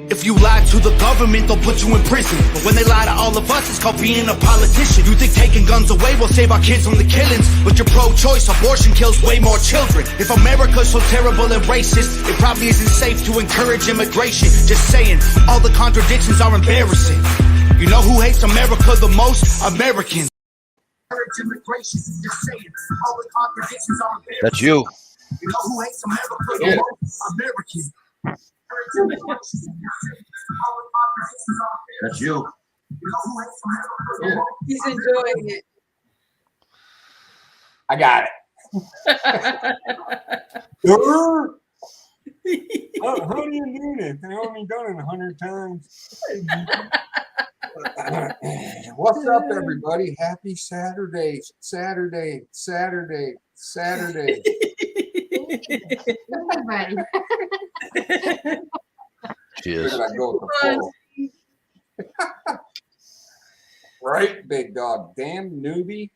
If you lie to the government, they'll put you in prison. But when they lie to all of us, it's called being a politician. You think taking guns away will save our kids from the killings, but you're pro-choice, abortion kills way more children. If America's so terrible and racist, it probably isn't safe to encourage immigration. Just saying, all the contradictions are embarrassing. You know who hates America the most? Americans. Immigration, just saying, all the contradictions are embarrassing. That's you. You know who hates America the most? Americans. That's you. He's enjoying it. I got it. How do you do this? I've only done it 100 times. What's up, everybody? Happy Saturday. Saturday. Cheers. I go with the flow. Right, big dog. Damn newbie.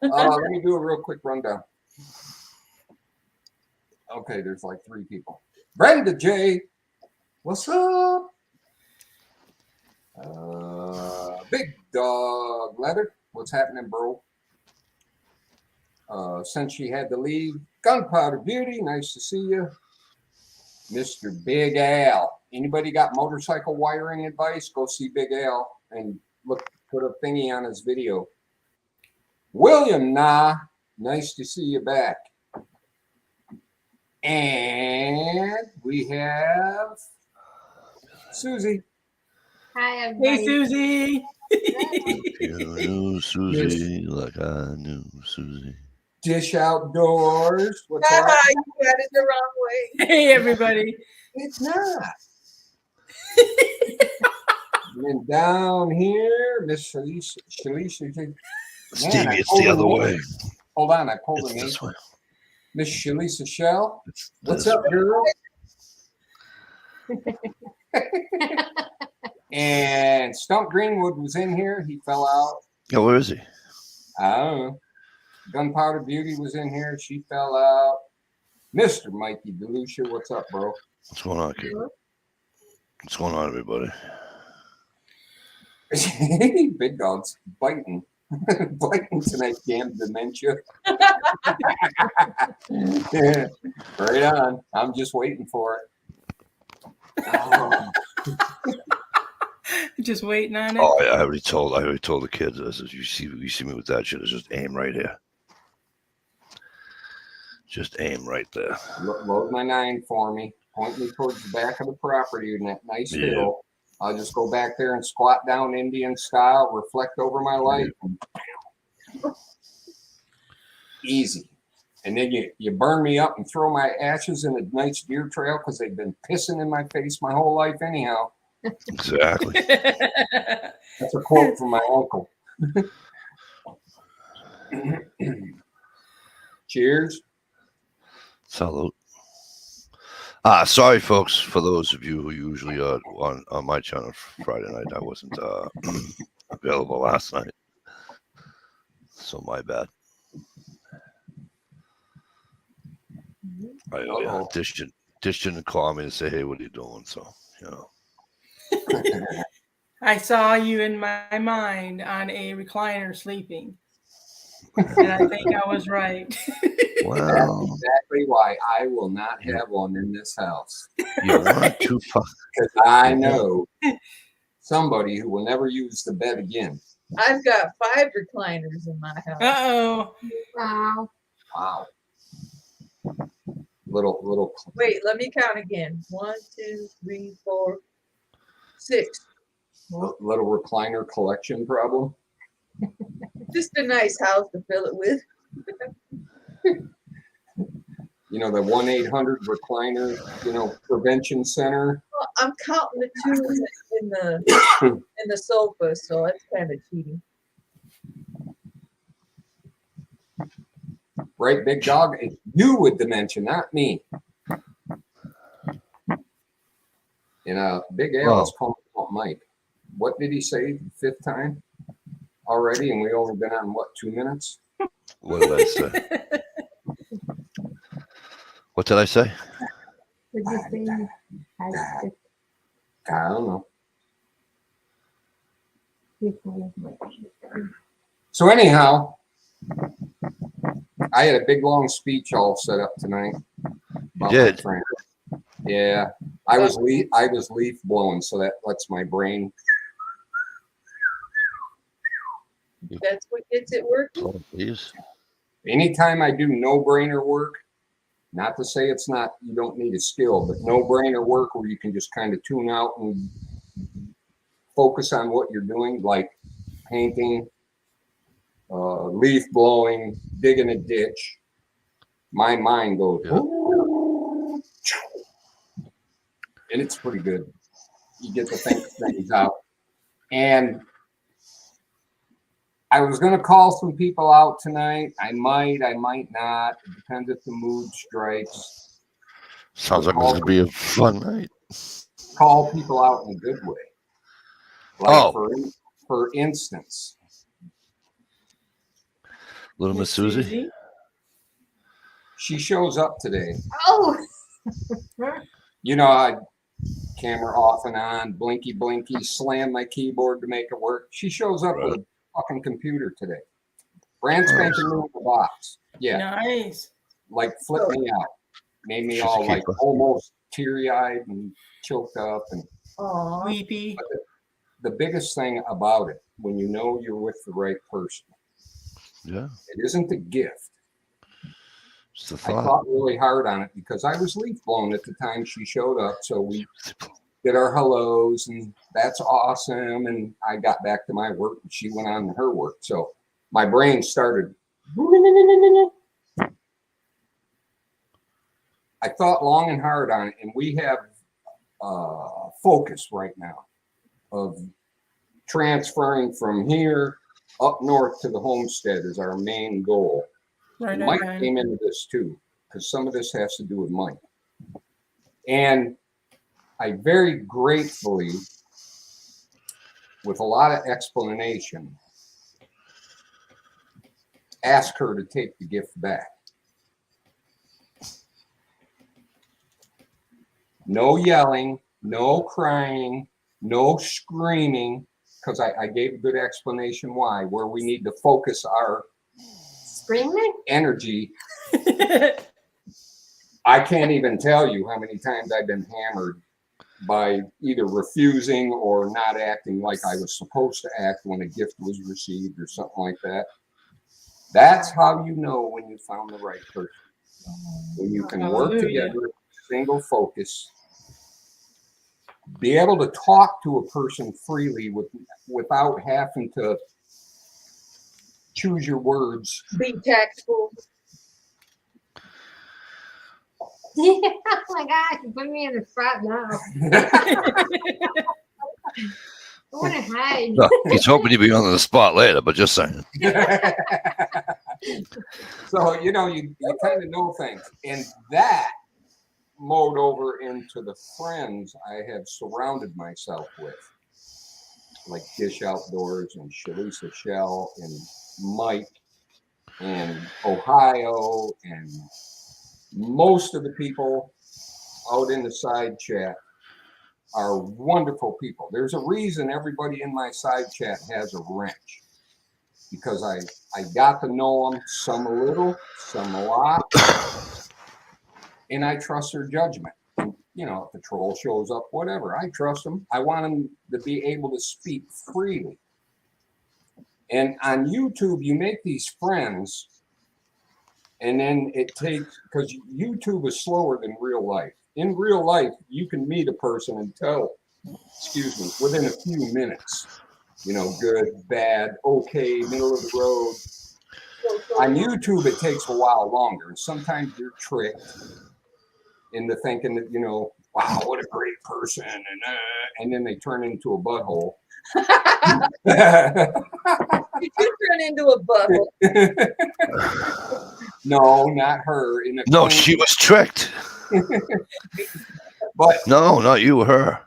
Let me do a real quick rundown. Okay, there's like 3 people. Brenda J. What's up? Big dog leather. What's happening, bro? Since she had to leave. Gunpowder Beauty. Nice to see you. Mr. Big Al. Anybody got motorcycle wiring advice? Go see Big Al and look, put a thingy on his video. William nice to see you back. And we have Susie. Hi, everybody. Hey, Susie. You knew Susie like I knew Susie. Dish Outdoors. What's up? You got it the wrong way. Hey, everybody. It's not. And then down here, Miss Shalisha. Stevie, it's the other way. Hold on, I pulled It's the name. this way. Miss Shalisa Shell. It's What's this up, way. girl? And Stump Greenwood was in here. He fell out. Yeah, where is he? I don't know. Gunpowder Beauty was in here. She fell out. Mr. Mikey DeLucia, what's up, bro? What's going on, kid? What's going on, everybody? Big dog's biting. Biting tonight, damn dementia. Right on. I'm just waiting for it. Oh. Just waiting on it. Oh, I already told the kids. I said, you see me with that shit. It's just aim right here. Just aim right there. Load my 9 for me. Point me towards the back of the property in that nice hill. I'll just go back there and squat down Indian style, reflect over my life. Easy. And then you burn me up and throw my ashes in a nice deer trail because they've been pissing in my face my whole life anyhow. Exactly. That's a quote from my uncle. Cheers. Salute. Sorry, folks, for those of you who usually are on my channel Friday night. I wasn't available last night, so my bad. Dish didn't call me and say, "Hey, what are you doing?" So, you know. I saw you in my mind on a recliner sleeping. And I think I was right. Wow. That's exactly why I will not have one in this house. You weren't too far. Because I know somebody who will never use the bed again. I've got 5 recliners in my house. Uh-oh. Wow. Wow. Little. Wait, let me count again. 1, 2, 3, 4, 6. Little recliner collection problem. Just a nice house to fill it with. You know, the 1-800 recliner, prevention center. Well, I'm counting the 2 in the sofa, so that's kind of cheating. Right, big dog? It's you with dementia, not me. Big Al is calling out Mike. What did he say the 5th time already? And we only been on, 2 minutes? What did I say? What did I say? Did you say I don't know. So anyhow, I had a big long speech all set up tonight. about my did? friend. Yeah, I was leaf blowing, so that lets my brain. That's what gets it working. Oh, please. Anytime I do no-brainer work, not to say it's not, you don't need a skill, but no-brainer work where you can just kind of tune out and focus on what you're doing, like painting, leaf blowing, digging a ditch. My mind goes, Yeah. and it's pretty good. You get to think things out. And I was going to call some people out tonight. I might not. It depends if the mood strikes. Sounds like it's going to be a fun night. Call people out in a good way. Like Oh. for instance, Little Miss Susie. she shows up today. Oh, You know, I camera off and on, blinky, slam my keyboard to make it work. She shows up with a fucking computer today. Brand spanking new in the box. Yeah, Nice. like flipped me out. Made me She's a all like keeper. almost teary-eyed and choked up. And Aw. Weepy. the biggest thing about it, when you know you're with the right person, Yeah. it isn't the gift. It's the I thought. thought really hard on it because I was leaf blown at the time she showed up. So we did our hellos and that's awesome. And I got back to my work and she went on to her work. So my brain started. I thought long and hard on it, and we have focus right now of transferring from here up north to the homestead is our main goal. Right, Mike right. came into this too, because some of this has to do with Mike. And I very gratefully, with a lot of explanation, asked her to take the gift back. No yelling, no crying, no screaming, because I gave a good explanation why, where we need to focus our screaming? energy. I can't even tell you how many times I've been hammered by either refusing or not acting like I was supposed to act when a gift was received or something like that. That's how you know when you found the right person. When you can work Hallelujah. together, single focus, be able to talk to a person freely without having to choose your words. Be tactful. Oh my gosh, you put me in the spot now. I want to hide. No, he's hoping to be on the spot later, but just saying. So, you know, you kind of know things. And that mowed over into the friends I have surrounded myself with, like Dish Outdoors and Shalisa Shell and Mike and Ohio and most of the people out in the side chat are wonderful people. There's a reason everybody in my side chat has a wrench, because I got to know them, some a little, some a lot, and I trust their judgment. And, you know, if the troll shows up, whatever, I trust them. I want them to be able to speak freely. And on YouTube, you make these friends, and then it takes, because YouTube is slower than real life. In real life, you can meet a person and tell, excuse me, within a few minutes, you know, good, bad, okay, middle of the road. On YouTube, it takes a while longer. And sometimes you're tricked into thinking that, you know, wow, what a great person. And then they turn into a butthole. Did you turn into a bubble? No, not her. No, she was tricked. But No, not you, her.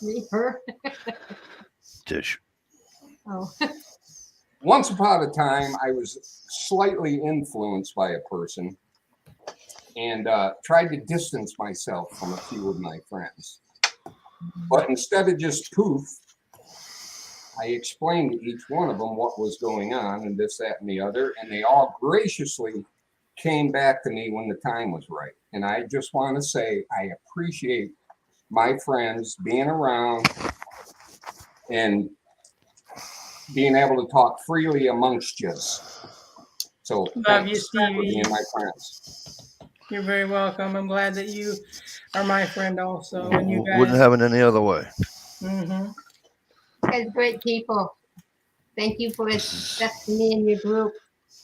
Me, her. Dish. Oh. once upon a time, I was slightly influenced by a person and tried to distance myself from a few of my friends. But instead of just poof, I explained to each one of them what was going on and this, that, and the other, and they all graciously came back to me when the time was right. And I just want to say I appreciate my friends being around and being able to talk freely amongst us. So Love you, thanks for Stevie. being my friends. You're very welcome. I'm glad that you are my friend also. And you Wouldn't guys. have it any other way. Mhm. You guys great people. Thank you for accepting me in your group.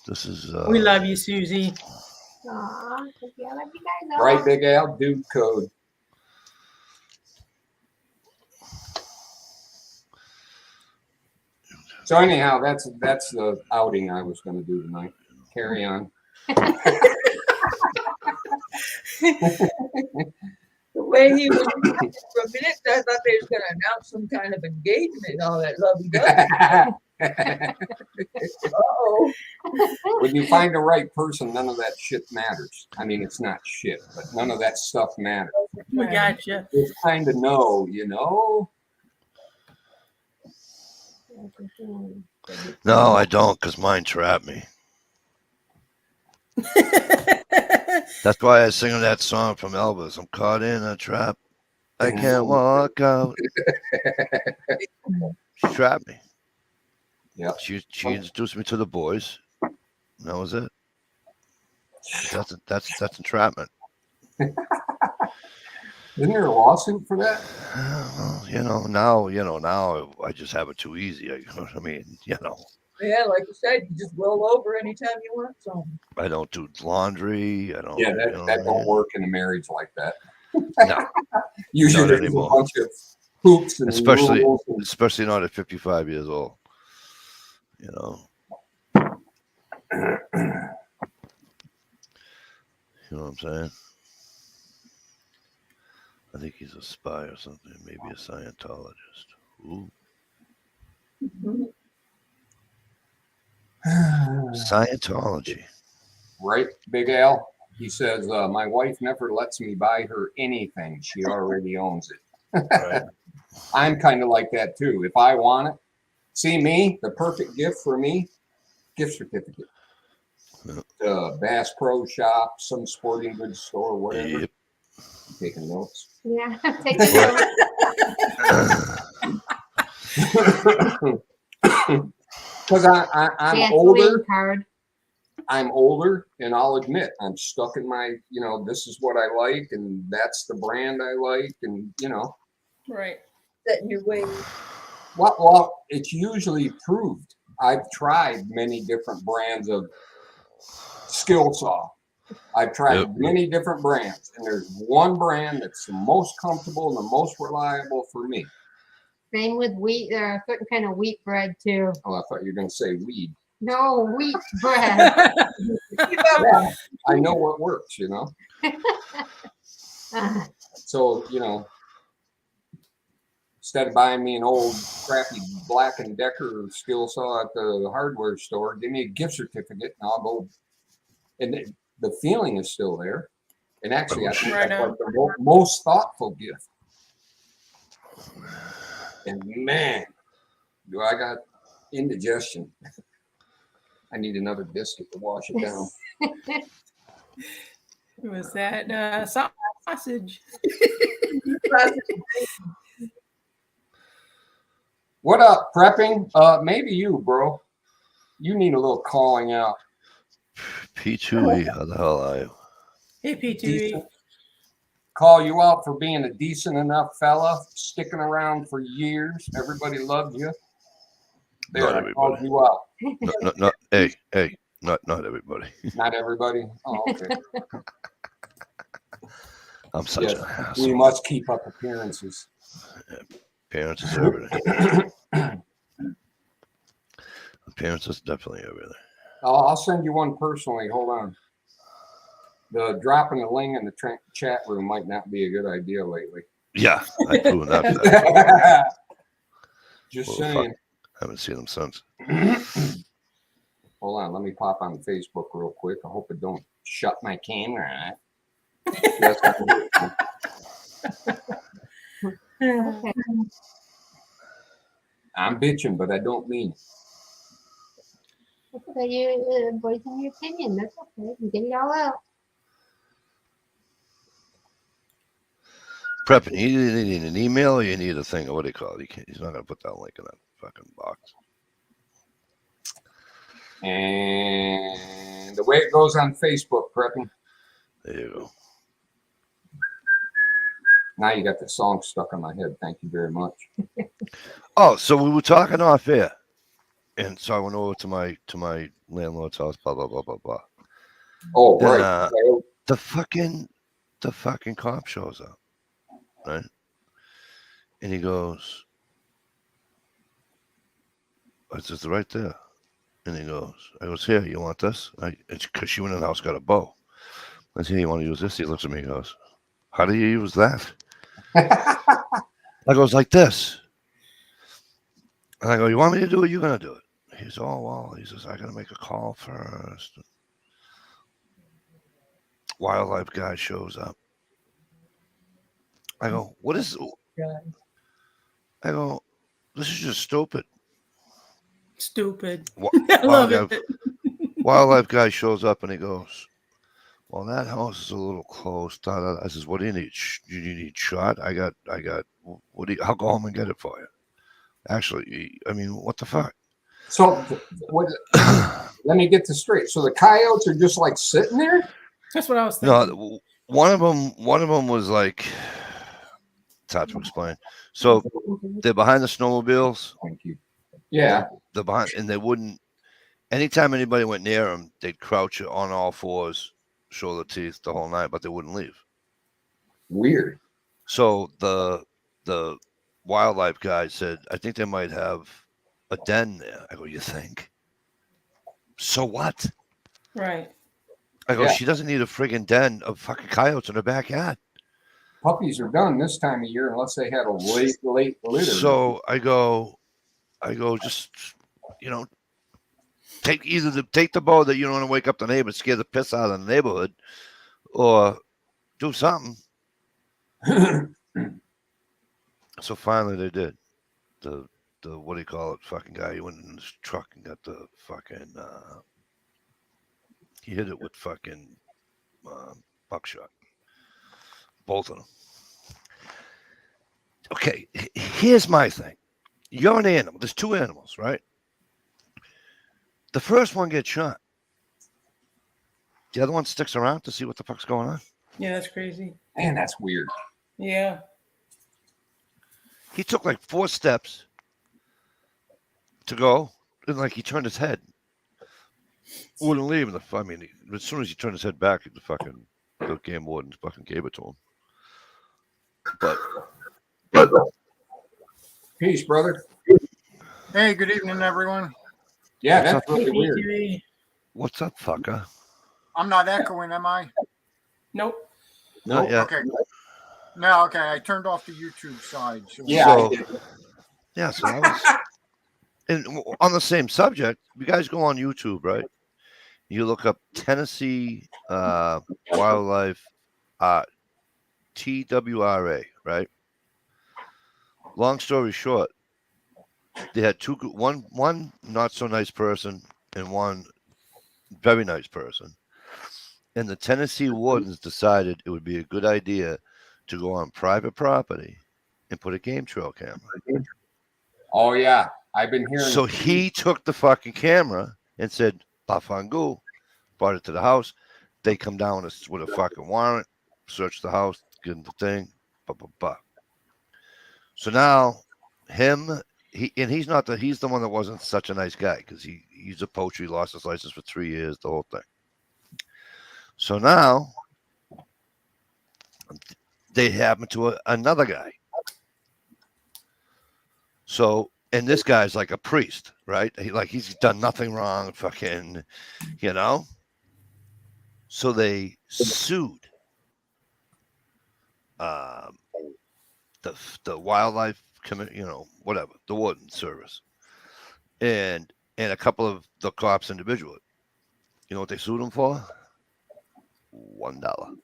This is We love you, Susie. Aw, thank you. I love you guys all. Right, Big Al? Dude code. So anyhow, that's the outing I was going to do tonight. Carry on. The way he was for a minute, I thought they was gonna announce some kind of engagement, all that lovey-dovey. Uh-oh. When you find the right person, none of that shit matters. I mean, it's not shit, but none of that stuff matters. We got you. It's kind of know, you know. no, I don't, because mine trapped me. That's why I was singing that song from Elvis. I'm caught in a trap. I can't walk out. She trapped me. Yeah. She introduced me to the boys. And that was it. That's entrapment. Isn't there a lawsuit for that? Well, now I just have it too easy. I mean, Yeah, like you said, you just roll over anytime you want some. I don't do laundry. I don't. Yeah, that don't work in a marriage like that. No, Usually not there's a anymore. bunch of hoops and rules and especially not at 55 years old. You know. You know what I'm saying? I think he's a spy or something. Maybe a Scientologist. Ooh. Scientology. Right, Big Al? He says, my wife never lets me buy her anything. She already owns it. Right. I'm kind of like that too. If I want it, see me, the perfect gift for me, gift certificate. Bass Pro Shop, some sporting goods store, whatever. Yep. Taking notes. Yeah, take it. Because I'm Yeah, older. card. I'm older, and I'll admit I'm stuck in my, this is what I like, and that's the brand I like, and Right. Setting your way. well, it's usually proved. I've tried many different brands of skill saw. I've tried Yep. many different brands, and there's one brand that's the most comfortable and the most reliable for me. Same with wheat. There are certain kind of wheat bread too. Oh, I thought you were going to say weed. No, wheat bread. Yeah, I know what works, Uh, So, instead of buying me an old crappy Black & Decker skill saw at the hardware store, give me a gift certificate and I'll go. And the feeling is still there. And actually, I think Right that's on. like the most thoughtful gift. And man, do I got indigestion. I need another biscuit to wash it down. It was that sausage. What up, prepping? Maybe you, bro. You need a little calling out. P2E. How the hell are you? Hey, P2E. Decent. Call you out for being a decent enough fella, sticking around for years. Everybody loves you. There, Not I called everybody. you out. Not hey, not everybody. Not everybody. Oh, okay. I'm such Yes, an we asshole. must keep up appearances. Parents is everything. Parents is definitely everything. I'll send you one personally. Hold on. The dropping the link in the chat room might not be a good idea lately. Yeah, I proven that. Just Well, saying. Haven't seen them since. Hold on, let me pop on Facebook real quick. I hope it don't shut my camera. Yes, I Okay. I'm bitching, but I don't mean it. That's okay. You're voicing your opinion. That's okay. You get it all out. Prepping, you need an email or you need a thing, or what do you call it? He's not going to put that link in that fucking box. And the way it goes on Facebook, prepping. There you go. Now you got the song stuck in my head. Thank you very much. Oh, so we were talking off air. And so I went over to my landlord's house, blah, blah, blah, blah, blah. Oh, Then, right. the fucking cop shows up, right? And he goes, it's just right there. And he goes, I goes, here, you want this? It's because she went in the house, got a bow. I said, you want to use this? He looks at me and goes, how do you use that? I goes, like this. And I go, you want me to do it? You're going to do it. He's, oh, well, he says, I got to make a call first. Wildlife guy shows up. I go, what is it? I go, this is just stupid. Stupid. Wa- I love it. Wildlife guy shows up and he goes, well, that house is a little close. Da, da, da. I says, what do you need? Do you need shot? I got, what do you, I'll go home and get it for you. Actually, I mean, what the fuck? So, what, let me get this straight. So the coyotes are just like sitting there? That's what I was thinking. No, one of them was like, it's hard to explain. So they're behind the snowmobiles. Thank you. Yeah. They're behind, and they wouldn't. Anytime anybody went near them, they'd crouch on all fours, show their teeth the whole night, but they wouldn't leave. Weird. So the wildlife guy said, I think they might have a den there. I go, you think? So what? Right. I go, Yeah. she doesn't need a friggin' den of fucking coyotes in her backyard. Puppies are done this time of year unless they had a late litter. So I go, just, take the bow that you don't want to wake up the neighbors, scare the piss out of the neighborhood, or do something. So finally they did. The what do you call it? Fucking guy, he went in his truck and got the fucking. He hit it with fucking buckshot. Both of them. Okay, here's my thing. You're an animal. There's two animals, right? The first one gets shot. The other one sticks around to see what the fuck's going on. Yeah, that's crazy. Man, that's weird. Yeah. He took like 4 steps to go, and like he turned his head. Wouldn't leave. I mean, as soon as he turned his head back, the game warden fucking gave it to him. But Peace, brother. Hey, good evening, everyone. Yeah, What's that's up? really weird. what's up, fucker? I'm not echoing, am I? Nope. Not yet. Okay. No, okay. I turned off the YouTube side. So Yeah. So- I did. Yeah, so I was. And on the same subject, you guys go on YouTube, right? You look up Tennessee Wildlife TWRA, right? Long story short, they had one not so nice person and one very nice person. And the Tennessee wardens decided it would be a good idea to go on private property and put a game trail camera. Oh, yeah. I've been hearing. So he took the fucking camera and said, Bafangu, brought it to the house. They come down with a fucking warrant, search the house, get the thing, blah, blah, blah. So now he's the one that wasn't such a nice guy because he's a poacher. He lost his license for 3 years, the whole thing. So now they happen to another guy. So, and this guy's like a priest, right? He's done nothing wrong, fucking, So they sued the wildlife whatever, the warden service, and a couple of the cops individually. You know what they sued him for? $1.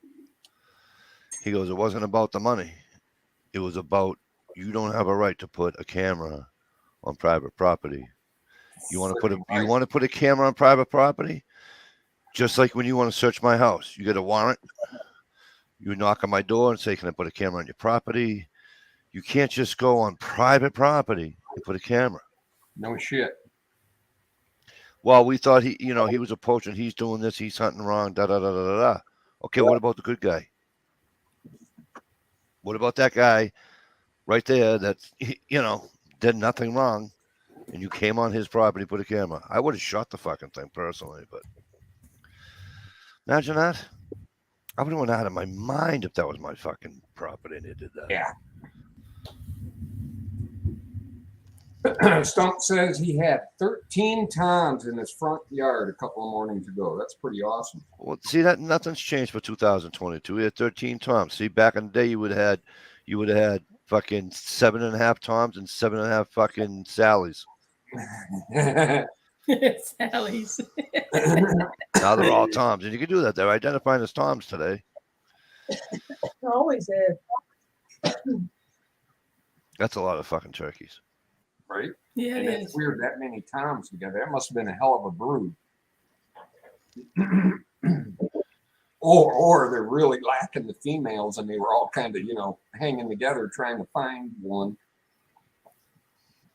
He goes, it wasn't about the money. It was about you don't have a right to put a camera on private property. You want to put a camera on private property? Just like when you want to search my house, you get a warrant. You knock on my door and say, "Can I put a camera on your property?" You can't just go on private property and put a camera. No shit. Well, we thought he was approaching. He's doing this. He's hunting wrong. Da da da da da da. Okay, what about the good guy? What about that guy right there that did nothing wrong, and you came on his property, put a camera? I would have shot the fucking thing personally, but imagine that. I would have went out of my mind if that was my fucking property and they did that. Yeah. Stump says he had 13 toms in his front yard a couple of mornings ago. That's pretty awesome. Well, see that nothing's changed for 2022. We had 13 toms. See, back in the day, you would have had fucking 7.5 toms and 7.5 fucking Sallys. Sally's. Now they're all toms, and you can do that. They're identifying as toms today. I always have. That's a lot of fucking turkeys. Right? Yeah, And it it's is. weird that many toms together. That must have been a hell of a brood. or they're really lacking the females and they were all kind of, hanging together trying to find one.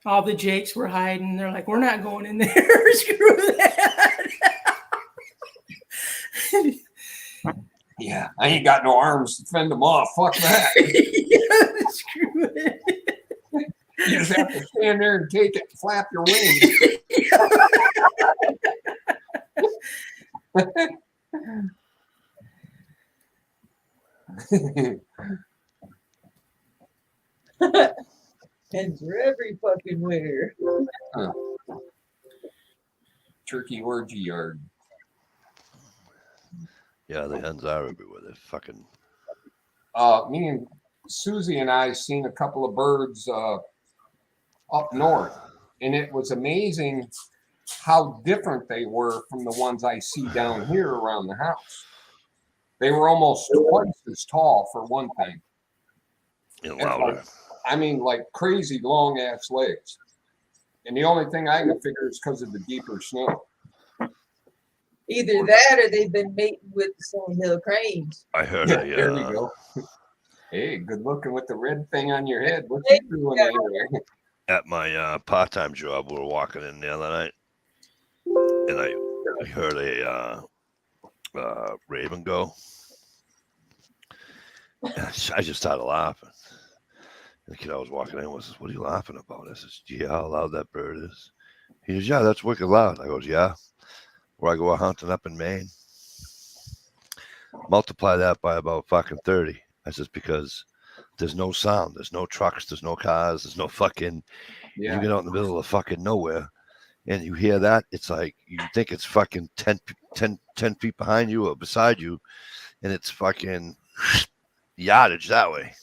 All the Jakes were hiding. They're like, we're not going in there. Screw that. Yeah, I ain't got no arms to fend them off. Fuck that. Yeah, screw it. You just have to stand there and take it and flap your wings. And for every fucking winter. Turkey orgy yard. Yeah, the hens are everywhere. They're fucking. Me and Susie and I seen a couple of birds up north, and it was amazing how different they were from the ones I see down here around the house. They were almost twice as tall for one thing. And louder. I mean, like crazy long ass legs. And the only thing I can figure is because of the deeper snow. Either that or they've been mating with the Sandhill cranes. I heard There you go. Hey, good looking with the red thing on your head. What you doing there? at my part-time job. We were walking in the other night, and I heard a raven go. And I just started laughing. The kid I was walking in was, "What are you laughing about?" I says, "Do you hear how loud that bird is?" He goes, "Yeah, that's wicked loud." I goes, "Yeah." Where I go hunting up in Maine, multiply that by about fucking 30. I says, because there's no sound, there's no trucks, there's no cars, there's no fucking. Yeah. You get out in the middle of fucking nowhere, and you hear that, it's like you think it's fucking 10 feet behind you or beside you, and it's fucking yardage that way.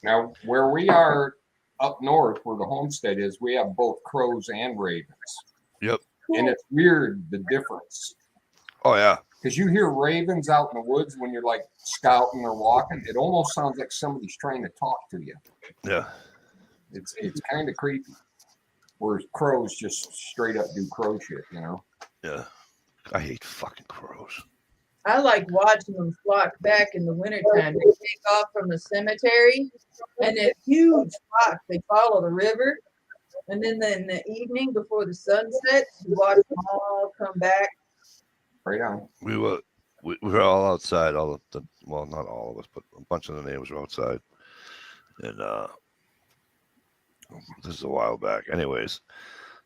Now, where we are up north, where the homestead is, we have both crows and ravens. Yep. And it's weird, the difference. Oh yeah. Because you hear ravens out in the woods when you're like scouting or walking. It almost sounds like somebody's trying to talk to you. Yeah. It's kind of creepy. Whereas crows just straight up do crow shit, you know? Yeah. I hate fucking crows. I like watching them flock back in the wintertime. They take off from the cemetery, and they're huge flocks. They follow the river. And then in the evening before the sun sets, you watch them all come back. Right on. We were all outside. All of the, well, not all of us, but a bunch of the neighbors were outside. And this is a while back. Anyways,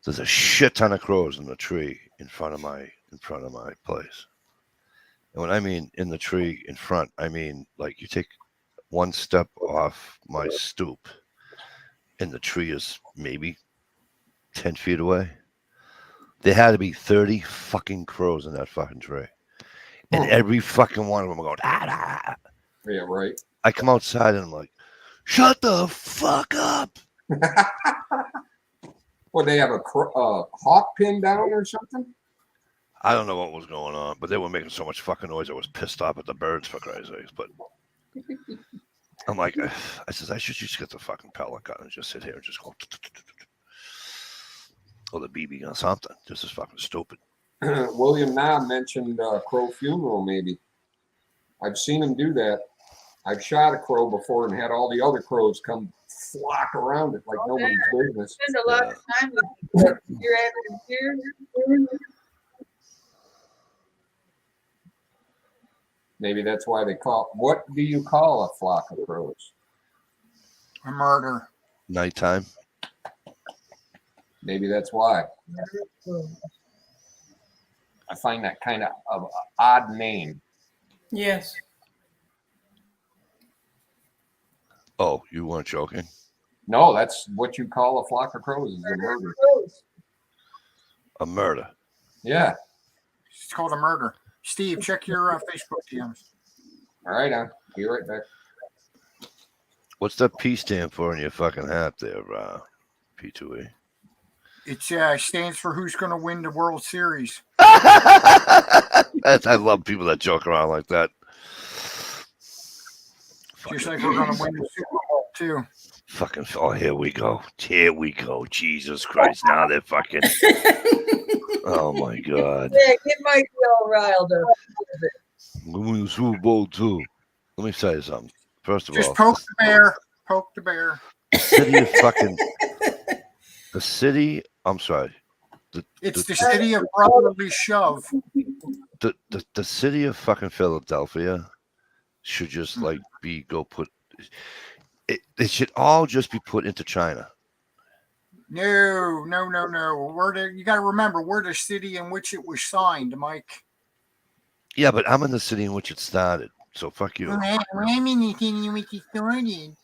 there's a shit ton of crows in the tree in front of my place. And when I mean in the tree in front, I mean like you take one step off my stoop, and the tree is maybe 10 feet away. There had to be 30 fucking crows in that fucking tree. And every fucking one of them are going, ah, ah. Yeah, right. I come outside and I'm like, shut the fuck up. Well, they have a hawk pin down or something? I don't know what was going on, but they were making so much fucking noise. I was pissed off at the birds, for Christ's sakes. But I'm like, I says, I should just get the fucking pellet gun and just sit here and just go. Or the BB gun, something. This is fucking stupid. William Knob mentioned crow funeral, maybe. I've seen him do that. I've shot a crow before and had all the other crows come flock around it like nobody's business. Spend a lot of time with your average deer. Maybe that's why they call. What do you call a flock of crows? A murder. Nighttime. Maybe that's why. I find that kind of an odd name. Yes. Oh, you weren't joking? No, that's what you call a flock of crows, is a murder. A murder. Yeah. It's called a murder. Steve, check your Facebook DMs. All right, I'll be right back. What's that P stand for in your fucking hat there, P2E? It stands for who's going to win the World Series. I love people that joke around like that. Just like we're going to win the Super Bowl, too. Fucking, oh, here we go. Here we go. Jesus Christ. Now they're fucking. Oh, my God. Yeah, get Mike all riled up. We win the Super Bowl, too. Let me tell you something. First of Just all, poke the bear. Poke the bear. the city of fucking. The city. I'm sorry. It's the city of brotherly shove. The city of fucking Philadelphia should just like put it should all just be put into China. No. You got to remember, we're the city in which it was signed, Mike. Yeah, but I'm in the city in which it started. So fuck you. I'm in the city in which it started.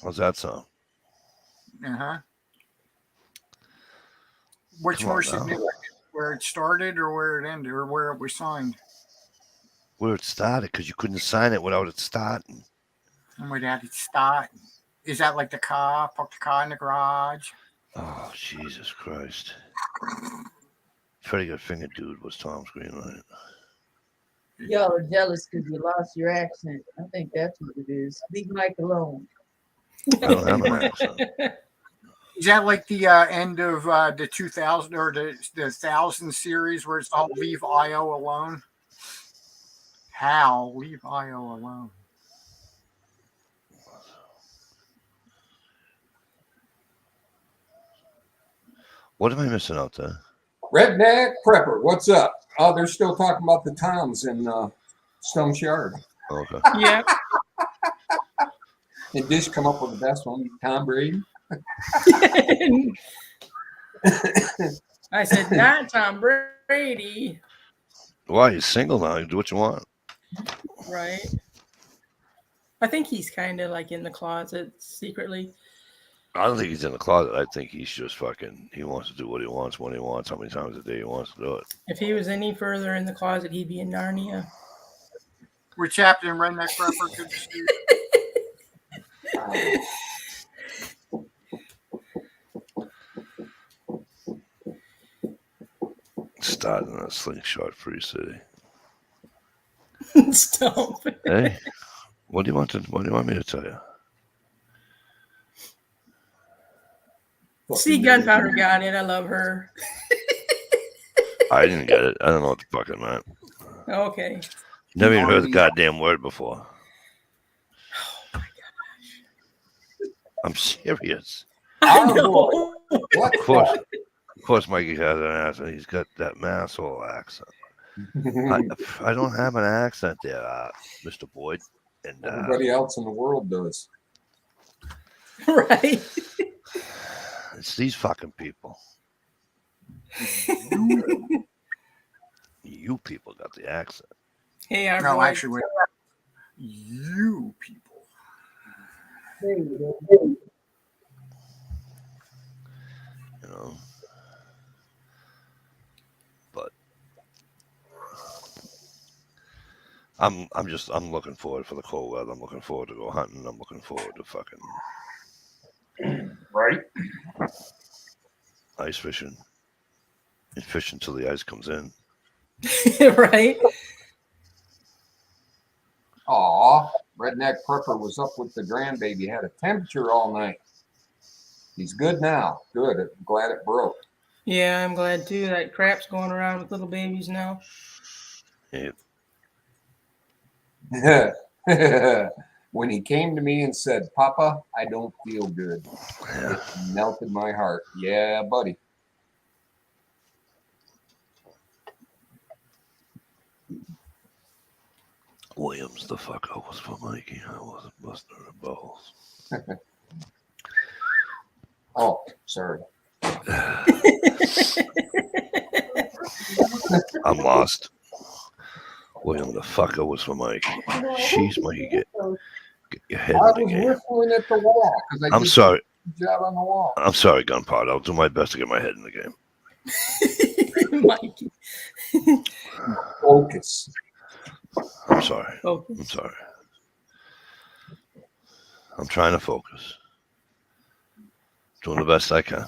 How's that sound? Uh-huh. Which Come on more now. significant? Where it started or where it ended or where it was signed? Where it started, because you couldn't sign it without it starting. And without it starting. Is that like the car? Park the car in the garage? Oh, Jesus Christ. Freddy Got Fingered Dude was Tom's green light. Y'all are jealous because you lost your accent. I think that's what it is. Leave Mike alone. I don't have an accent. Is that like the end of the 2000 or the 1000 series where it's all leave Io alone? Hal, leave Io alone. What am I missing out there? Redneck Prepper, what's up? Oh, they're still talking about the Toms in Stone's Yard. Okay. Yeah. Did Dish come up with the best one? Tom Brady? I said, not Tom Brady. Why? He's single now. You do what you want. Right. I think he's kind of like in the closet secretly. I don't think he's in the closet. I think he's just fucking. He wants to do what he wants when he wants, how many times a day he wants to do it. If he was any further in the closet, he'd be in Narnia. We're Captain Redneck Prepper. Good to see you. Starting a slingshot free city. Stop. Hey, what do you want me to tell you? See, Gunpowder got it. I love her. I didn't get it. I don't know what the fuck it meant. Okay. Never even heard the goddamn word before. Oh my gosh. I'm serious. I know. What? Of course, Mikey has an accent. He's got that masshole accent. I don't have an accent there, Mr. Boyd. And Everybody else in the world does. Right. it's these fucking people. You people got the accent. Hey, our No, boy. actually, wait. You people. There you go. You know. But I'm looking forward for the cold weather. I'm looking forward to go hunting. I'm looking forward to fucking Right? ice fishing. And fishing till the ice comes in. Right. Aw. Redneck Prepper was up with the grandbaby, had a temperature all night. He's good now. Good. I'm glad it broke. Yeah, I'm glad too. That crap's going around with little babies now. Yeah. When he came to me and said, Papa, I don't feel good. Yeah. It melted my heart. Yeah, buddy. Williams, the fucker was for Mikey. I wasn't busting her balls. Oh, sorry. I'm lost. William, the fucker was for Mikey. Jeez, Mikey, get your head I in the was game. whistling at the wall because I I'm did sorry. a good job on the wall. I'm sorry, Gunpowder. I'll do my best to get my head in the game. Mikey. Focus. I'm sorry. Oh, I'm sorry. I'm trying to focus. Doing the best I can.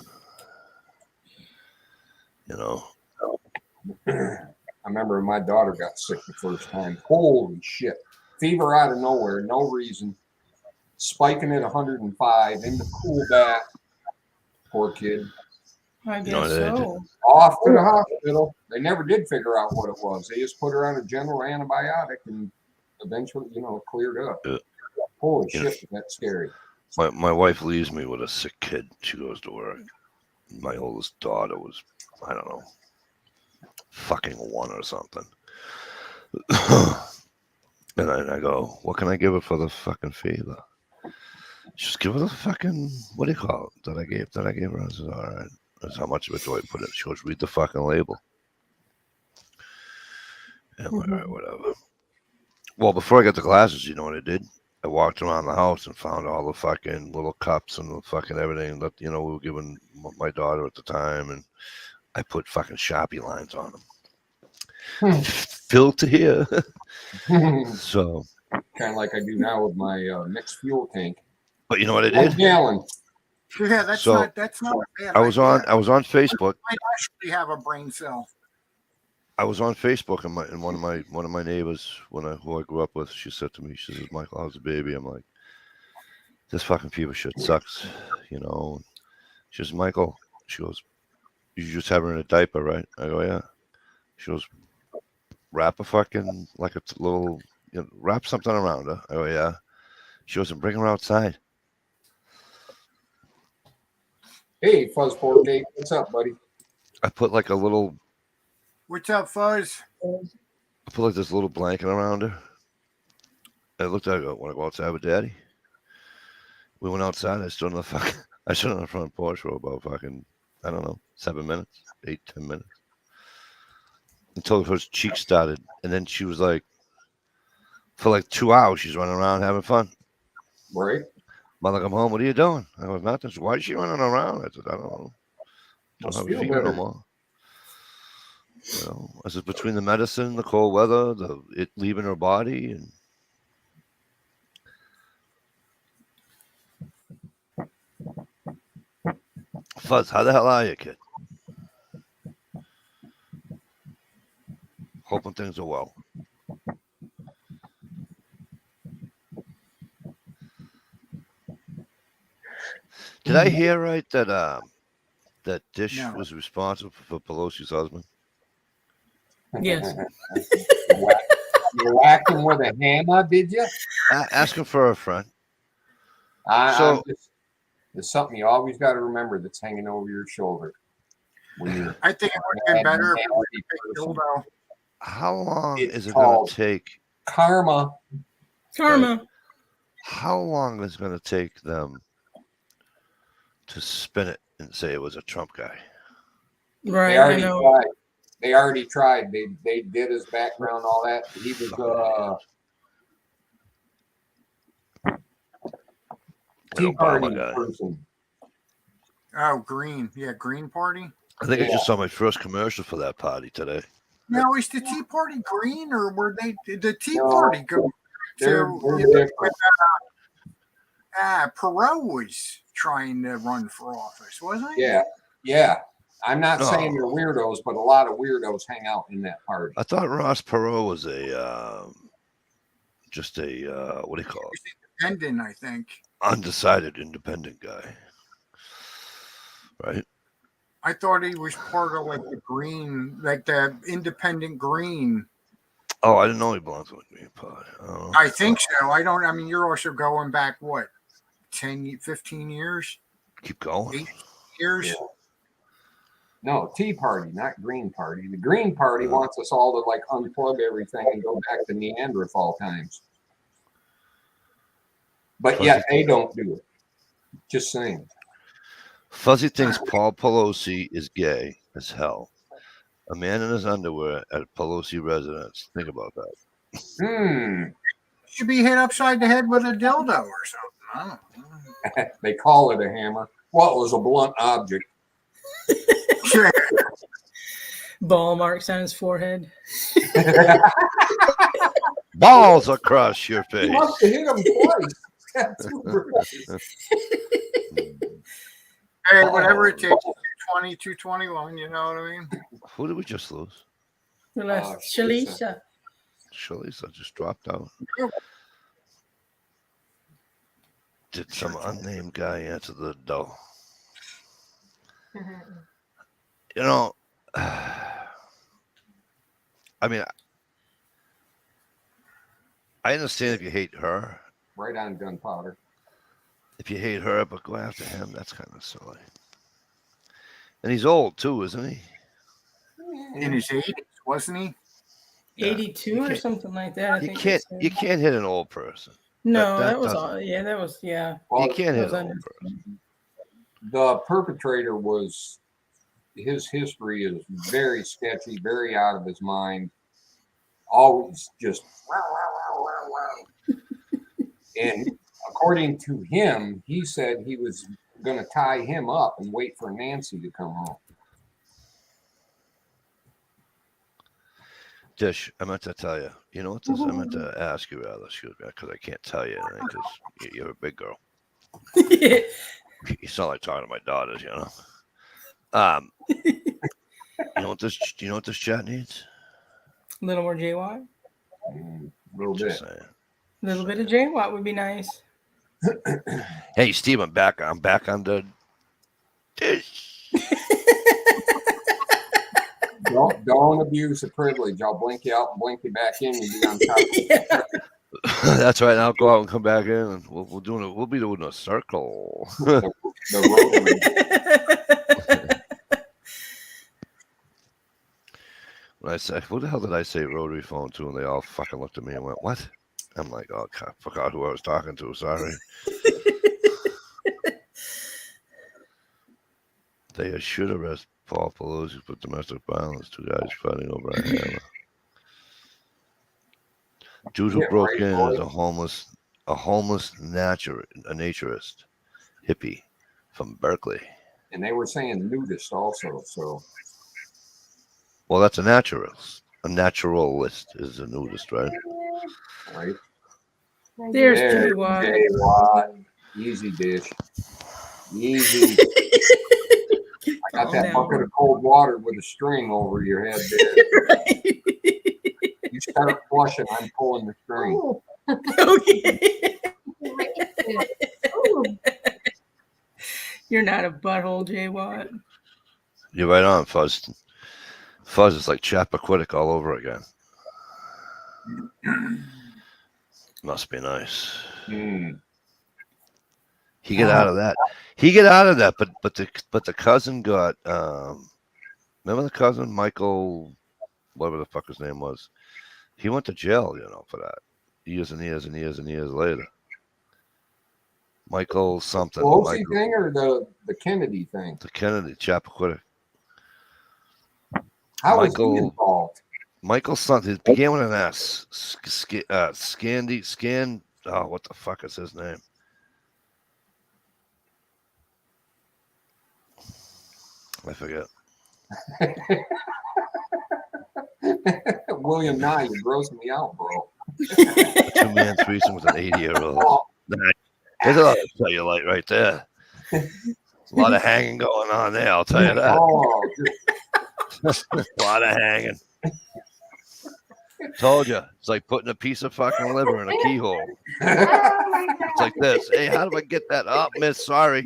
You know. I remember when my daughter got sick the first time. Holy shit. Fever out of nowhere, no reason. Spiking at 105 in the cool bath. Poor kid. I You guess know, they so. Off to the hospital. They never did figure out what it was. They just put her on a general antibiotic and eventually, it cleared up. Yeah. Holy You know, shit, that's scary. my wife leaves me with a sick kid. She goes to work. My oldest daughter was, I don't know, fucking 1 or something. And I go, what can I give her for the fucking fever? Just give her the fucking, what do you call it, that I gave her. I said, all right. That's how much of it do I put in? She goes, read the fucking label. And I'm like, all right, whatever. Well, before I got the glasses, you know what I did? I walked around the house and found all the fucking little cups and the fucking everything that, we were giving my daughter at the time. And I put fucking Sharpie lines on them. Filled to here. So. Kind of like I do now with my mixed fuel tank. But you know what I did? 1 gallon. Yeah, that's So, not bad. I was on Facebook. I actually have a brain cell. I was on Facebook, and one of my neighbors, who I grew up with, she said to me, she says, "Michael, how's the baby?" I'm like, "This fucking fever shit sucks," She says, "Michael," she goes, "You just have her in a diaper, right?" I go, "Yeah." She goes, "Wrap a fucking like a little, wrap something around her." I go, "Yeah." She goes, "And bring her outside." Hey, Fuzz 4K, what's up, buddy? I put like a little, What's up, Fuzz? I put like this little blanket around her. I looked at her, I go, "Want to go outside with Daddy?" We went outside. I stood on the front porch for about fucking, I don't know, 7 minutes, 8, 10 minutes. Until her cheeks started. And then she was like, for like 2 hours, she's running around having fun. Right? Mother, come home. What are you doing? I go, "Nothing." She, "Why is she running around?" I said, "I don't know. Don't Must have a feel fever no better. more." I said, between the medicine, the cold weather, it leaving her body, and Fuzz, how the hell are you, kid? Hoping things are well. Did I hear right that that Dish No. was responsible for Pelosi's husband? Yes. You whacked him with a hammer, did you? Ask him for a friend. I'm just, there's something you always got to remember that's hanging over your shoulder. When you're I think it would have been better if it was a big dildo. How long It's is it going called to take? karma. Karma. How long is it going to take them to spin it and say it was a Trump guy? Right. They I already know. tried. They already tried. They did his background, all that. He was Tea Obama Party guy. person. Oh, Green. Yeah, Green Party. I think I Yeah. just saw my first commercial for that party today. Now, is the Tea Party green, or were they the Tea No, Party go? They're So, different. Perot was trying to run for office, wasn't he? Yeah. I'm not Oh. saying they're weirdos, but a lot of weirdos hang out in that party. I thought Ross Perot was a just a what do you call it? He's independent, I think. Undecided independent guy, right? I thought he was part of like the green, like the independent green. Oh, I didn't know he belonged to a Green Party. I don't know. I think so. I don't. I mean, you're also going back what, 10, 15 years, Keep going. 8 years. Yeah. No, Tea Party, not Green Party. The Green Party wants us all to like unplug everything and go back to Neanderthal times. But yet they don't do it. Just saying. Fuzzy thinks Paul Pelosi is gay as hell. A man in his underwear at a Pelosi residence. Think about that. Should be hit upside the head with a dildo or something. I don't know. They call it a hammer. Well, it was a blunt object. Sure. Ball marks on his forehead. Balls across your He face. must have hit him twice. That's Hey, whatever it takes. 220, 221. You know what I mean? Who did we just lose? Shalisa. Shalisa just dropped out. Did some unnamed guy answer the door? You know, I mean, I understand if you hate her. right on gunpowder. If you hate her, but go after him, that's kind of silly. And he's old too, isn't he? In his 80s, wasn't he? 82 or something like that. I You think can't. they said. You can't hit an old person. No, that that was doesn't- all. Yeah, that was yeah. You can't hit that was an old person. The perpetrator was, his history is very sketchy, very out of his mind. Always just wow, wow, wow, wow, wow. And according to him, he said he was going to tie him up and wait for Nancy to come home. Dish, I meant to tell you. You know what this? I meant to ask you rather. Excuse me, because I can't tell you because you're a big girl. You sound like talking to my daughters, you know. You know what this? Do you know what this chat needs? A little more J-Watt. A little Just bit. saying. A little bit of J-Watt would be nice. Hey, Steve, I'm back. I'm back on the dish. Don't abuse the privilege. I'll blink you out and blink you back in and be on top of it. That's right. I'll go out and come back in, and we'll be doing a circle. The rotary. When I said, what the hell did I say rotary phone to? And they all fucking looked at me and went, what? I'm like, oh, God, I forgot who I was talking to. Sorry. They should arrest Paul Pelosi for domestic violence. 2 guys fighting over a hammer. Dude who Yeah, broke right, in boy. is a homeless naturist, hippie from Berkeley. And they were saying nudist also. So Well, that's a naturalist. A naturalist is a nudist, right? right There's there, J-Watt. J-Watt. Easy dish. Easy. I got Calm that down. bucket of cold water with a string over your head there. You start flushing, I'm pulling the string. Ooh, Okay. ooh. You're not a butthole, J-Watt. You're right on, Fuzz. Fuzz is like Chappaquiddick all over again. Must be nice. He get out of that. He get out of that. But the cousin got. Remember the cousin Michael, whatever the fuck his name was. He went to jail, for that. Years and years and years and years later. Michael something. Pelosi Michael, thing or the Kennedy thing? the Kennedy Chappaquiddick. How was Michael- he involved? Michael something. It began with an S. Scan. Oh, what the fuck is his name? I forget. William Nye, you're grossing me out, bro. A 2-man threesome with an 80-year-old. Oh, There's a lot of cellulite right there. A lot of hanging going on there, I'll tell you that. oh, A lot of hanging. Told you. It's like putting a piece of fucking liver in a keyhole. Oh my It's like God. this. Hey, how do I get that up, miss? Sorry.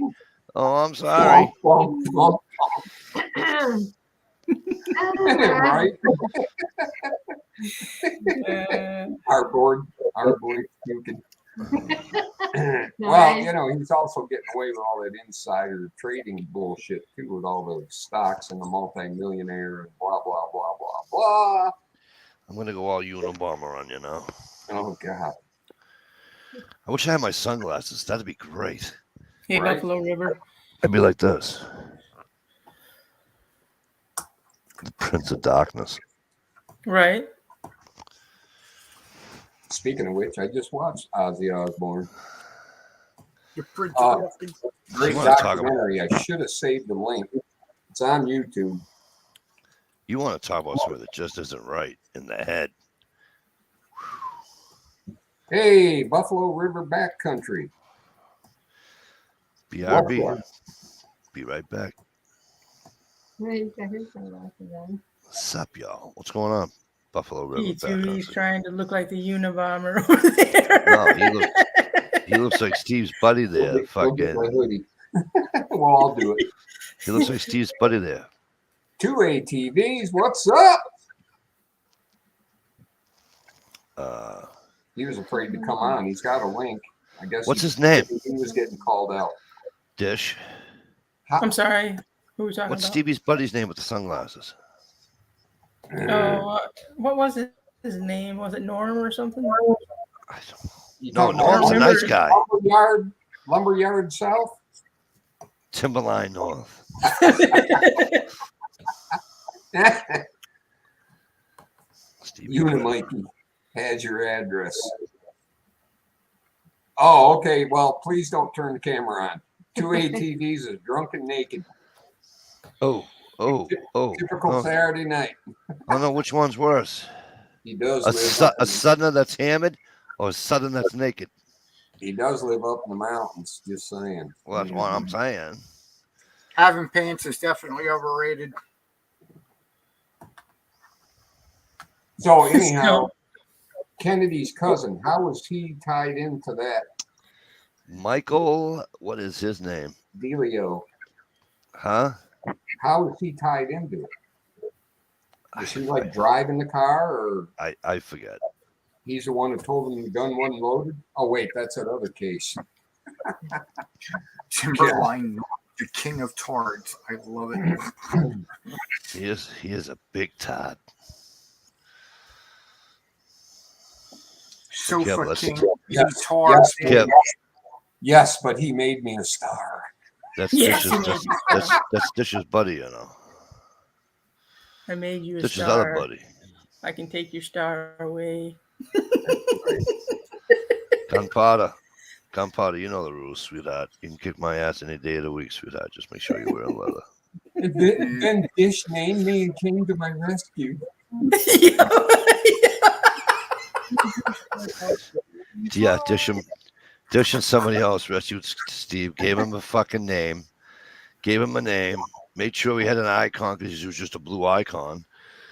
Oh, I'm sorry. Right? Our board puking. Well, you know, he's also getting away with all that insider trading bullshit too, with all the stocks and the multi-millionaire and blah blah blah blah blah. I'm gonna go all Unabomber on you now. Oh God! I wish I had my sunglasses. That'd be great. Hey, Right. Buffalo River. I'd be like this. The Prince of Darkness. Right. Speaking of which, I just watched Ozzy Osbourne. The Prince Uh, of Great You wanna talk about- documentary. I should have saved the link. It's on YouTube. You want to talk about something that just isn't right in the head. Hey, Buffalo River backcountry. BRB. Welcome. Be right back. Right, I heard sunglasses on. What's up, y'all? What's going on? Buffalo River He too, he's backcountry. trying to look like the Unabomber over there. No, he looks like Steve's buddy there. Go get my Fucking. hoodie. Well, I'll do it. He looks like Steve's buddy there. 2 ATVs, what's up? He was afraid to come on. He's got a link. I guess. What's his name? He was getting called out. Dish. I'm sorry. Who are we talking What's about? Stevie's buddy's name with the sunglasses? Oh, what was it? His name? Was it Norm or something? I don't, You no, talking Norm's a about nice guy. Lumberyard South. Timberline North. Stevie You and River. Mikey has your address. Oh, okay. Well, please don't turn the camera on. 2 ATVs is drunk and naked. Oh. Typical Oh. Saturday night. I don't know which one's worse. He does A, live up a southerner that's hammered or a southerner that's naked. he does live up in the mountains, just saying. Well, that's what I'm saying. having pants is definitely overrated. So anyhow, Kennedy's cousin, how was he tied into that Michael, what is his name? dealio? Huh? How is he tied into it? Is he like driving the car, or I forget. he's the one who told him the gun wasn't loaded? Oh wait, that's that other case. Timberline, the king of tards. I love it. He is a big Todd. Sofa let's- king, Yes, the tards. Yeah. Yes, but he made me a star. That's Yes, Dish's, he made that's Dish's buddy, you know. I made you a Dish's star. other buddy. I can take your star away. Gunpowder, you know the rules, sweetheart. You can kick my ass any day of the week, sweetheart. Just make sure you wear leather. Then Dish named me and came to my rescue. Yeah, Dish and somebody else rescued Steve, gave him a fucking name, gave him a name, made sure he had an icon because he was just a blue icon.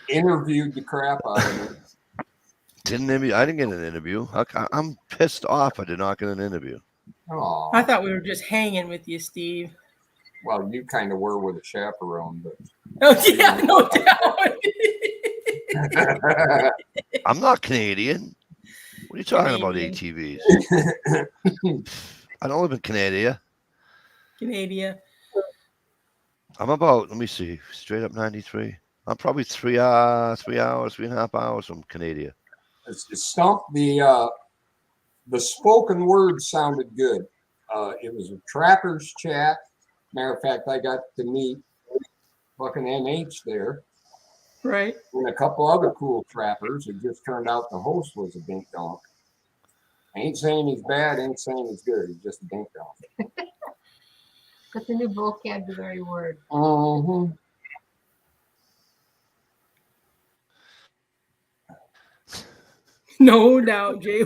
Interviewed the crap out of him. I didn't get an interview. I'm pissed off I did not get an interview. Oh, I thought we were just hanging with you, Steve. well, you kind of were with a chaperone, Oh, yeah, no doubt. but I'm not Canadian. What are you talking about, Canadian. ATVs? I don't live in Canada. Canada. I'm about, let me see, straight up 93. I'm probably 3.5 hours from Canada. Stump, the spoken word sounded good. It was a trapper's chat. Matter of fact, I got to meet fucking NH there Right. and a couple other cool trappers. It just turned out the host was a dink donk. I ain't saying he's bad, ain't saying he's good. He's just a dink donk. That's a new vocabulary word. Mm-hmm. No doubt, Jay.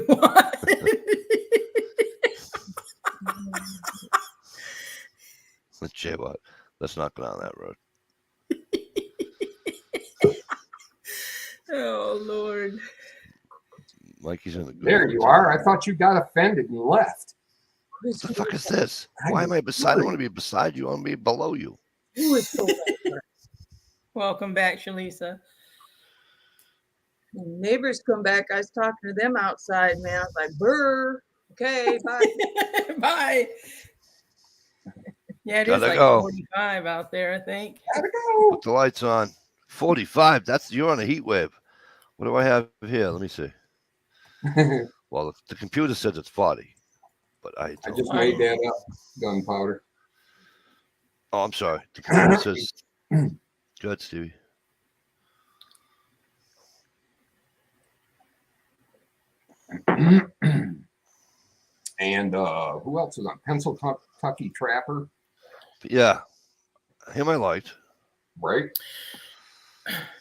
Let's Jay what? Let's not go down that road. Oh, Lord. Mikey's in the good There one, you too. are. I thought you got offended and left. What the fuck is this? Why am I beside? I don't want to be beside you. I want to be below you. Who is so Welcome back, Shalisa. Neighbors come back. I was talking to them outside, man. I was like, "Brr, okay, bye." Bye. Yeah, it is Gotta like go. 45 out there, I think. Gotta go. Put the lights on. 45. You're on a heat wave. What do I have here? Let me see. Well, the computer says it's 40, but I I don't. just made that up. Gunpowder. Oh, I'm sorry. The computer says. Go ahead, Stevie. And who else was on? Pennsylvania Trapper, Yeah, him I liked. right?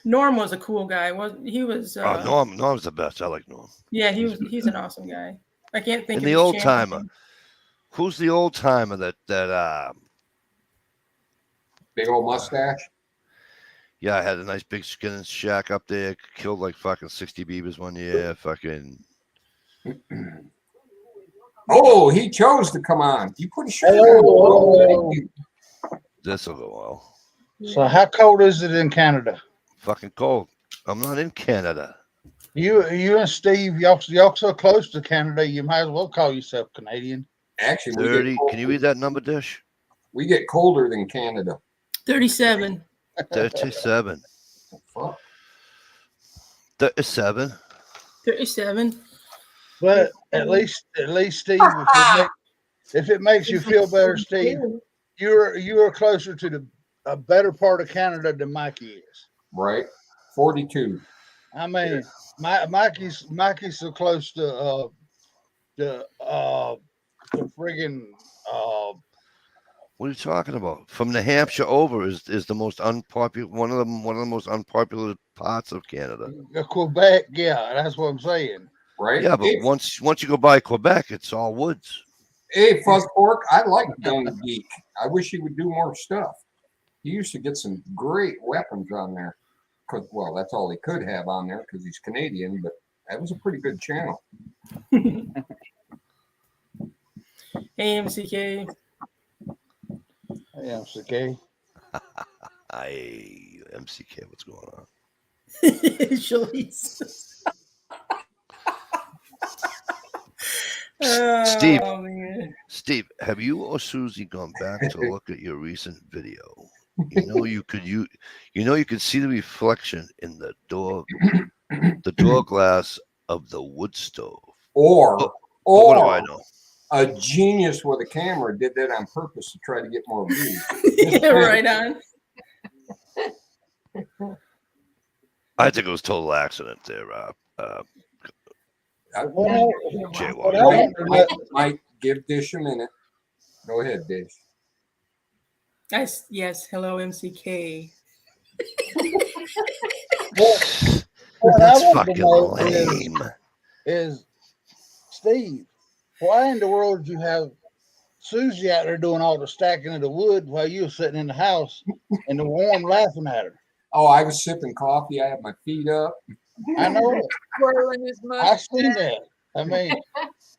Norm was a cool guy. He was Norm's the best. I like Norm. Yeah, he's an awesome guy. I can't think And of the his old channel timer. name. Who's the old timer that Big old mustache. yeah, I had a nice big skin shack up there, killed like fucking 60 beavers one year, fucking Oh, he chose to come on. You put a shirt Hello. on. this'll go well. So how cold is it in Canada? Fucking cold. I'm not in Canada. You and Steve, y'all so close to Canada, you might as well call yourself Canadian. Actually, 30. Can you read that number, Dish? we get colder than Canada. 37. 37. Fuck. 37. 37. But at least Steve, if it makes you feel better, Steve, you are closer to a better part of Canada than Mikey is. Right. 42. I mean, Mikey's so close to friggin' What are you talking about? From New Hampshire over is the most unpopular one of the most unpopular parts of Canada. Quebec. Yeah, that's what I'm saying. Right. Yeah, but Hey, once you go by Quebec, it's all woods. hey, Fuzz Pork, I like Gun Geek. I wish he would do more stuff. He used to get some great weapons on there. Well, that's all he could have on there because he's Canadian, but that was a pretty good channel. Hey, MCK. Yeah, it's okay. MCK, what's going on? Shalice. Steve. Oh, man. Steve, have you or Susie gone back to look at your recent video? You could see the reflection in the door glass of the wood stove. Or What do I know? a genius with a camera did that on purpose to try to get more views. Yeah, right on. I think it was total accident there, Jay Mike, give Dish a minute. Go ahead, Dish. Yes. Hello, MCK. That's fucking lame. Is Steve, why in the world did you have Susie out there doing all the stacking of the wood while you were sitting in the house in the warm laughing at her? Oh, I was sipping coffee. I had my feet up. I know it. Twirling his I seen mustache. that. I mean,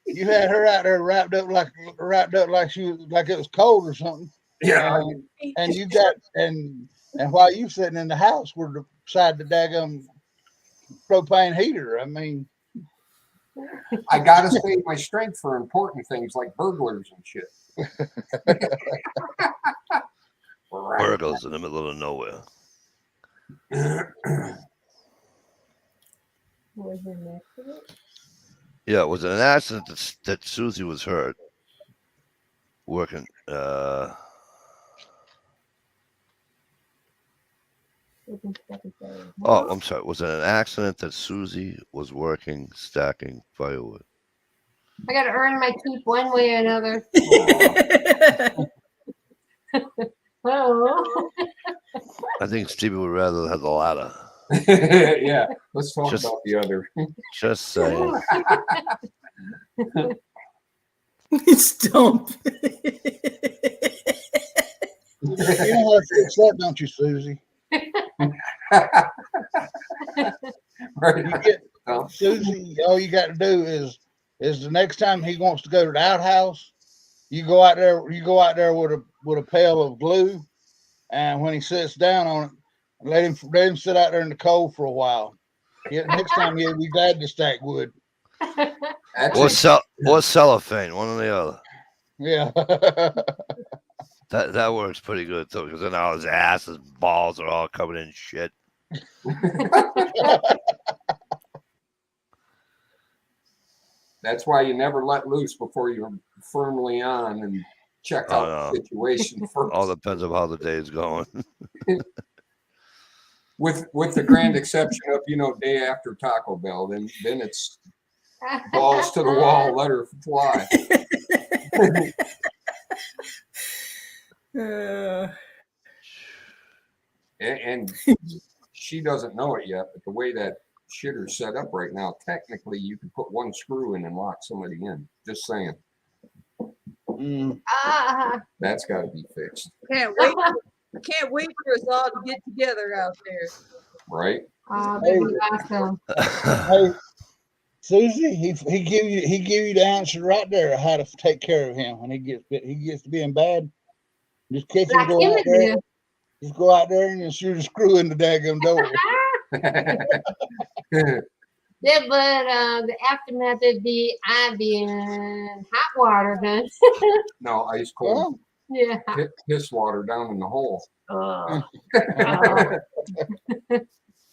you had her out there wrapped up like it was cold or something. Yeah. And you got and while you sitting in the house were beside the daggum propane heater. I mean, I gotta save my strength for important things like burglars and shit. Right. Burgles in the middle of nowhere. Was there an accident? Yeah, it was an accident that Susie was hurt working. Oh, I'm sorry. Was it an accident that Susie was working stacking firewood? I got to earn my keep one way or another. Oh. I think Stevie would rather have the ladder. Yeah. Let's talk Just- about the other. Just saying. Stump. you know how to fix that, don't you, Susie? Right. You get Oh. Susie, all you got to do is the next time he wants to go to the outhouse, you go out there with a pail of glue, and when he sits down on it, let him sit out there in the cold for a while. Yeah, next time he'll be glad to stack wood. That's Or cellophane, one or the other. Yeah. That works pretty good too, because then all his ass, his balls are all covered in shit. That's why you never let loose before you're firmly on and check Oh, out no. the situation first. All depends on how the day is going. With the grand exception of, day after Taco Bell, then it's balls to the wall, let her fly. And she doesn't know it yet, but the way that shitter's set up right now, technically you can put one screw in and lock somebody in. Just saying. That's got to be fixed. Can't wait for us all to get together out there. Right? Oh, that'd be awesome. Hey, Susie, he give you the answer right there how to take care of him when he gets to being bad. Just catch him, Like go him out and there. you. Just go out there and just shoot a screw in the daggum door. Yeah, but the aftermath would be I'd be in hot water then. No, ice cold. Yeah. Piss water down in the hole. Oh.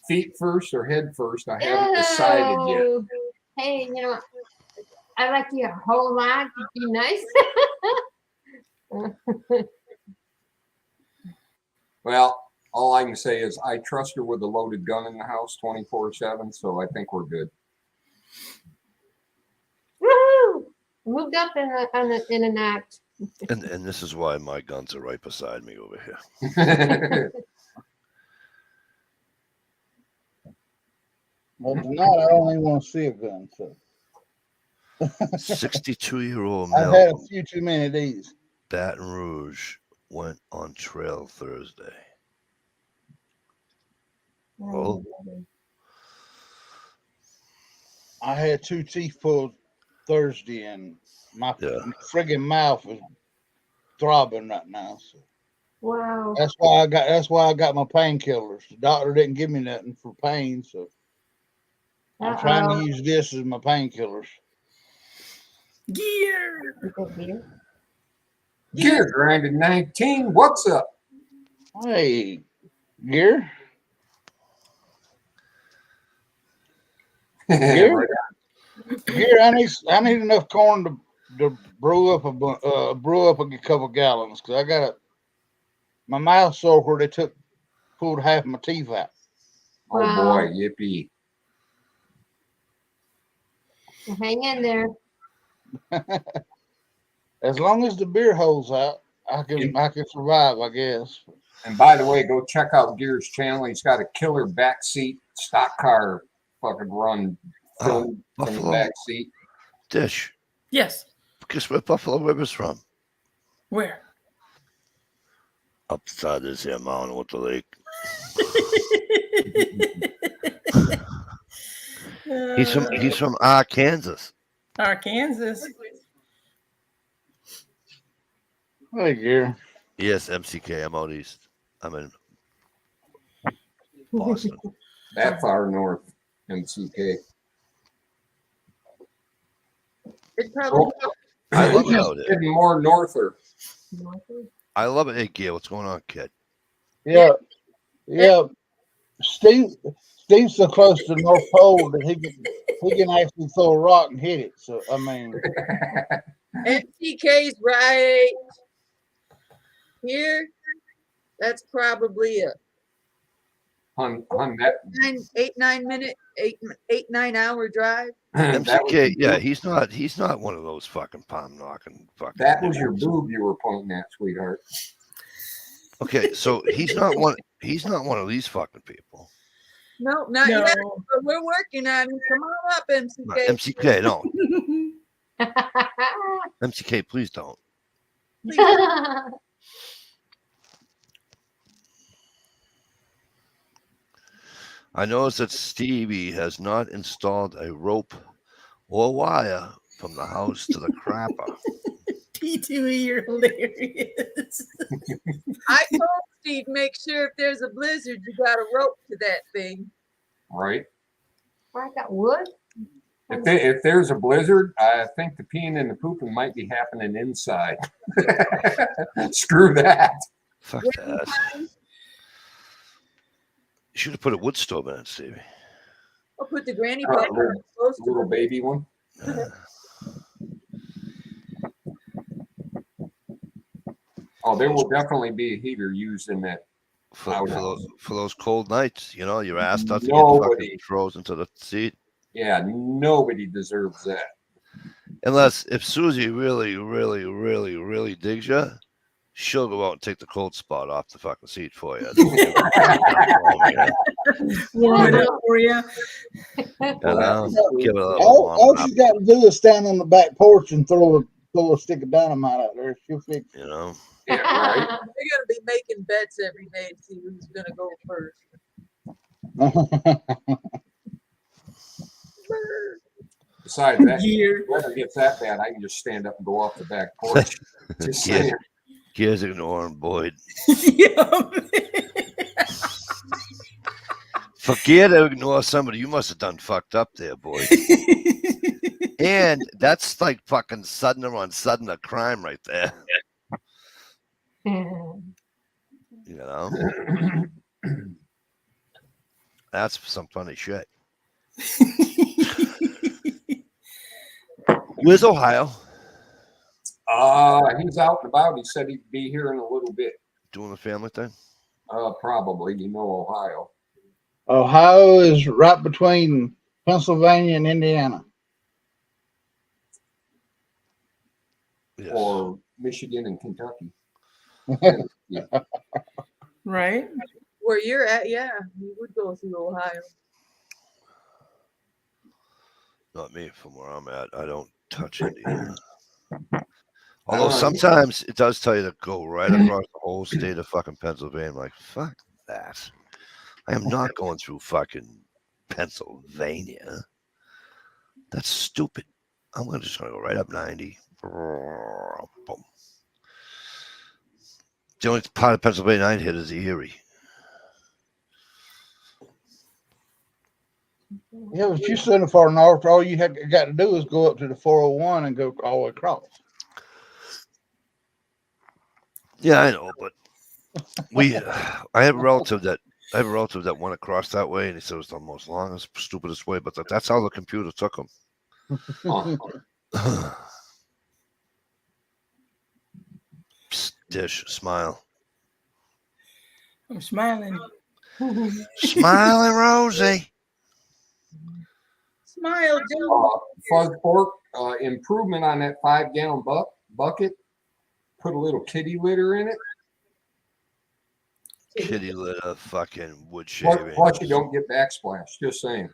Feet first or head first? I haven't decided yet. Ew. Hey, I like you a whole lot. It'd be nice. Well, all I can say is I trust her with a loaded gun in the house 24/7, so I think we're good. Woohoo! Moved up in a notch. And this is why my guns are right beside me over here. Well, tonight I don't even want to see a gun. So 62-year-old I've male had a few too many of these. Baton Rouge went on trail Thursday. Oh. I had 2 teeth pulled Thursday, and my friggin' mouth is throbbing right now. So Wow. that's why I got my painkillers. The doctor didn't give me nothing for pain, so I'm trying to use this as my painkillers. Gear. Gear grinded 19. What's up? Hey, Gear. Gear. Gear. I need enough corn to brew up a couple gallons, because I got my mouth sore where they pulled half my teeth out. Oh boy, yippee! Hang in there. As long as the beer holds out, I can survive, I guess. And by the way, go check out Gear's channel. He's got a killer backseat stock car fucking run film from the back seat. Dish. Yes. Guess where Buffalo River's from? Where? Upside this here mountain with the lake. He's from Arkansas. Arkansas. Hey, Gear. Yes, MCK. I'm out east. I'm in Boston. That far north, MCK. It probably I love it out there. Getting more norther. I love it. Hey, Gail, what's going on, kid? Yeah. Steve's so close to the North Pole that he can actually throw a rock and hit it. So I mean, MTK's right here. That's probably a On that 9 hour drive. MCK, yeah, he's not one of those fucking palm knocking fucking. That was your boob you were pointing at, sweetheart. Okay, so he's not one of these fucking people. No, not yet, but we're working on it. Come on up, MCK. MCK, no. MCK, please don't. I noticed that Stevie has not installed a rope or wire from the house to the crapper. P2E, you're hilarious. I told Steve, make sure if there's a blizzard, you got a rope to that thing. Right? I got wood. If there's a blizzard, I think the peeing and the pooping might be happening inside. Screw that. Fuck that. You should have put a wood stove in it, Stevie. I'll put the granny bed close to Little the baby one. Oh, there will definitely be a heater used in that. For those cold nights, you know, your ass doesn't get Nobody. fucking frozen to the seat. Yeah, nobody deserves that. Unless if Susie really, really, really, really digs you, she'll go out and take the cold spot off the fucking seat for you. Warm it up for you. You know, give it a little All warm up, she's got to do is stand on the back porch and throw a stick of dynamite out there. She'll fix you know. Yeah, right. They're gonna be making bets every day to see who's gonna go first. it. Besides that, Year. if the weather gets that bad, I can just stand up and go off the back porch. Just Yeah. saying. Gears ignoring Boyd. Yeah. Forget to ignore somebody. You must have done fucked up there, Boyd. And that's like fucking sudden on sudden a crime right there. You know, that's some funny shit. Where's Ohio? He's out and about. He said he'd be here in a little bit. Doing the family thing? Probably. You know, Ohio. Ohio is right between Pennsylvania and Indiana. Yes. Or Michigan and Kentucky. Right? Where you're at, yeah, you would go through Ohio. Not me from where I'm at. I don't touch Indiana. Although sometimes it does tell you to go right across the whole state of fucking Pennsylvania. I'm like, fuck that. I am not going through fucking Pennsylvania. That's stupid. I'm just going to go right up 90. Boom. The only part of Pennsylvania I hit is Erie. Yeah, but you're so far north. All you got to do is go up to the 401 and go all the way across. Yeah, I know, but I have a relative that went across that way, and he said it was the most longest, stupidest way. But that's how the computer took him. Psst, Dish, smile, I'm smiling. smiling Rosie. Smile, Joe. Fuzz Pork, improvement on that 5-gallon bucket. Put a little kitty litter in it. Kitty litter, fucking wood Plus shavings. plus you don't get backsplash. Just saying.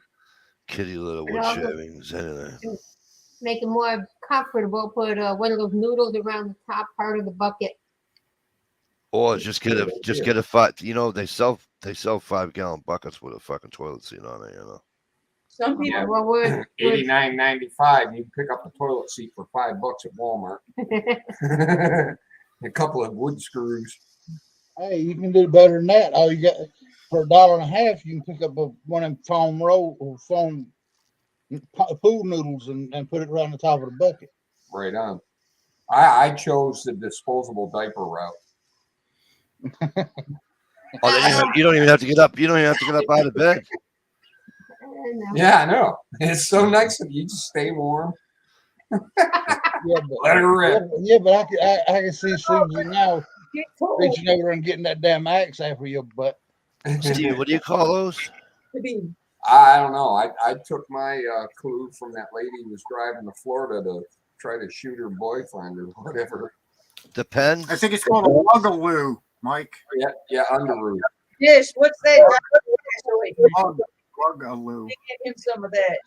Kitty litter, wood Yeah. shavings, anything. Make it more comfortable. Put one of those noodles around the top part of the bucket. Or just get a five. You know they sell 5-gallon buckets with a fucking toilet seat on it. You know. Some people, Yeah. Well, we're $89.95. You can pick up a toilet seat for $5 at Walmart. A couple of wood screws. Hey, you can do better than that. All you got for $1.50, you can pick up one of them foam roll or foam pool noodles and put it around the top of the bucket. Right on. I chose the disposable diaper route. Oh, then you don't even have to get up. You don't even have to get up out of bed. no. Yeah, I know. It's so nice of you. Just stay warm. Yeah, but, Let her rip. yeah, but I can see Susie now reaching over and getting that damn axe after your butt. Steve, what do you call those? to be I don't know. I took my clue from that lady who was driving to Florida to try to shoot her boyfriend or whatever. Depends. I think it's called a lugaloo, Mike. Yeah, Underoos. Dish, what's that? Lugaloo. Get him some of that.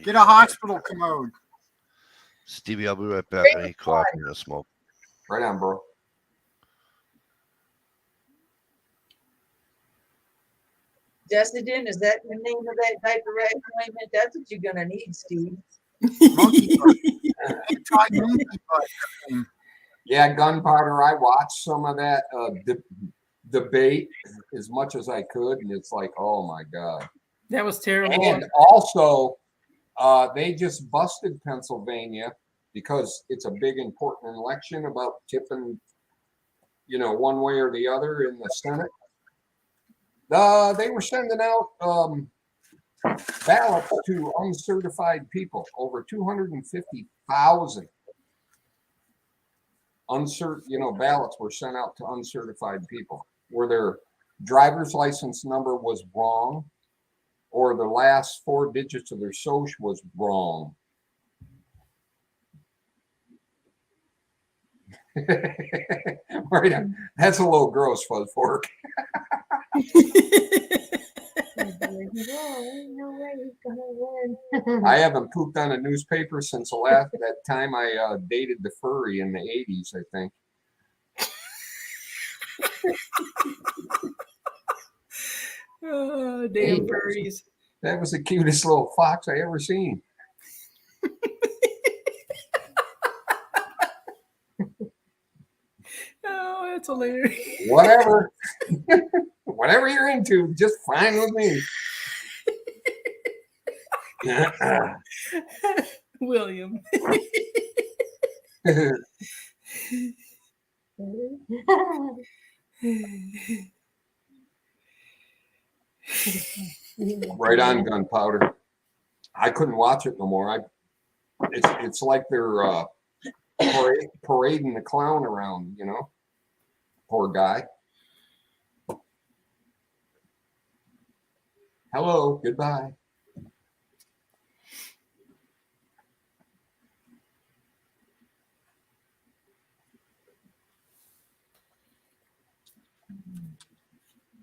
Get a hospital commode. Stevie, I'll be right back. I need coffee and a smoke. Right on, bro. Jessigen, is that the name of that diaper rash ointment? That's what you're gonna need, Steve. Monkey butt. You tried monkey butt. Yeah, gunpowder. I watched some of that debate as much as I could, and it's like, oh my god. That was terrible. And also, they just busted Pennsylvania because it's a big important election about tipping, one way or the other in the Senate. They were sending out ballots to uncertified people, over 250,000 ballots were sent out to uncertified people where their driver's license number was wrong or the last 4 digits of their social was wrong. Right on. That's a little gross, Fuzz Fork. I haven't pooped on a newspaper since that time I dated the furry in the 80s, I think. Oh, damn furries. That was the cutest little fox I ever seen. Oh, that's hilarious. Whatever. Whatever you're into, just fine with me. William. Right on, gunpowder. I couldn't watch it no more. It's like they're parading the clown around, Poor guy. Hello, goodbye.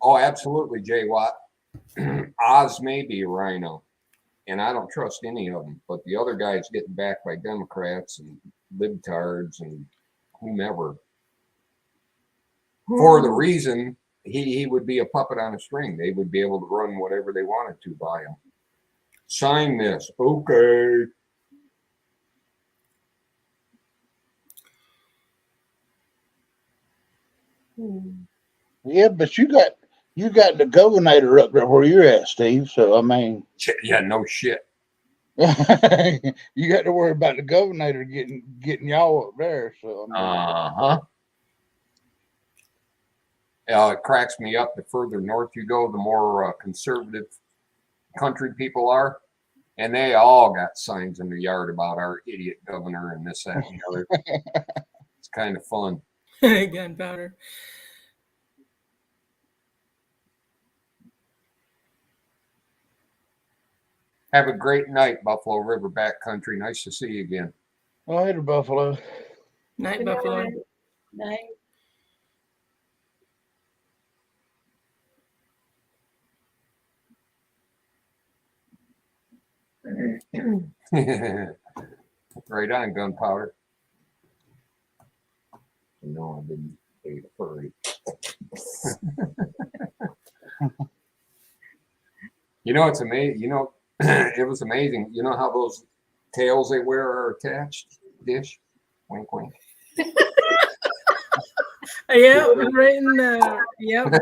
Oh, absolutely, Jay Watt. Oz may be a rhino, and I don't trust any of them, but the other guy's getting backed by Democrats and libtards and whomever for the reason he would be a puppet on a string. They would be able to run whatever they wanted to by him. Sign this. Okay. Yeah, but you got the governor up there where you're at, Steve. So I mean, Yeah, no shit. you got to worry about the governor getting y'all up there. So I mean, It cracks me up. The further north you go, the more conservative country people are, and they all got signs in their yard about our idiot governor and this, that, and the other. It's kind of fun. Gunpowder. Have a great night, Buffalo River backcountry. Nice to see you again. later, Buffalo. Night, Good Buffalo. night. Right on, gunpowder. No, I didn't date a furry. It's amazing. It was amazing. You know how those tails they wear are attached? Dish. Wink, wink. Yeah, right in the. Yep.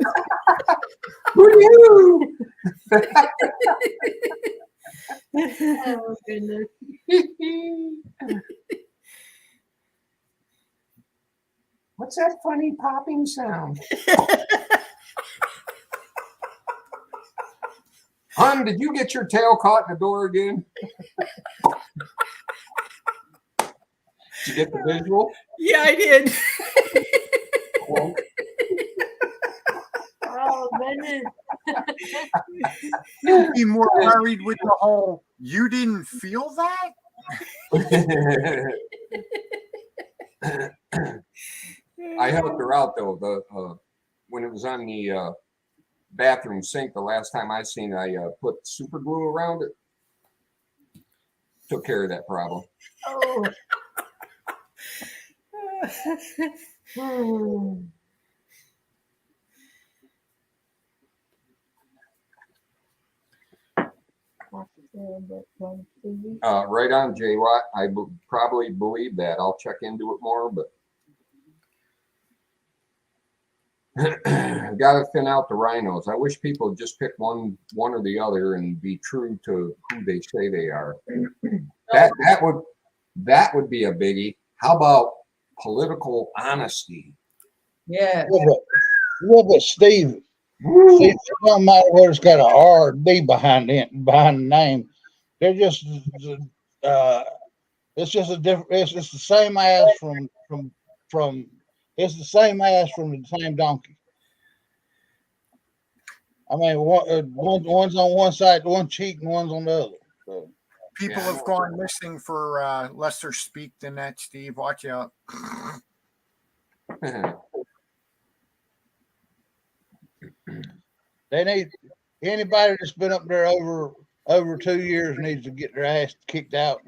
Who are you? Oh, goodness. What's that funny popping sound? Hon, did you get your tail caught in the door again? Did you get the visual? Yeah, I did. Oh, goodness. You'd be more worried with the whole, you didn't feel that? I helped her out though. When it was on the bathroom sink the last time I seen it, I put super glue around it. Took care of that problem. Oh. Hmm. Right on, Jay Watt. I probably believe that. I'll check into it more, but got to thin out the rhinos. I wish people would just pick one or the other and be true to who they say they are. That would be a biggie. How about political honesty? Yeah. But Steve, it don't matter whether it's got an R or D behind the name. They're just it's just a different. It's just the same ass from. It's the same ass from the same donkey. I mean, one's on one side, one cheek, and one's on the other. So. People have gone missing for lesser speak than that, Steve. Watch out. They need anybody that's been up there over 2 years needs to get their ass kicked out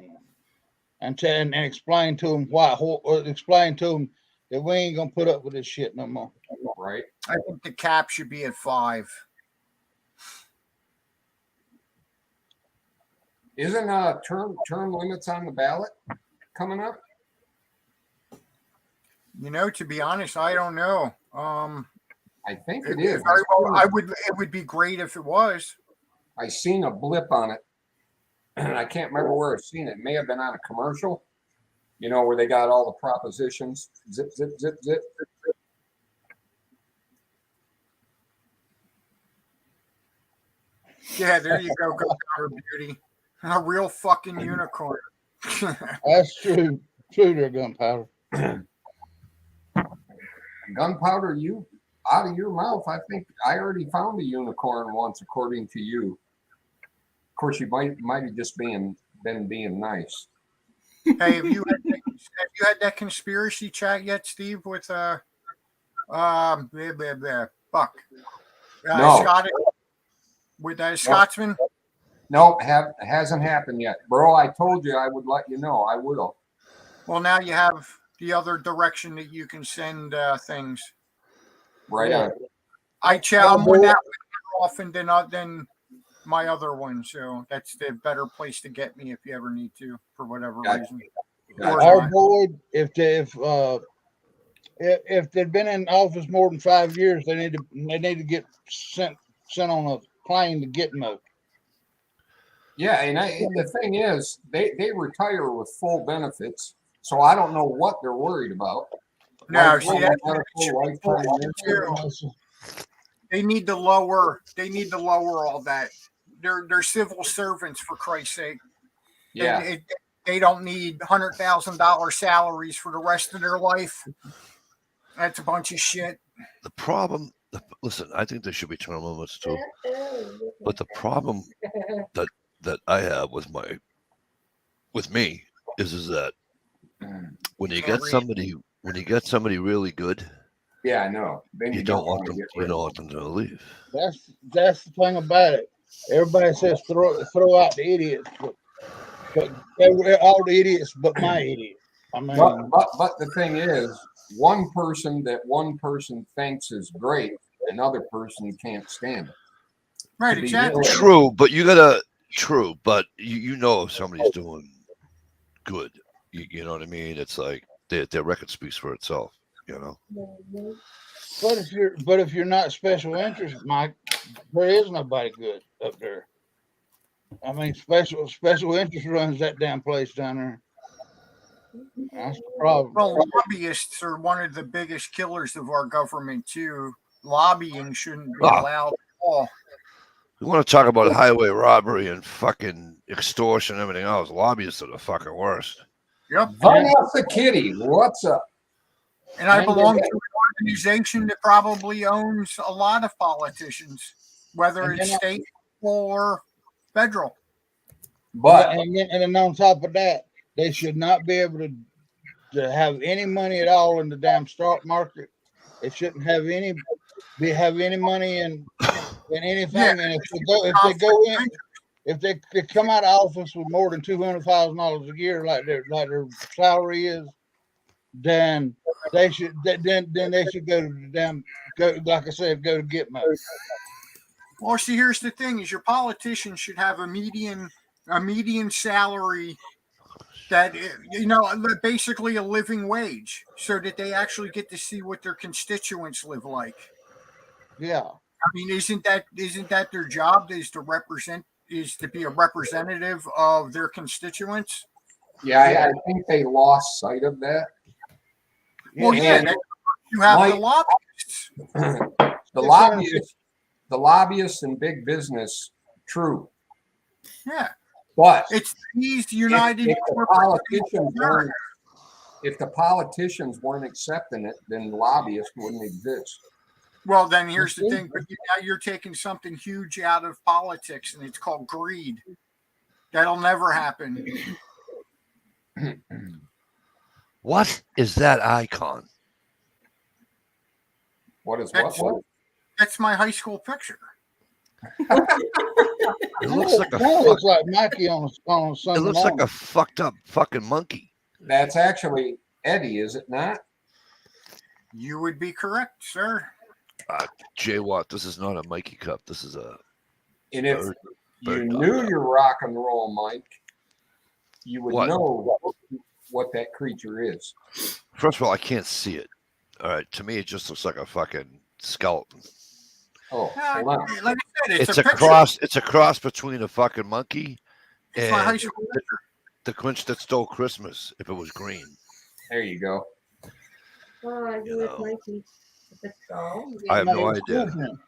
and explain to them explain to them that we ain't gonna put up with this shit no more. Right. I think the cap should be at 5. Isn't term limits on the ballot coming up? You know, to be honest, I don't know. I think it is. Very well, it would be great if it was. I seen a blip on it. I can't remember where I've seen it. It may have been on a commercial, you know, where they got all the propositions. Zip, zip, zip, zip. Yeah, there you go, Gunpowder Beauty. A real fucking unicorn. That's true. True there, Gunpowder. Gunpowder, you out of your mouth. I think I already found a unicorn once, according to you. Of course, you might have just been being nice. Hey, have you had that conspiracy chat yet, Steve? With Buck, No. Scottish, with Scotsman. No, hasn't happened yet, bro. I told you I would let you know. I will. Well, now you have the other direction that you can send things. Right Yeah. on. I'm on that one more often than my other one, so that's the better place to get me if you ever need to, for whatever Gotcha. reason. Gotcha. Or Our not. board, if they've been in office more than 5 years, they need to get sent on a plane to Gitmo. Yeah, and the thing is, they retire with full benefits, so I don't know what they're worried about. No, Lifetime see, that, medical, lifetime medical. they need to lower all that. They're civil servants, for Christ's sake. Yeah, They don't need $100,000 salaries for the rest of their life. That's a bunch of shit. The problem, listen, I think there should be term limits too. But the problem that I have with me is that when you get somebody really good, yeah, I know. Then you don't want wanna them get you rid don't of want them to leave. That's the thing about it. Everybody says throw out the idiots, but all the idiots but my idiot. I mean, But the thing is, one person thinks is great, another person can't stand it. Right, To be exactly. really- True, but but you know if somebody's doing good. You know what I mean? It's like their record speaks for itself, you know. but if you're not special interest, Mike, there is nobody good up there. I mean, special interest runs that damn place down there. That's the problem. Well, lobbyists are one of the biggest killers of our government too. Lobbying shouldn't be allowed at all. We want to talk about highway robbery and fucking extortion and everything else. Lobbyists are the fucking worst. Yep. Vanessa Kitty, what's up? And I belong to an organization that probably owns a lot of politicians, whether And it's then state or federal. But and then on top of that, they should not be able to have any money at all in the damn stock market. They shouldn't have any money in anything. Yeah, And if they come out of office with more than $200,000 a year, like their salary is, then they should go to the damn go to Gitmo. Well, see, here's the thing: is your politicians should have a median a median salary that, basically a living wage, so that they actually get to see what their constituents live like. Yeah. I mean, isn't that their job, is to be a representative of their constituents? Yeah, I think they lost sight of that. Well, yeah, And you have Mike- the lobbyists. the lobbyists and big business, true. Yeah, But it's these united if the corporate states of politicians America. if the politicians weren't accepting it, then lobbyists wouldn't exist. Well, then here's the thing. But now you're taking something huge out of politics, and it's called greed. That'll never happen. What is that icon? What is That's- what? That's my high school picture. It looks like a That looks like Mikey on a it Sunday looks like morning. a fucked up fucking monkey. That's actually Eddie, is it not? You would be correct, sir. Jay Watt, this is not a Mikey cup. This is a And if bird. you bird knew dog. your rock and roll, Mike, you would What? know what that creature is. First of all, I can't see it. All right, to me, it just looks like a fucking skeleton. Oh, hold on. Like I said, It's a picture. cross. It's a cross between a fucking monkey It's my high and school picture. the Grinch that stole Christmas. If it was green, There you go. Oh, I You do it, know. Mikey. The skull. I have no Somebody's idea. girlfriend.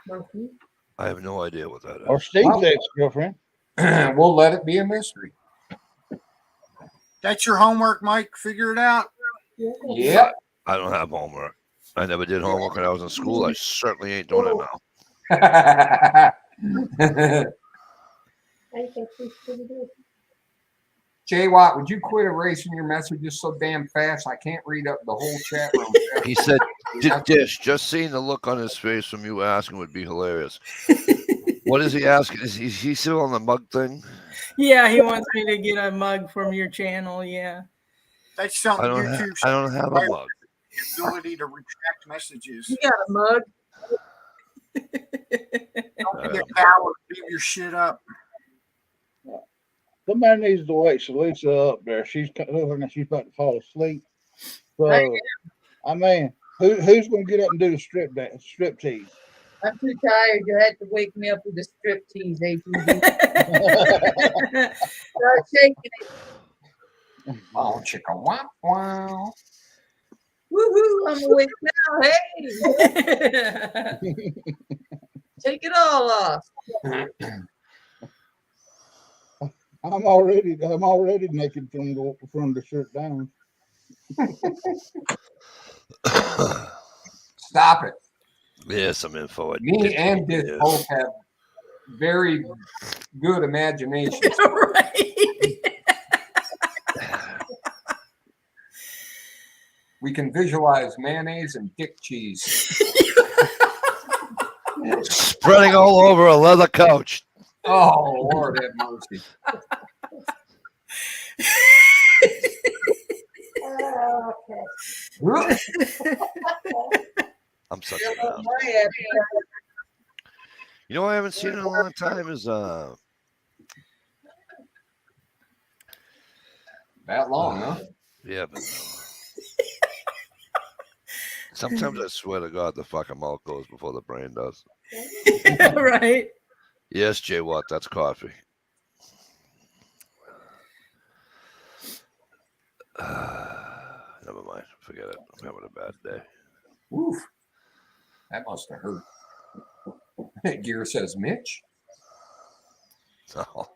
Monkey. I have no idea what that Or is. Steve's Well- ex-girlfriend. We'll let it be a mystery. That's your homework, Mike. Figure it out. Yep. I don't have homework. I never did homework when I was in school. I certainly ain't doing it now. I think he's pretty good. Jay Watt, would you quit erasing your messages so damn fast? I can't read up the whole chat room. He said, Dish, just seeing the look on his face from you asking would be hilarious. What is he asking? Is he still on the mug thing? Yeah, he wants me to get a mug from your channel. Yeah. That's something I don't YouTube I don't have a mug. the ability to retract messages. You got a mug. Don't be a coward. Leave your shit up. Somebody needs to wake Salisa up there. She's looking like she's about to fall asleep. So, I mean, who's going to get up and do the strip tease? I'm too tired. You had to wake me up with a strip tease, ATV. Start shaking it. Oh, chicka wow wow. Woohoo! I'm awake now. Hey, take it all off. I'm already naked from the shirt down. Stop it. There's some info. Me and Dick Yes. both have very good imaginations. Right. We can visualize mayonnaise and dick cheese. Spreading all over a leather couch. Oh, Lord have mercy. Oh, okay. I'm such Fill a up man. my appetite. You know what I haven't seen in a long time is That long, huh? yeah, but sometimes I swear to God the fucking mouth goes before the brain does. Right. Yes, Jay Watt, that's coffee. Never mind. Forget it. I'm having a bad day. Oof. That must have hurt. Gear says Mitch. Oh,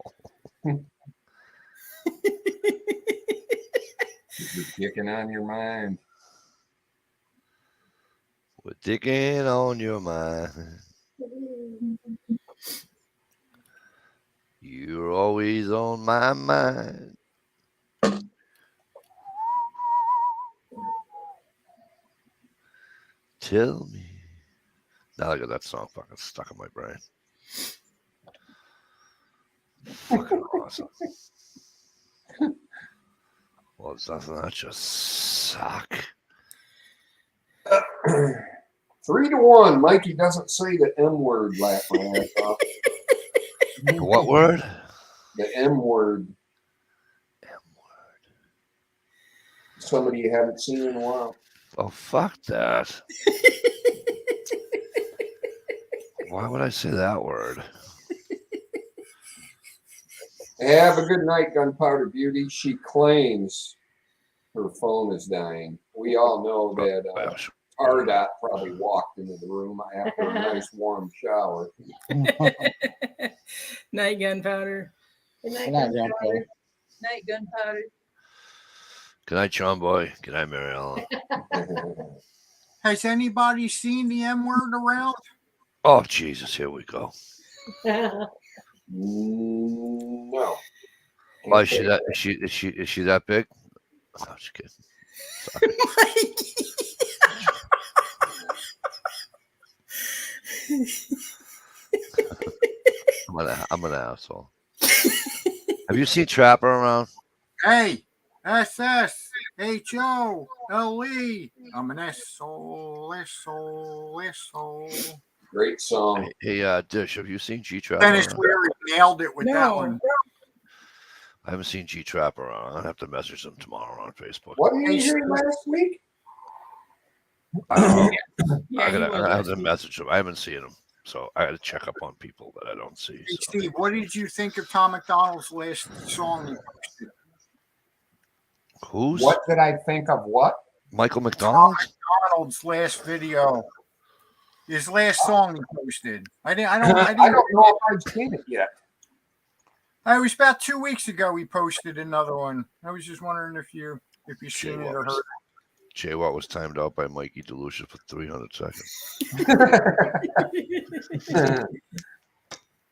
You're kicking on your mind. we're digging on your mind. You're always on my mind. Tell me. Now I got that song fucking stuck in my brain. Fucking awesome. Well, doesn't that just suck? 3-1. Mikey doesn't say the N word laughing at us. What word? The M word. Somebody you haven't seen in a while. Oh, fuck that. Why would I say that word? Have a good night, Gunpowder Beauty. She claims her phone is dying. We all know that RDOT probably walked into the room after a nice warm shower. Night, Gunpowder. Good night, Good night, gunpowder. Gunpowder. Night, gunpowder. Good night, John Boy. Good night, Mary Ellen. Has anybody seen the M word around? Oh, Jesus. Here we go. No. Why is she that? Is she that big? Oh, I'm just kidding. I'm an asshole. Have you seen Trapper around? Hey, SSHOLE. I'm an SOL. Great song. Hey, Dish, have you seen G Trapper? Dennis Leary nailed it with that No. one. I haven't seen G Trapper around. I'll have to message him tomorrow on Facebook. What did you hear last week? I don't know. Yeah, he was I have last to week. message him. I haven't seen him. So I got to check up on people that I don't see. Hey, So. Steve, what did you think of Tom McDonald's last song he posted? Who's? What did I think of what? Michael McDonald? McDonald's last video. His last song he posted. I don't I don't know if I've seen it yet. It was about 2 weeks ago he posted another one. I was just wondering if you seen it or heard it. Jay Watt was timed out by Mikey DeLucia for 300 seconds.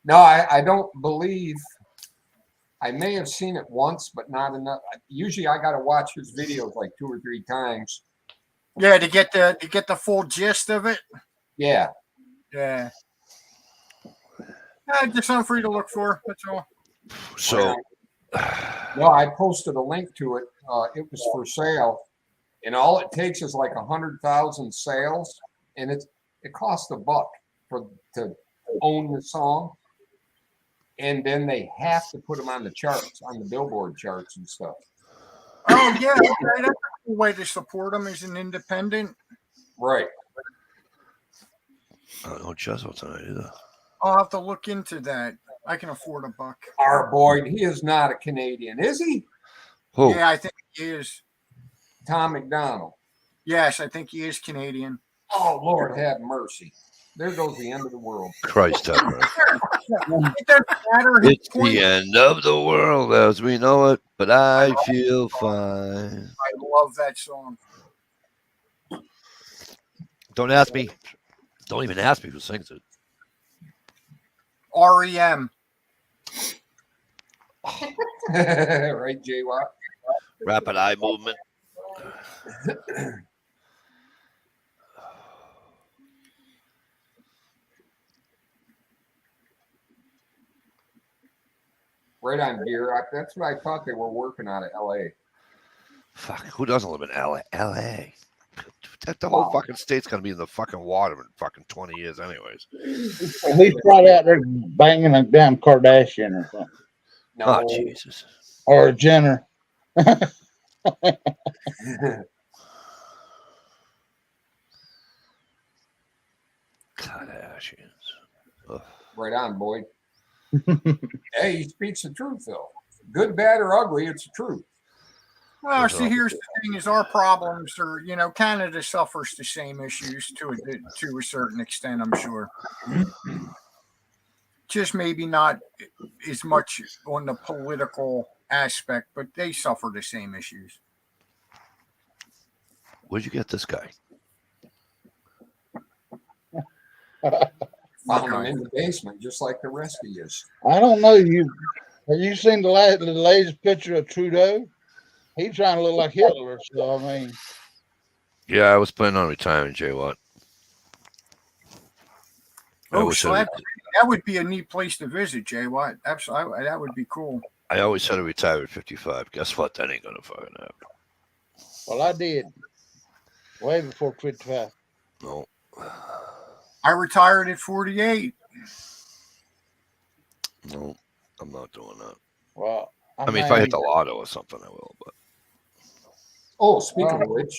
No, I don't believe. I may have seen it once, but not enough. Usually, I got to watch his videos like 2 or 3 times. Yeah, to get the full gist of it. Yeah. Yeah. Just something for you to look for. That's all. So, No, I posted a link to it. It was for sale, and all it takes is like 100,000 sales, and it costs $1 to own the song, and then they have to put them on the charts, on the Billboard charts and stuff. Oh yeah, okay. That's a cool way to support them as an independent. Right. I don't know Jezzo tonight either. I'll have to look into that. I can afford $1. Our boy, he is not a Canadian, is he? Who? Yeah, I think he is. Tom McDonald. Yes, I think he is Canadian. Oh, Lord have mercy. There goes the end of the world. Christ have mercy. It doesn't matter. His It's point- the end of the world as we know it, but I feel fine. I love that song. Don't ask me. Don't even ask me who sings it. REM. Right, Jay Watt? Rapid eye movement. Right on, dear. That's what I thought they were working on at LA. Fuck, who doesn't live in LA? LA. The whole fucking state's gonna be in the fucking water in fucking 20 years, anyways. He's probably out there banging a damn Kardashian or something. No. Oh, Jesus. Or a Jenner. Kardashians. Ugh. Right on, Boyd. Hey, he speaks the truth, though. Good, bad, or ugly, it's the truth. Well, see, here's the thing: is our problems are, Canada suffers the same issues to a certain extent. I'm sure, just maybe not as much on the political aspect, but they suffer the same issues. Where'd you get this guy? Found him in the basement, just like the rest of you. I don't know. Have you seen the latest picture of Trudeau? He's trying to look like Hitler. So I mean, Yeah, I was planning on retiring, Jay Watt. Oh, so that would be a neat place to visit, Jay Watt. Absolutely, that would be cool. I always said to retire at 55. Guess what? That ain't gonna fucking happen. well, I did way before 55. No. I retired at 48. No, I'm not doing that. Well, I mean, if I hit the lotto or something, I will. But Oh, speaking of which,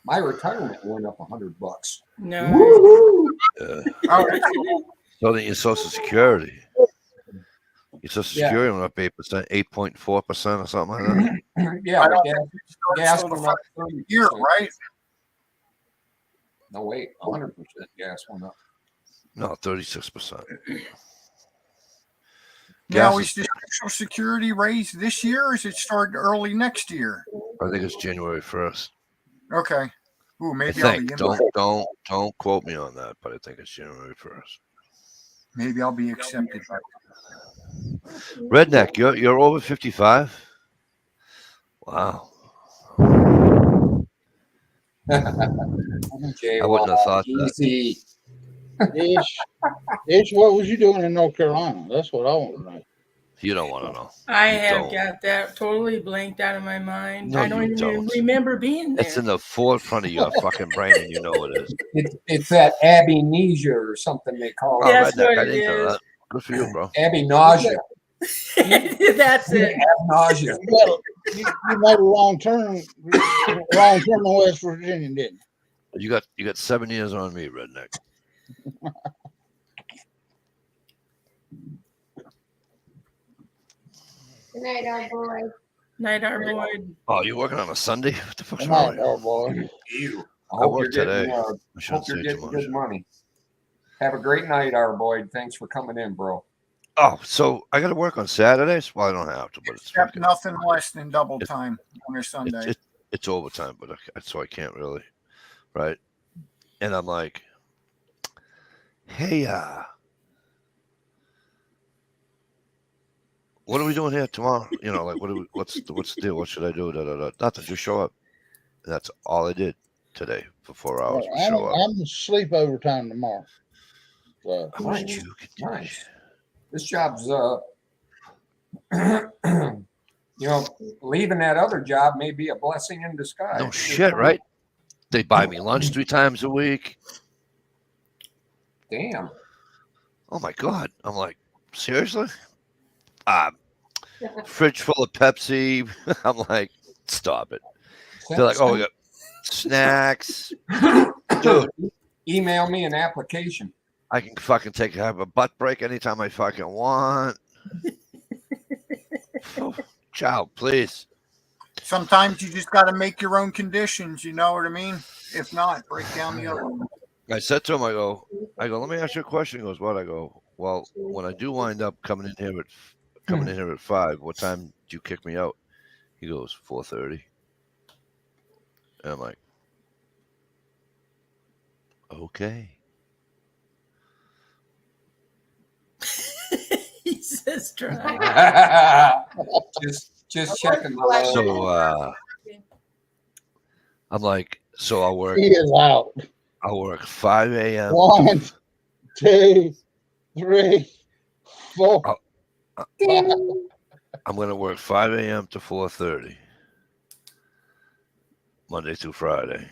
my retirement went up $100. No. Woo-hoo! Oh, so then your Social Security. Your Social Yeah. Security went up 8%, 8.4% or something like that. Yeah, I but don't gas, think it starts gas till the went up first year, 30%. right? No, wait, 100% gas went up. No, 36%. Now, Gas is the Social Security raised this year, or is it start early next year? I think it's January 1st. Okay. Ooh, I maybe I'll be think. in. Don't quote me on that, but I think it's January 1st. Maybe I'll be accepted. Redneck, you're over 55? Wow. Jay, I wouldn't have thought that. easy. Ish, what was you doing in North Carolina? That's what I want to know. You don't want to know. I You have don't. got that totally blanked out of my mind. No, I don't you even don't. remember being there. It's in the forefront of your fucking brain, and you know it is. It's that amnesia or something they call Oh, it. That's Redneck, what I it didn't know is. that. Good for you, bro. Nausea. That's it. Nausea. Well, you made a long term in West Virginia, didn't you? You got 7 years on me, Redneck. Good night, our boy. Night, our Boyd. Oh, you working on a Sunday? What the fuck's Good wrong night, with you? our boy. Ew. I I hope you're worked today. getting, I shouldn't hope you're say too getting much. good money. Have a great night, our boy. Thanks for coming in, bro. Oh, so I got to work on Saturdays? Well, I don't have to, but it's Except fucking, nothing less than double It's- time on a Sunday. it's overtime, but so I can't really, right? And I'm like, hey, what are we doing here tomorrow? You know, like, what's the deal? What should I do? Da, da, da. Nothing. Just show up. And that's all I did today for 4 hours. Was show up. I'm sleep overtime tomorrow. So, I wish Nice. you could do it. Nice. This job's leaving that other job may be a blessing in disguise. No shit, right? They buy me lunch 3 times a week. Damn. Oh my god! I'm like, seriously? Fridge full of Pepsi. I'm like, stop it. They're like, oh, we got snacks. Dude, Email me an application. I can fucking have a butt break anytime I fucking want. Oh, child, please. Sometimes you just got to make your own conditions. You know what I mean? If not, break down the other one. I said to him, I go, let me ask you a question. He goes, what? I go, well, when I do wind up coming in here at 5, what time do you kick me out? He goes, 4:30. And I'm like, okay. He says try. just checking the line. So I'm like, so I'll work. he is out. I'll work 5 a.m. 1, 2, 3, 4. I'm gonna work 5 a.m. to 4:30, Monday through Friday,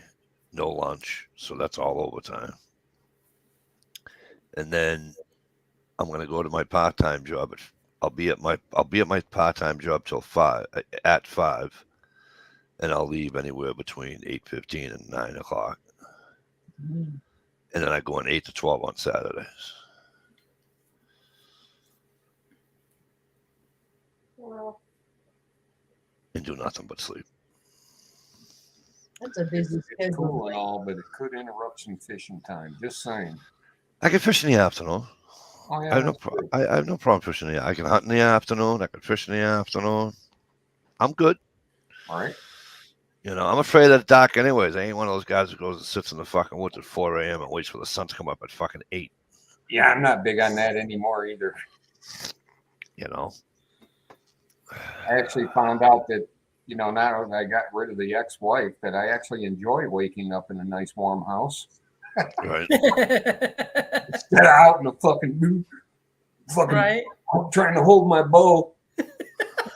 no lunch, so that's all overtime. And then I'm gonna go to my part-time job. I'll be at my part-time job till 5, and I'll leave anywhere between 8:15 and 9 o'clock. And then I go in 8 to 12 on Saturdays. And do nothing but sleep. That's a busy schedule. Cool and all, but it could interrupt some fishing time. Just saying. I can fish in the afternoon. Oh, yeah, I have that's good. I have no problem fishing in the. I can hunt in the afternoon. I can fish in the afternoon. I'm good. All right. You know, I'm afraid of the dark anyways. I ain't one of those guys who goes and sits in the fucking woods at 4 a.m. and waits for the sun to come up at fucking 8. Yeah, I'm not big on that anymore either. You know. I actually found out that, now that I got rid of the ex-wife, that I actually enjoy waking up in a nice warm house. Right. Instead of out in the fucking Right? I'm trying to hold my bow.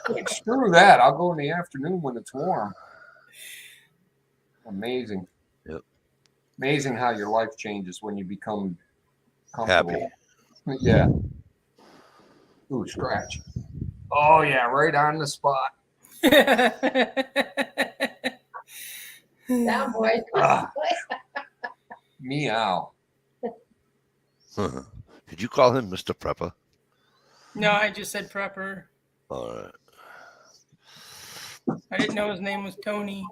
Like, screw that. I'll go in the afternoon when it's warm. Amazing. Yep. Amazing how your life changes when you become comfortable. Happy. Yeah. Ooh, scratch. Oh yeah, right on the spot. That boy. Ah. Meow. Did you call him Mr. Prepper? No, I just said prepper. All right. I didn't know his name was Tony.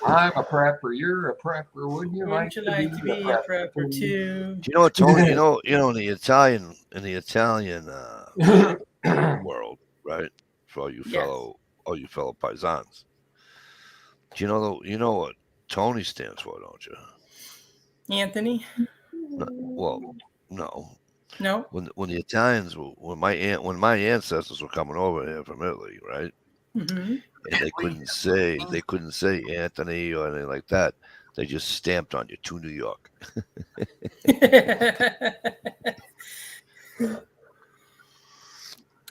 I'm a prepper. You're a prepper. Wouldn't you Wouldn't you like to be a prepper too? Do you know what, Tony? You know, in the Italian world, right? For all you Yes. fellow paisans. Do you know what Tony stands for, don't you? Anthony? Well, no. No. When the Italians when my ancestors were coming over here from Italy, right? Mm-hmm. And they couldn't say Anthony or anything like that. They just stamped on you to New York.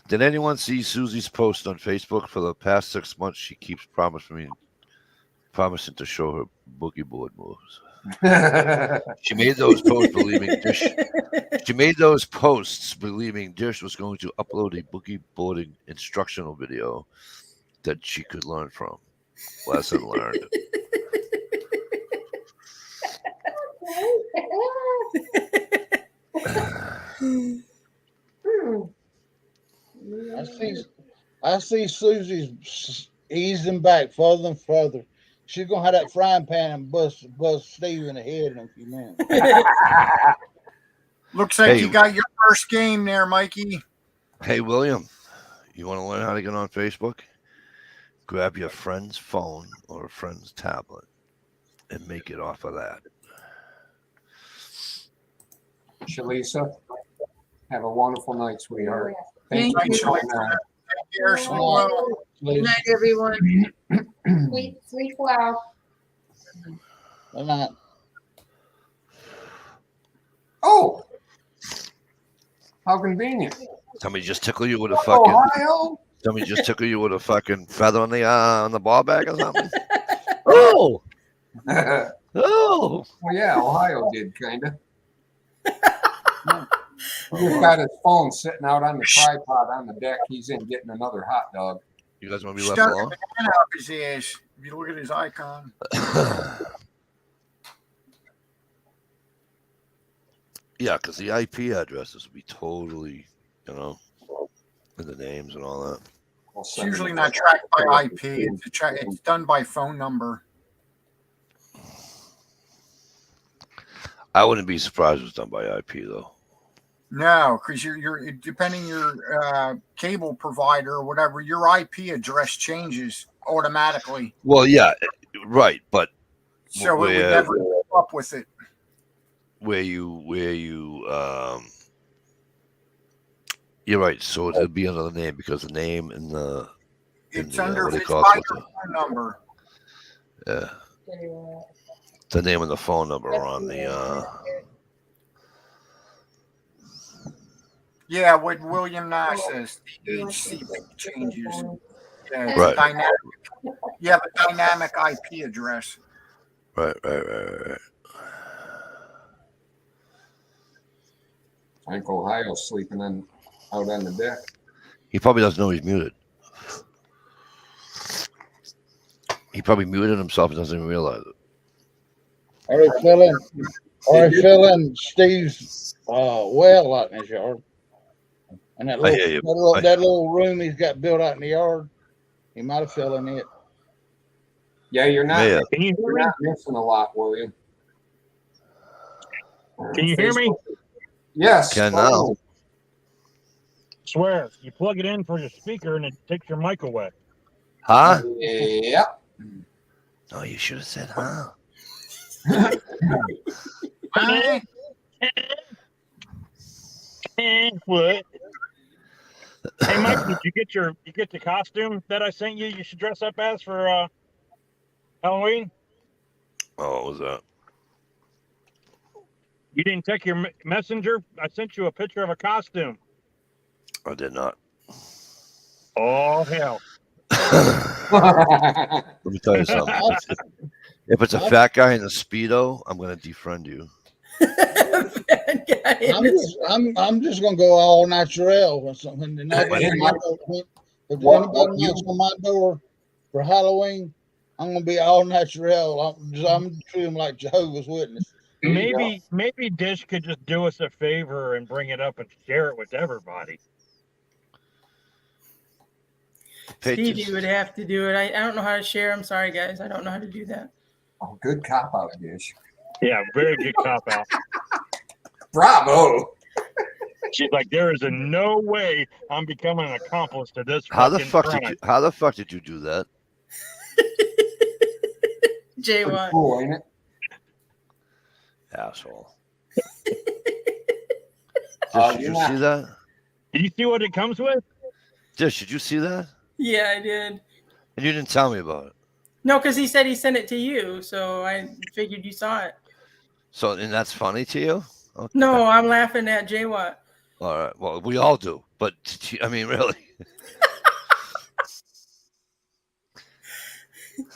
Did anyone see Susie's post on Facebook? For the past 6 months, she keeps promising to show her boogie board moves. She made those posts believing Dish. She made those posts believing Dish was going to upload a boogie boarding instructional video that she could learn from. Lesson learned. I see Susie's easing back further and further. She's gonna have that frying pan and bust Steve in the head in a few minutes. Looks like Hey. you got your first game there, Mikey. Hey, William, you want to learn how to get on Facebook? Grab your friend's phone or a friend's tablet and make it off of that. Shalisa, have a wonderful night, sweetheart. Thank you. you. for coming on. Here, sleep well. Good night, everyone. Sleep well. Good night. Oh, how convenient. Somebody just tickle you with a fucking. Ohio? Somebody just tickle you with a fucking feather on the ball bag or something. Oh, Well, oh! yeah, Ohio did kind of. He's got his phone sitting out on the tripod on the deck. He's in getting another hot dog. You guys want to be left Stuck a alone? banana up his ass. If you look at his icon. Yeah, because the IP addresses would be totally, in the names and all that. We'll It's send him usually a- not tracked by IP. It's done by phone number. I wouldn't be surprised if it was done by IP though. No, because you're depending your cable provider or whatever, your IP address changes automatically. Well, yeah, right, but So it would Where- never keep up with it. where you you're right. So it'd be under the name because the name and the It's yeah, under what do it's they call by it? your phone number. The name and the phone number are on the Yeah, what William Nash says, the HCP changes. Yeah, it's Right. dynamic. You have a dynamic IP address. right. I think Ohio's sleeping out on the deck. He probably doesn't know he's muted. He probably muted himself and doesn't even realize it. Already filling Steve's well out in his yard. And that I hear you. that little room he's got built out in the yard, he might have fell in it. Yeah, you're not. Yeah. Can you You're hear me? not missing a lot, William. Can you hear me? Yes. Can now. Swear, you plug it in for your speaker and it takes your mic away. Huh? Yeah. Oh, you should have said huh. What? Hey, Mike, did you get the costume that I sent you? You should dress up as for Halloween. Oh, what was that? You didn't check your messenger? I sent you a picture of a costume. I did not. Oh hell! Let me tell you something. If it's a fat guy in a Speedo, I'm gonna defriend you. Bad guy. I'm just gonna go all natural or something. If What anybody you- knocks on my door for Halloween, I'm gonna be all natural. I'm treat them like Jehovah's Witnesses. There you go. Maybe Dish could just do us a favor and bring it up and share it with everybody. Stevie would have to do it. I don't know how to share. I'm sorry, guys. I don't know how to do that. Oh, good cop out, Dish. Yeah, very good cop out. Bravo. She's like, there is no way I'm becoming an accomplice to this. How the fucking fuck crime. did you? How the fuck did you do that? Jay, Pretty what? cool, ain't it? Asshole. Oh, Did you're you not- see that? Did you see what it comes with? Dish, did you see that? Yeah, I did. And you didn't tell me about it. No, because he said he sent it to you, so I figured you saw it. So, and that's funny to you? Okay. No, I'm laughing at Jay Watt. All right. Well, we all do, but I mean, really.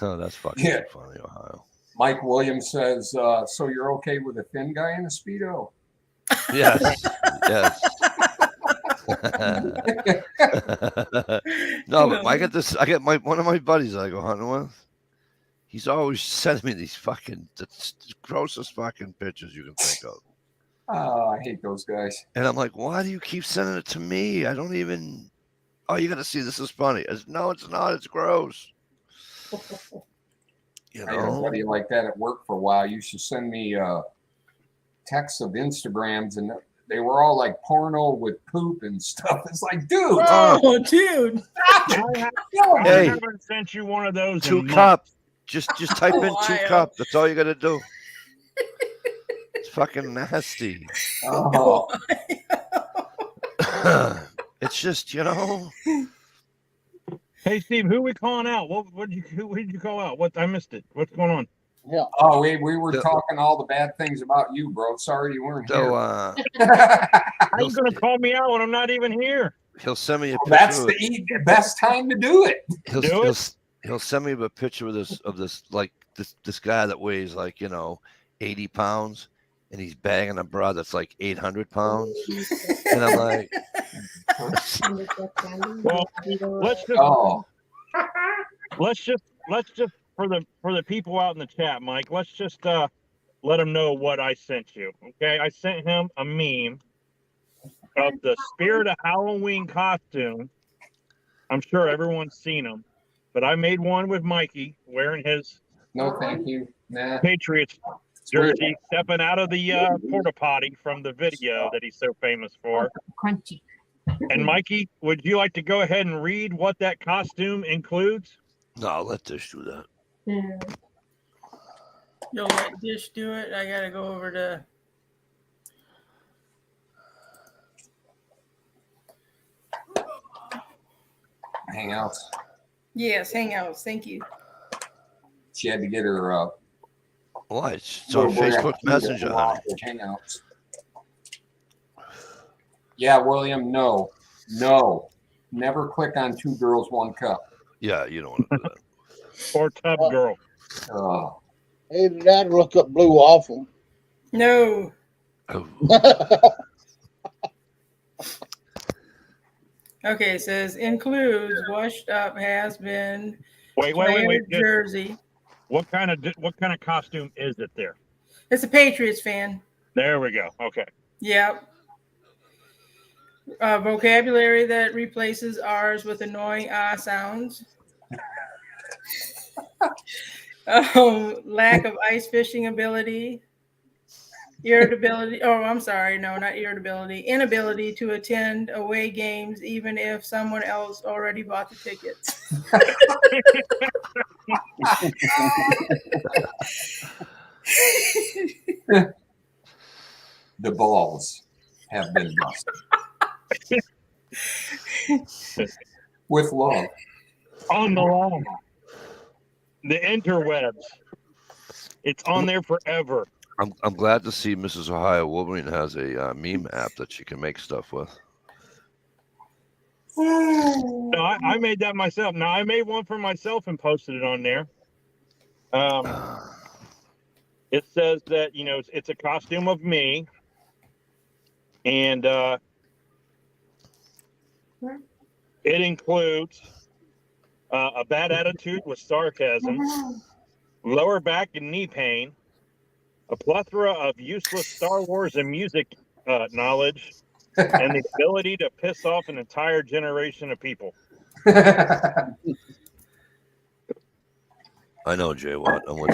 Oh, that's fucking Yeah. funny, Ohio. Mike Williams says, so you're okay with a thin guy in a Speedo? Yes. Yes. No, but I get one of my buddies I go hunting with. He's always sending me these fucking the grossest fucking pictures you can think of. Oh, I hate those guys. And I'm like, why do you keep sending it to me? I don't even. Oh, you got to see this is funny. No, it's not. It's gross. You I had a know. buddy like that at work for a while. You should send me texts of Instagrams, and they were all like porno with poop and stuff. It's like, dude, Oh, dude. I Hey. haven't sent you one of those. Two in months. cup. Just type in two Ohio. cup. That's all you got to do. It's fucking nasty. oh, It's just, you know. Hey Steve, who we calling out? Who did you call out? What I missed it. What's going on? oh, we were The- talking all the bad things about you, bro. Sorry you weren't So here. How you gonna call me out when I'm not even here? he'll send me a picture. That's of the best time to do it. he'll send me a picture of this like this guy that weighs like 80 pounds, and he's bagging a bra that's like 800 pounds, and I'm like, Well, let's just Oh, let's just for the people out in the chat, Mike. Let's just let them know what I sent you. Okay, I sent him a meme of the Spirit of Halloween costume. I'm sure everyone's seen them, but I made one with Mikey wearing his no, thank you. Nah. Patriots jersey, stepping out of the porta potty from the video that he's so famous for. Crunchy. And Mikey, would you like to go ahead and read what that costume includes? no, let this do that. Yeah. You'll let Dish do it. I gotta go over to. Hangouts. Yes, Hangouts. Thank you. She had to get her Why? It's on little boy Facebook out Messenger, to honey. Hangouts. Yeah, William, no. Never click on Two Girls, One Cup. Yeah, you don't want to do that. Or Tub Girl? Oh, Hey, Dad, look up Blue Waffle. No. Oh, Okay, it says includes washed up has been Wait. player Just- jersey. What kind of costume is it there? It's a Patriots fan. There we go. Okay. Yep. Vocabulary that replaces R's with annoying ah sounds. Lack of ice fishing ability. Irritability. Oh, I'm sorry. No, not irritability. Inability to attend away games, even if someone else already bought the tickets. the balls have been busted. With love. On the lawn. The interwebs. It's on there forever. I'm glad to see Mrs. Ohio Wolverine has a meme app that she can make stuff with. No, I made that myself. Now I made one for myself and posted it on there. It says that it's a costume of me, and It includes a bad attitude with sarcasm, lower back and knee pain, a plethora of useless Star Wars and music knowledge, and the ability to piss off an entire generation of people. I know, Jay Watt. I'm with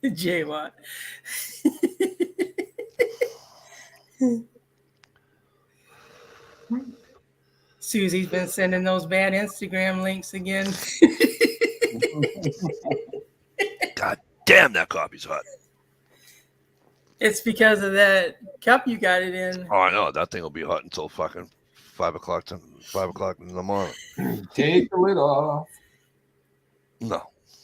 you. Jay Watt. Susie's been sending those bad Instagram links again. God damn, that coffee's hot. It's because of that cup you got it in. Oh, I know. That thing will be hot until fucking 5 o'clock in the morning. Take the lid off. No.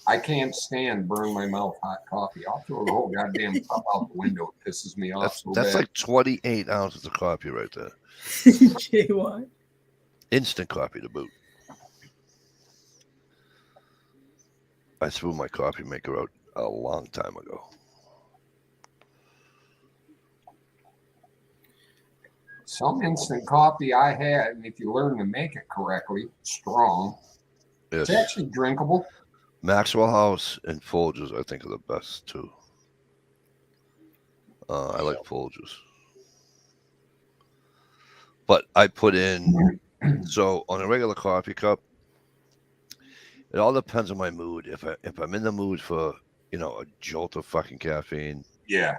I can't stand burn my mouth hot coffee. I'll throw the whole goddamn cup out the window. It pisses me off That's bad. like 28 ounces of coffee right there. Jay Watt. Instant coffee to boot. I threw my coffee maker out a long time ago. Some instant coffee I had, and if you learn to make it correctly, strong, Yes. it's actually drinkable. Maxwell House and Folgers, I think, are the best too. I like Folgers. But I put in, so on a regular coffee cup, it all depends on my mood. If I'm in the mood for, a jolt of fucking caffeine, Yeah.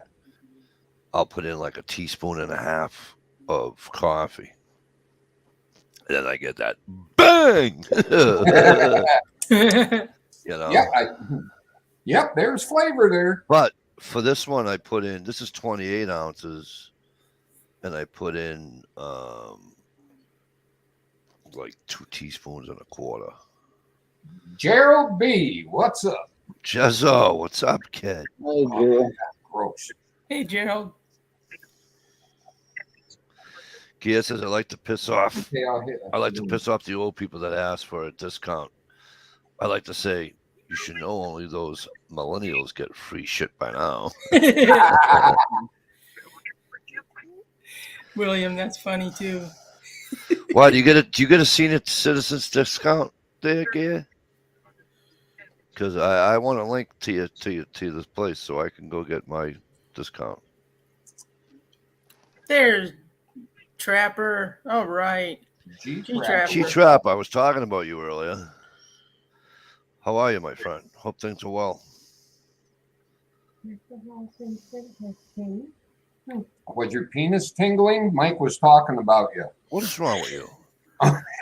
I'll put in like a teaspoon and a half of coffee. And then I get that bang. Yep, there's flavor there. But for this one, I put in, this is 28 ounces, and I put in like 2 teaspoons and a quarter. Gerald B, what's up? Jezzo, what's up, kid? Hey, Gerald. Gross. Hey, Gerald. Gia says I like to piss off. Okay, I like to piss off the old people that ask for a discount. I like to say, you should know only those millennials get free shit by now. William, that's funny too. Why do you get a senior citizens discount there, Gia? Because I want a link to this place so I can go get my discount. There's Trapper. All right. G-Trapper. G-Trap, I was talking about you earlier. How are you, my friend? Hope things are well. Was your penis tingling? Mike was talking about you. What is wrong with you?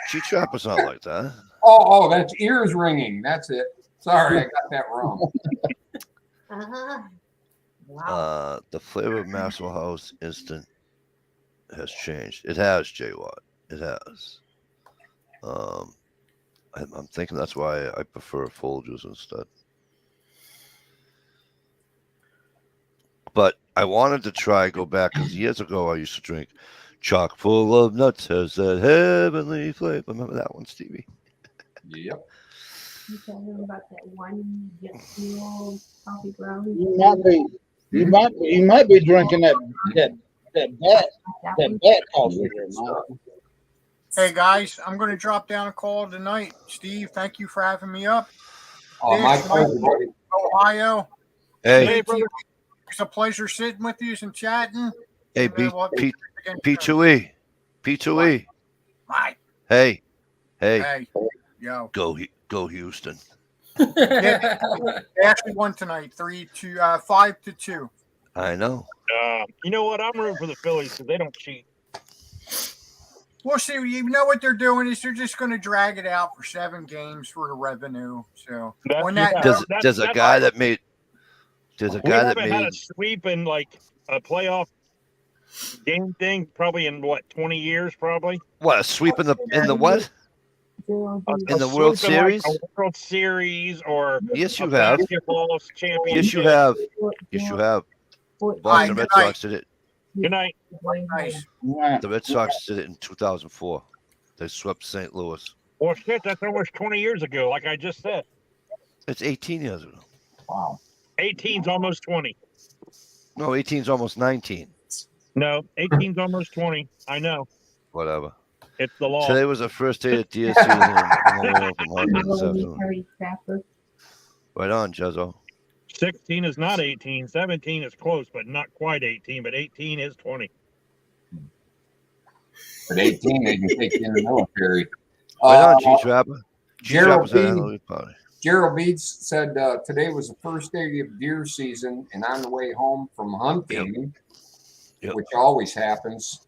G-Trap is not like that. Oh, that's ears ringing. That's it. Sorry, I got that wrong. Wow. The flavor of Maxwell House Instant has changed. It has, J Watt. It has. I'm thinking that's why I prefer Folgers instead. But I wanted to go back because years ago I used to drink chock full of nuts has that heavenly flavor. Remember that one, Stevie? Yep. You talking about that one old coffee ground? You might be drinking that bat coffee here, Mike. Hey guys, I'm going to drop down a call tonight. Steve, thank you for having me up. Oh, my Dish, pleasure, buddy. Ohio. Hey, brother. It's a pleasure sitting with you and chatting. hey, And then we'll P2E, again P2E. Mike. Hey, Hey, yo. go Houston. They actually won tonight, 5-2. I know. You know what? I'm rooting for the Phillies because they don't cheat. We'll see. You know what they're doing is they're just going to drag it out for 7 games for the revenue. So when that There's a guy that made. There's a We guy that haven't had made. a sweep in like a playoff game thing probably in 20 years probably. What, a sweep in the what? In the World Sweep in, like, Series? a World Series or Yes, a you have. basketball championship. Yes, you have. Yes, you have. Boston Red Sox did it. Good night. nice. The Red Sox did it in 2004. They swept St. Louis. Well, shit, that's almost 20 years ago, like I just said. It's 18 years ago. Wow. 18's almost 20. No, 18 is almost 19. No, 18's almost 20. I know. Whatever. It's the law. Today was the first day of deer season. I'm away from hunting this Holy afternoon. hurry crapper. Right on, Jezzo. 16 is not 18. 17 is close, but not quite 18. But 18 is 20. At 18, they can take you in the military. Right on, G-Trapper. Gerald G-Trapper's at a B. Halloween party. Gerald Beats said today was the first day of deer season, and on the way home from hunting, Yep. which always happens,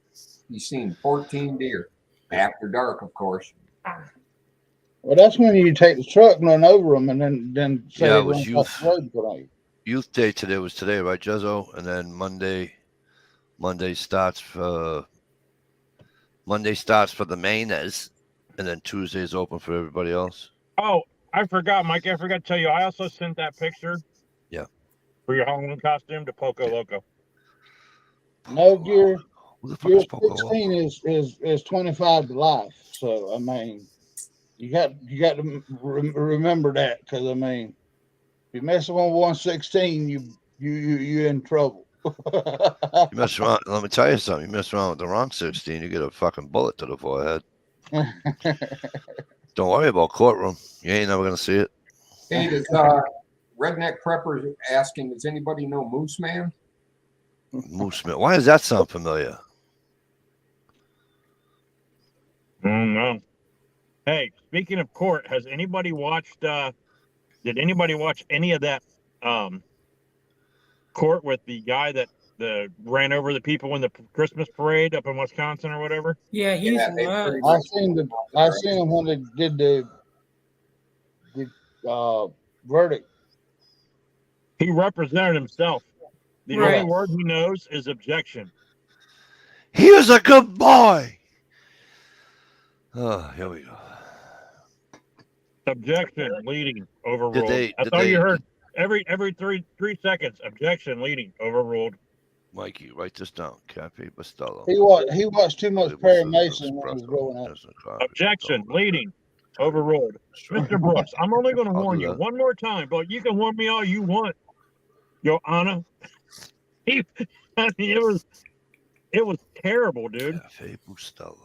he's seen 14 deer after dark, of course. Well, that's when you take the truck and run over them, and then say Yeah, they it was run off the road for you. Youth Day today was today, right, Jezzo? And then Monday starts for the Mainers, and then Tuesday is open for everybody else. Oh, I forgot, Mike. I forgot to tell you. I also sent that picture. Yeah. For your Halloween costume to Poco Loco. No, gear. Who the fuck Gear is Poco Loco? 16 is 25 to life. So I mean, you got to remember that, because I mean, if you mess with 116, you in trouble. You mess around. Let me tell you something. You mess around with the wrong 16, you get a fucking bullet to the forehead. Don't worry about courtroom. You ain't never gonna see it. Hey, does Redneck Prepper asking, does anybody know Moose Man? Moose Man. Why does that sound familiar? No. Hey, speaking of court, has anybody watched? Did anybody watch any of that court with the guy that ran over the people in the Christmas parade up in Wisconsin or whatever? Yeah, he's Yeah, they nuts. pretty I much- seen him when they did the verdict. He represented himself. The Right. only word he knows is objection. He was a good boy. Oh, here we go. Objection, leading, overruled. they- That's did all you they- heard. Every three seconds, objection, leading, overruled. Mikey, write this down. Cappy Bastello. He watched too much Perry Mason when he was growing up. Objection, leading, overruled. Mr. Brooks, I'm only going to I'll warn do you that. one more time, but you can warn me all you want, Your Honor. I mean, it was terrible, dude. Cafe Bustello.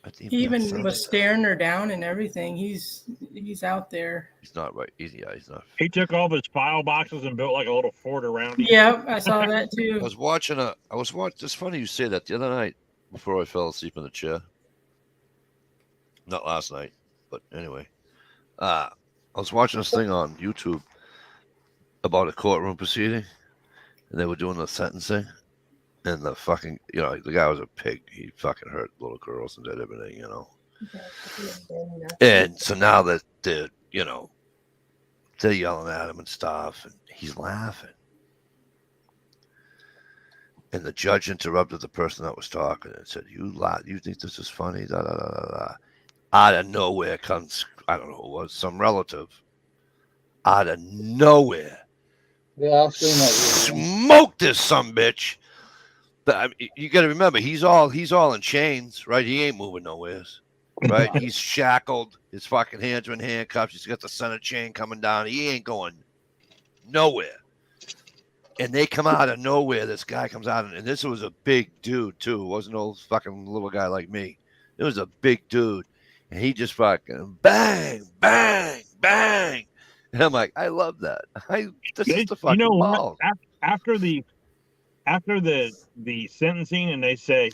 I think He that's even it. was staring her down and everything. He's out there. He's not right. He's not. He took all of his file boxes and built like a little fort around him. Yep, I saw that I too. was watching. It's funny you say that. The other night, before I fell asleep in the chair. Not last night, but anyway. I was watching this thing on YouTube about a courtroom proceeding, and they were doing the sentencing, and the fucking, the guy was a pig. He fucking hurt little girls and did everything, And so now that they're yelling at him and stuff, and he's laughing. And the judge interrupted the person that was talking and said, "You think this is funny?" Da, da, da, da, da. Out of nowhere comes, I don't know who it was, some relative. Out of nowhere. Yeah, I've seen that. video. Smoke this sumbitch. But I mean, you got to remember, he's all in chains, right? He ain't moving nowhere, right? He's shackled. His fucking hands are in handcuffs. He's got the center chain coming down. He ain't going nowhere. And they come out of nowhere. This guy comes out, and this was a big dude too. It wasn't an old fucking little guy like me. It was a big dude, and he just fucking bang, bang, bang. And I'm like, I love that. This is the fucking You know what? ball. After the sentencing, and they say,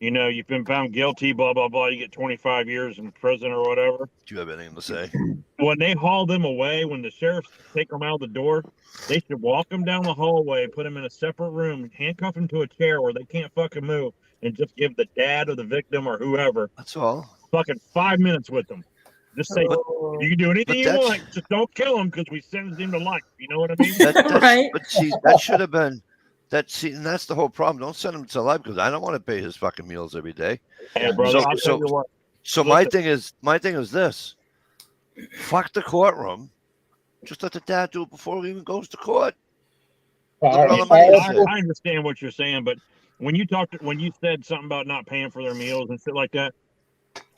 you've been found guilty, blah blah blah. You get 25 years in prison or whatever. Do you have anything to say? When they haul them away, when the sheriffs take them out the door, they should walk them down the hallway, put them in a separate room, handcuff them to a chair where they can't fucking move, and just give the dad or the victim or whoever That's all. fucking 5 minutes with them. Just say, you can do anything you that's- want, just don't kill him because we sentenced him to life. You know what I mean? Right. But see, that should have been and that's the whole problem. Don't send him to life because I don't want to pay his fucking meals every day. Hey, brother, I'll So- tell you what. So my thing is this: fuck the courtroom. Just let the dad do it before he even goes to court. Look at all the money I, he said. I understand what you're saying, but when you said something about not paying for their meals and shit like that,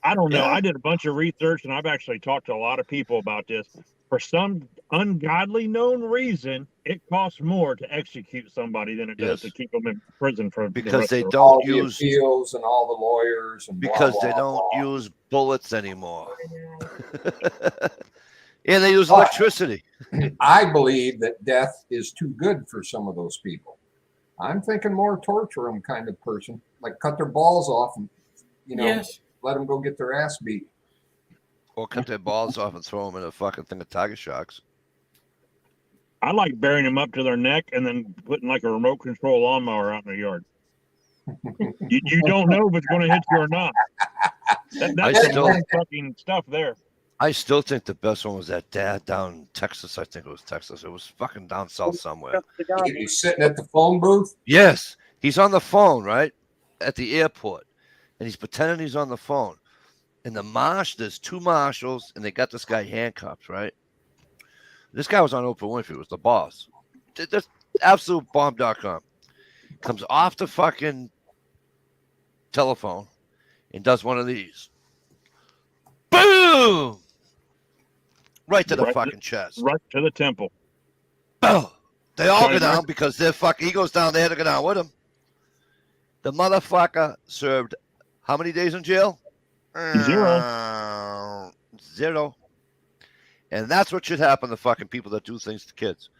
I don't know. Yeah. I did a bunch of research and I've actually talked to a lot of people about this. for some ungodly known reason, it costs more to execute somebody than it does to Yes. keep them in prison for the Because rest they of their All don't the use appeals and all the lawyers and because blah, they blah, don't blah. use bullets anymore. And they use electricity. I believe that death is too good for some of those people. I'm thinking more torture them kind of person, like cut their balls off and, you know, Yes. let them go get their ass beat. Or cut their balls off and throw them in a fucking thing of tiger sharks. I like burying them up to their neck and then putting like a remote control lawnmower out in the yard. You don't know if it's going to hit you or not. That's some still- old fucking stuff there. I still think the best one was that dad down in Texas. I think it was Texas. It was fucking down south somewhere. He's sitting at the phone booth. Yes. He's on the phone, right? At the airport. And he's pretending he's on the phone. And there's two marshals, and they got this guy handcuffed, right? This guy was on Oprah Winfrey, was the boss. Just absolutebomb.com. Comes off the fucking telephone and does one of these. Boom! Right to the Right to- fucking chest. Right to the temple. Boom! They all go Right. down because they're fucking. He goes down, they had to go down with him. The motherfucker served how many days in jail? 0. 0. And that's what should happen to fucking people that do things to kids.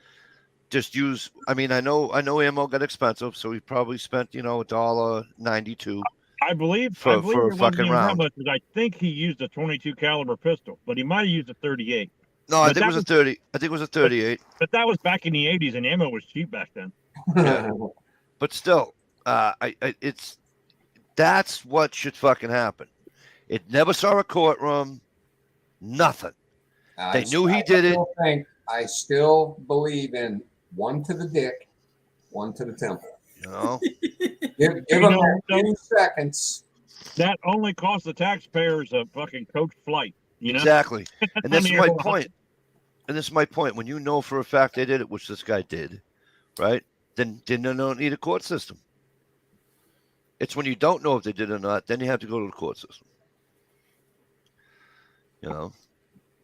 Just use. I mean, I know ammo got expensive, so he probably spent $1.92. I believe For it a wasn't fucking even that round. much, 'cause I think he used a 22 caliber pistol, but he might have used a 38. No, I But think it was a 30. I think it was a 38. But that was back in the 80s, and ammo was cheap back then. Yeah. But still, that's what should fucking happen. It never saw a courtroom. Nothing. They knew he did it. I still believe in one to the dick, one to the temple. You know. Give You them know, a few seconds. That only cost the taxpayers a fucking coach flight. You know. Exactly. And this is I my mean, point. And this is my point. When you know for a fact they did it, which this guy did, right? Then you don't need a court system. It's when you don't know if they did or not, then you have to go to the court system. You know.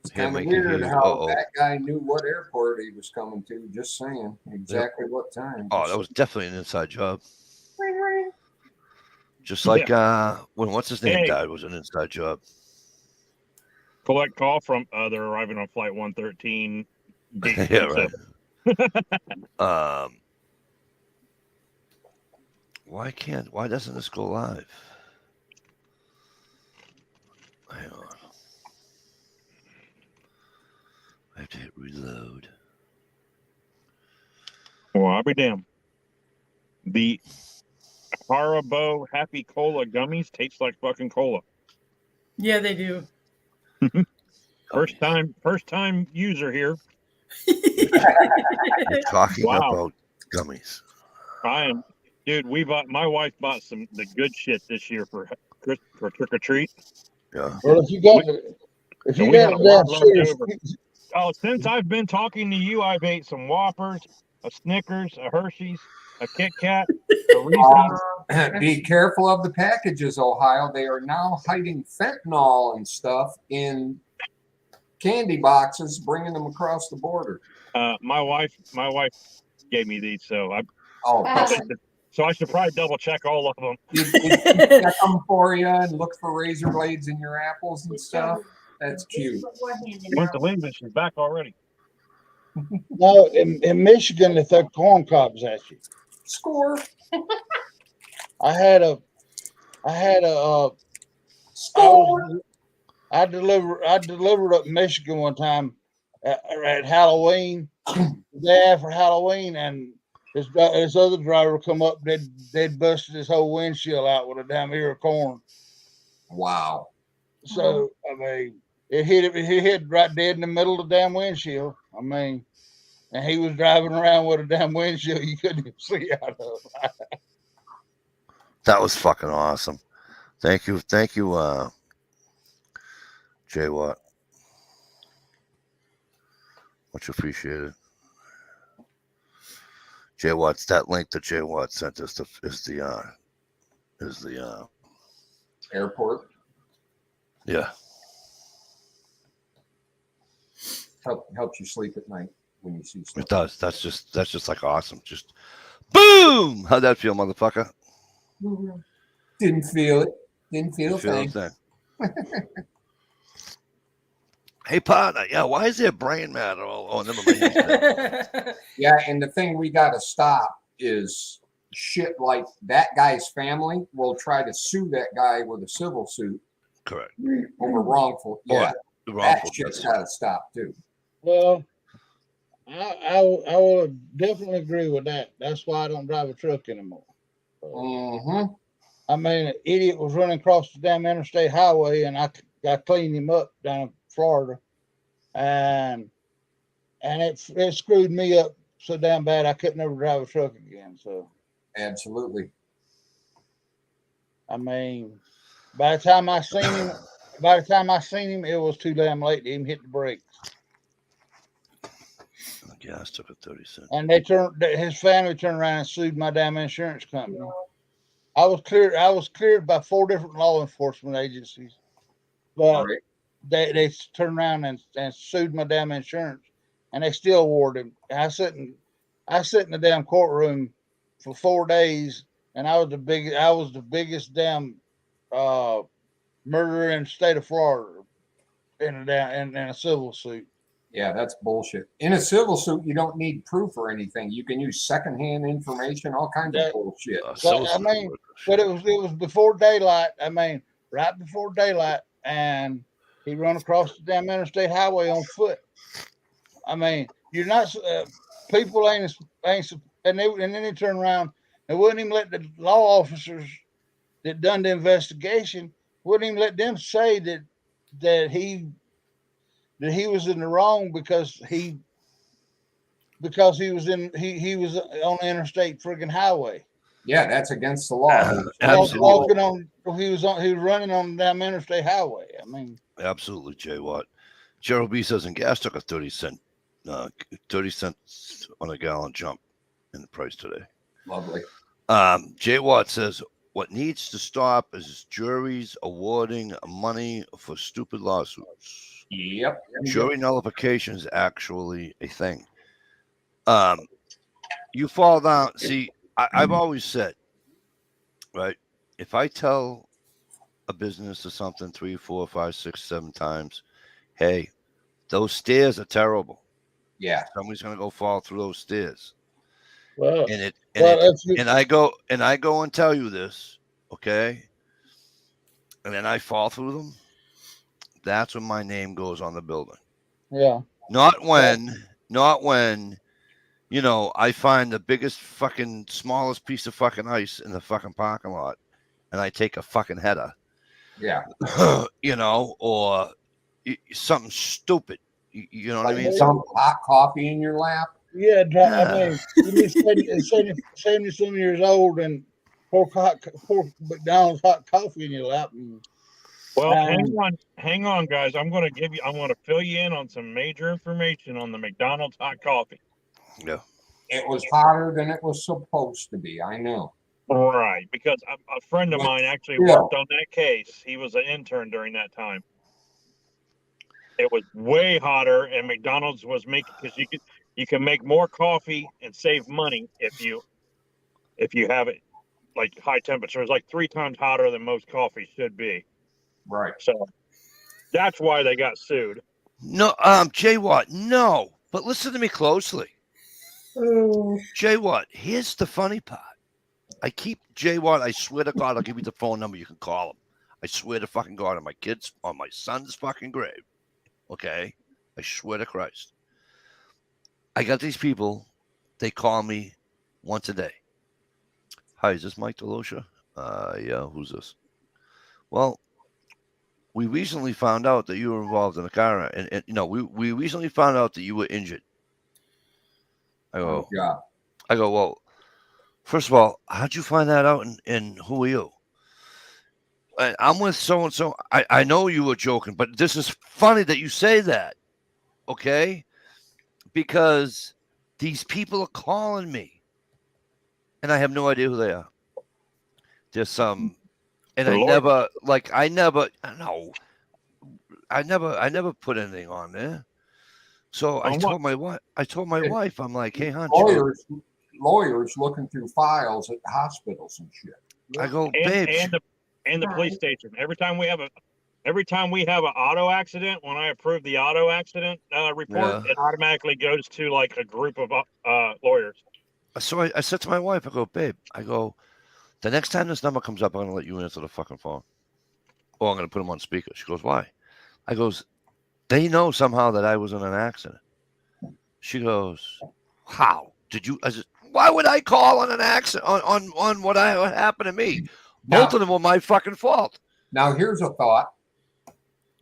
It's Here, kind of make it weird here. how Uh-oh. that guy knew what airport he was coming to. Just saying, exactly what time. Oh, that was definitely an inside job. Just like when what's his name Hey. died was an inside job. Collect call from they're arriving on flight 113. date Yeah, right. 27. Why doesn't this go live? Hang on. I have to hit reload. Well, I'll be damned. The Haribo Happy Cola gummies taste like fucking cola. Yeah, they do. First time user here. You're talking Wow. about gummies. Dude, my wife bought the good shit this year for trick or treat. Yeah. Well, if you got And we a had a lot damn left serious, over. Oh, since I've been talking to you, I've ate some Whoppers, a Snickers, a Hershey's, a Kit Kat, a Reese's. Be careful of the packages, Ohio. They are now hiding fentanyl and stuff in candy boxes, bringing them across the border. My wife gave me these, so I should probably double check all of them. You check them for you and look for razor blades in your apples and stuff. That's cute. Went to leave and she's back already. no, in Michigan they throw corn cobs at you. Score. I had a Score. I delivered up in Michigan one time at Halloween, the day after Halloween, and this other driver come up, they'd busted his whole windshield out with a damn ear of corn. Wow. So I mean, it hit right dead in the middle of the damn windshield. I mean, and he was driving around with a damn windshield you couldn't even see out of. That was fucking awesome. Thank you, Jay Watt. Much appreciated. Jay Watt's that link that Jay Watt sent us is the Airport. yeah. helps you sleep at night when you see stuff. It does. That's just like awesome. Just boom. How'd that feel, motherfucker? Didn't feel it. Didn't feel a Feel thing. the thing. Hey, partner. Yeah, why is there brain matter? Oh, never mind. Yeah, and the thing we got to stop is shit like that guy's family will try to sue that guy with a civil suit Correct. over wrongful. Or Yeah, the that wrongful shit's death. got to stop too. Well, I will definitely agree with that. That's why I don't drive a truck anymore. Mm-hmm. I mean, an idiot was running across the damn interstate highway, and I cleaned him up down in Florida, and it screwed me up so damn bad I couldn't ever drive a truck again. So, Absolutely. I mean, by the time I seen him, it was too damn late to even hit the brakes. Gas took a 30 cents. And his family turned around and sued my damn insurance company. I was cleared by 4 different law enforcement agencies, but Right. they turned around and sued my damn insurance, and they still awarded him. I sat in the damn courtroom for 4 days, and I was the biggest damn murderer in the state of Florida in a civil suit. Yeah, that's bullshit. In a civil suit, you don't need proof or anything. You can use secondhand information, all kinds of bullshit. I mean, but it was before daylight. I mean, right before daylight, and he run across the damn interstate highway on foot. I mean, you're not people ain't, and then they turn around and wouldn't even let the law officers that done the investigation wouldn't even let them say that he was in the wrong because he was on the interstate friggin' highway. Yeah, that's against the law. Absolutely. He was running on the damn interstate highway. I mean, Absolutely, Jay Watt. Gerald B says, and gas took a 30 cents on a gallon jump in the price today. Lovely. Jay Watt says, what needs to stop is juries awarding money for stupid lawsuits. Yep. Jury nullification is actually a thing. You fall down. See, I've always said, right? If I tell a business or something 3, 4, 5, 6, 7 times, hey, those stairs are terrible. Yeah. Somebody's gonna go fall through those stairs. well, And I go and tell you this, okay? And then I fall through them. That's when my name goes on the building. yeah. Not when, I find the biggest fucking smallest piece of fucking ice in the fucking parking lot and I take a fucking header. Yeah. Or something stupid. You know what I mean? Some hot coffee in your lap. Yeah, I mean, you're 70-some years old and pour McDonald's hot coffee in your lap. Well, hang on, guys. I'm going to fill you in on some major information on the McDonald's hot coffee. Yeah. It was hotter than it was supposed to be. I know. Right, because a friend of mine actually worked on that case. He was an intern during that time. It was way hotter, and McDonald's was making, because you can make more coffee and save money if you have it like high temperature. It's like 3 times hotter than most coffee should be. Right. So that's why they got sued. No, Jay Watt, no. But listen to me closely. Jay Watt, here's the funny part. I keep Jay Watt, I swear to God, I'll give you the phone number. You can call him. I swear to fucking God, on my son's fucking grave. Okay? I swear to Christ. I got these people, they call me once a day. Hi, is this Mike Delosha? Yeah, who's this? Well, we recently found out that you were involved in a car, and we recently found out that you were injured. I go, Yeah. well, first of all, how'd you find that out, and who are you? I'm with so-and-so. I know you were joking, but this is funny that you say that, okay? Because these people are calling me, and I have no idea who they are. There's some, and I never put anything on there. So I On told my wife. I told my wife, I'm like, hey, hon. Lawyers looking through files at hospitals and shit. I go, babe. and the police station. Every time we have an auto accident, when I approve the auto accident report, Yeah. it automatically goes to like a group of lawyers. So I said to my wife, I go, babe, I go, the next time this number comes up, I'm gonna let you answer the fucking phone, or I'm gonna put them on speaker. She goes, why? I goes, they know somehow that I was in an accident. She goes, how did you? I said, why would I call on an accident on what happened to me? Both of them were my fucking fault. Now here's a thought.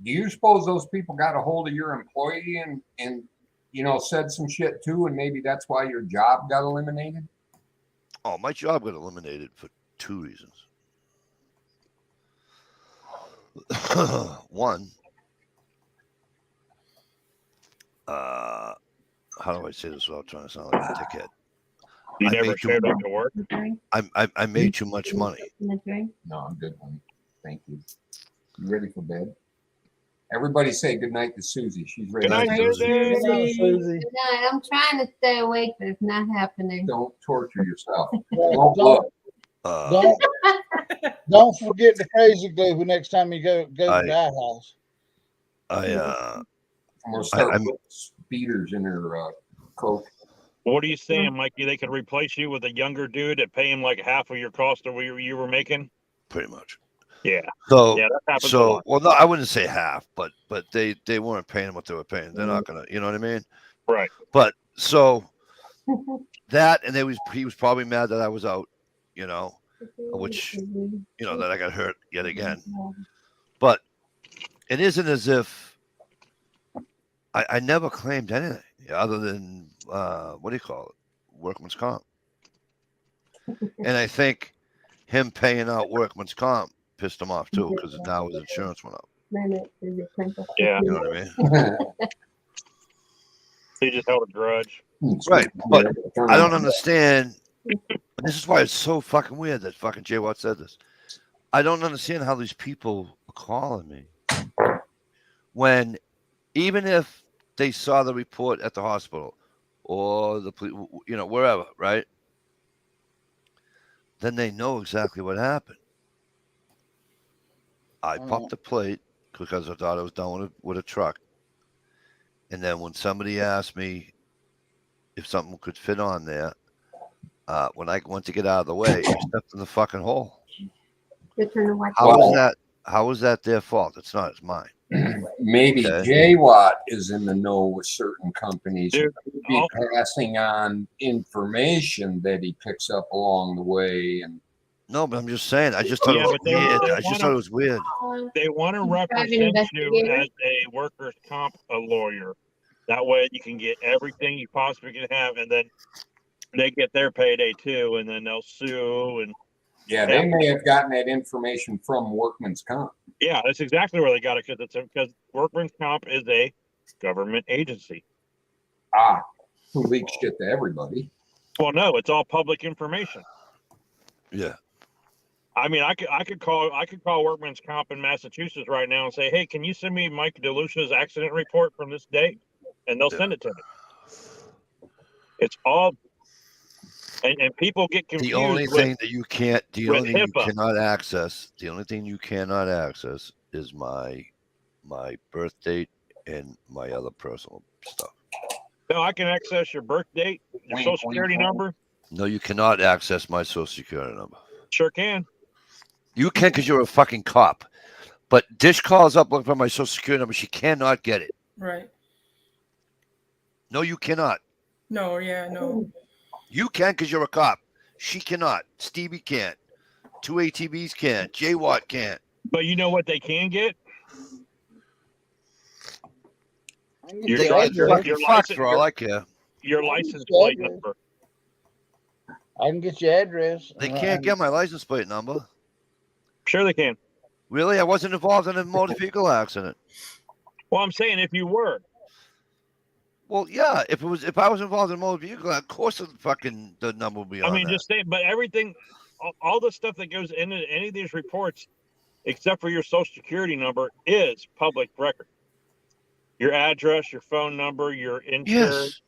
Do you suppose those people got a hold of your employee and you know said some shit too, and maybe that's why your job got eliminated? Oh, my job got eliminated for 2 reasons. One, how do I say this without trying to sound like a dickhead? You I never made showed up to work. I made too much money. No, I'm good, honey. Thank you. You ready for bed? Everybody say good night to Susie. She's ready. Good night, Susie. Good night. I'm trying to stay awake, but it's not happening. Don't torture yourself. Don't, Look, don't, don't forget the crazy glue next time you go to the outhouse. I'm gonna start putting speeders in her coat. What are you saying, Mikey? They could replace you with a younger dude and pay him like half of your cost of what you were making? Pretty much. Yeah. So, Yeah, that happens a lot. well, no, I wouldn't say half, but they weren't paying what they were paying. They're not gonna, you know what I mean? Right. But so that, and he was probably mad that I was out, you know, which, you know, that I got hurt yet again. But it isn't as if I never claimed anything other than what do you call it, workman's comp. And I think him paying out workman's comp pissed him off too, because now his insurance went up. Yeah. You know what I mean? He just held a grudge. Right. But I don't understand. This is why it's so fucking weird that fucking Jay Watt said this. I don't understand how these people are calling me when, even if they saw the report at the hospital or the police, you know, wherever, right? Then they know exactly what happened. I popped the plate because I thought I was done with a truck. And then when somebody asked me if something could fit on there, when I went to get out of the way, I stepped in the fucking hole. How is that their fault? It's not. It's mine. Maybe Jay Watt is in the know with certain companies. Dude, be passing on information that he picks up along the way. And no, but I'm just saying. I just thought it was weird. I just thought it was weird. They want to represent you as a workers' comp lawyer. That way you can get everything you possibly can have, and then they get their payday too, and then they'll sue. And yeah, they may have gotten that information from workman's comp. Yeah, that's exactly where they got it, because workman's comp is a government agency. Who leaks shit to everybody? Well, no, it's all public information. Yeah. I mean, I could call workman's comp in Massachusetts right now and say, hey, can you send me Mike DeLucia's accident report from this date? And they'll send it to me. It's all, and people get confused. The only thing that you can't, the only thing HIPAA. you cannot access, the only thing you cannot access is my birth date and my other personal stuff. No, I can access your birth date, your social security number. No, you cannot access my social security number. Sure can. You can because you're a fucking cop. But Dish calls up looking for my social security number. She cannot get it. Right. No, you cannot. No, yeah, no. You can because you're a cop. She cannot. Stevie can't. 2 ATVs can't. Jay Watt can't. But you know what they can get? They get fucking fucked for all I care. Your license plate number. I can get your address. They can't get my license plate number. Sure they can. Really? I wasn't involved in a motor vehicle accident. Well, I'm saying if you were. Well, yeah. If I was involved in a motor vehicle, of course the number would be on. I mean, just saying. But everything, all the stuff that goes into any of these reports, except for your social security number, is public record. Your address, your phone number, your insurance,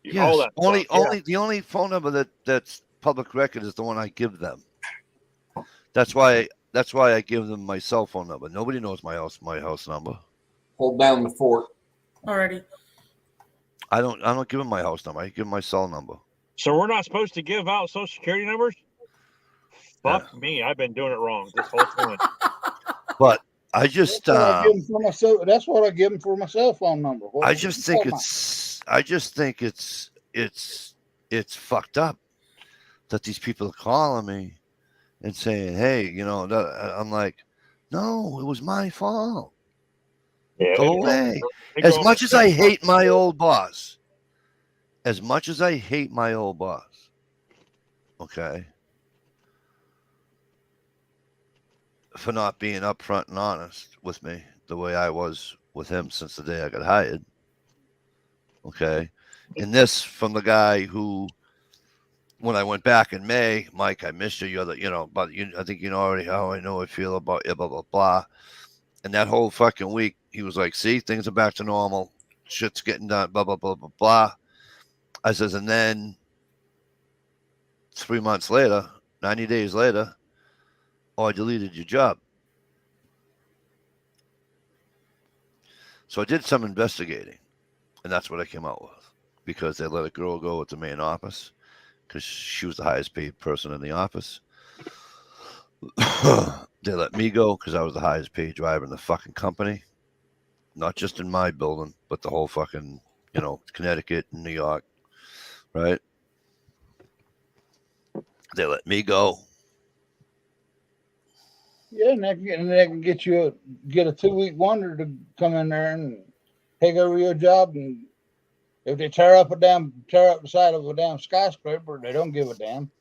Yes. all Yes. that stuff. Yeah. The only phone number that's public record is the one I give them. That's why I give them my cell phone number. Nobody knows my house number. Hold down the fort. Already. I don't give them my house number. I give them my cell number. So we're not supposed to give out social security numbers? Fuck me. I've been doing it wrong this whole time. But I just That's what I give 'em for my that's what I give them for my cell phone number. What I you just think talking it's fucked up that these people are calling me and saying, "Hey, you know," I'm like, "No, it was my fault. Yeah, Go away." As much as I hate my old boss, okay, for not being upfront and honest with me the way I was with him since the day I got hired, okay, and this from the guy who, when I went back in May, Mike, I missed you. You're the, you know, but you, I think you know already how I know I feel about you, blah blah blah. And that whole fucking week, he was like, "See, things are back to normal. Shit's getting done." Blah blah blah blah blah. I says, and then 3 months later, 90 days later, oh, I deleted your job. So I did some investigating, and that's what I came out with, because they let a girl go at the main office because she was the highest paid person in the office. They let me go because I was the highest paid driver in the fucking company, not just in my building, but the whole fucking, you know, Connecticut and New York, right? They let me go. Yeah, and they can get you get a 2-week wonder to come in there and take over your job. And if they tear up the side of a damn skyscraper, they don't give a damn.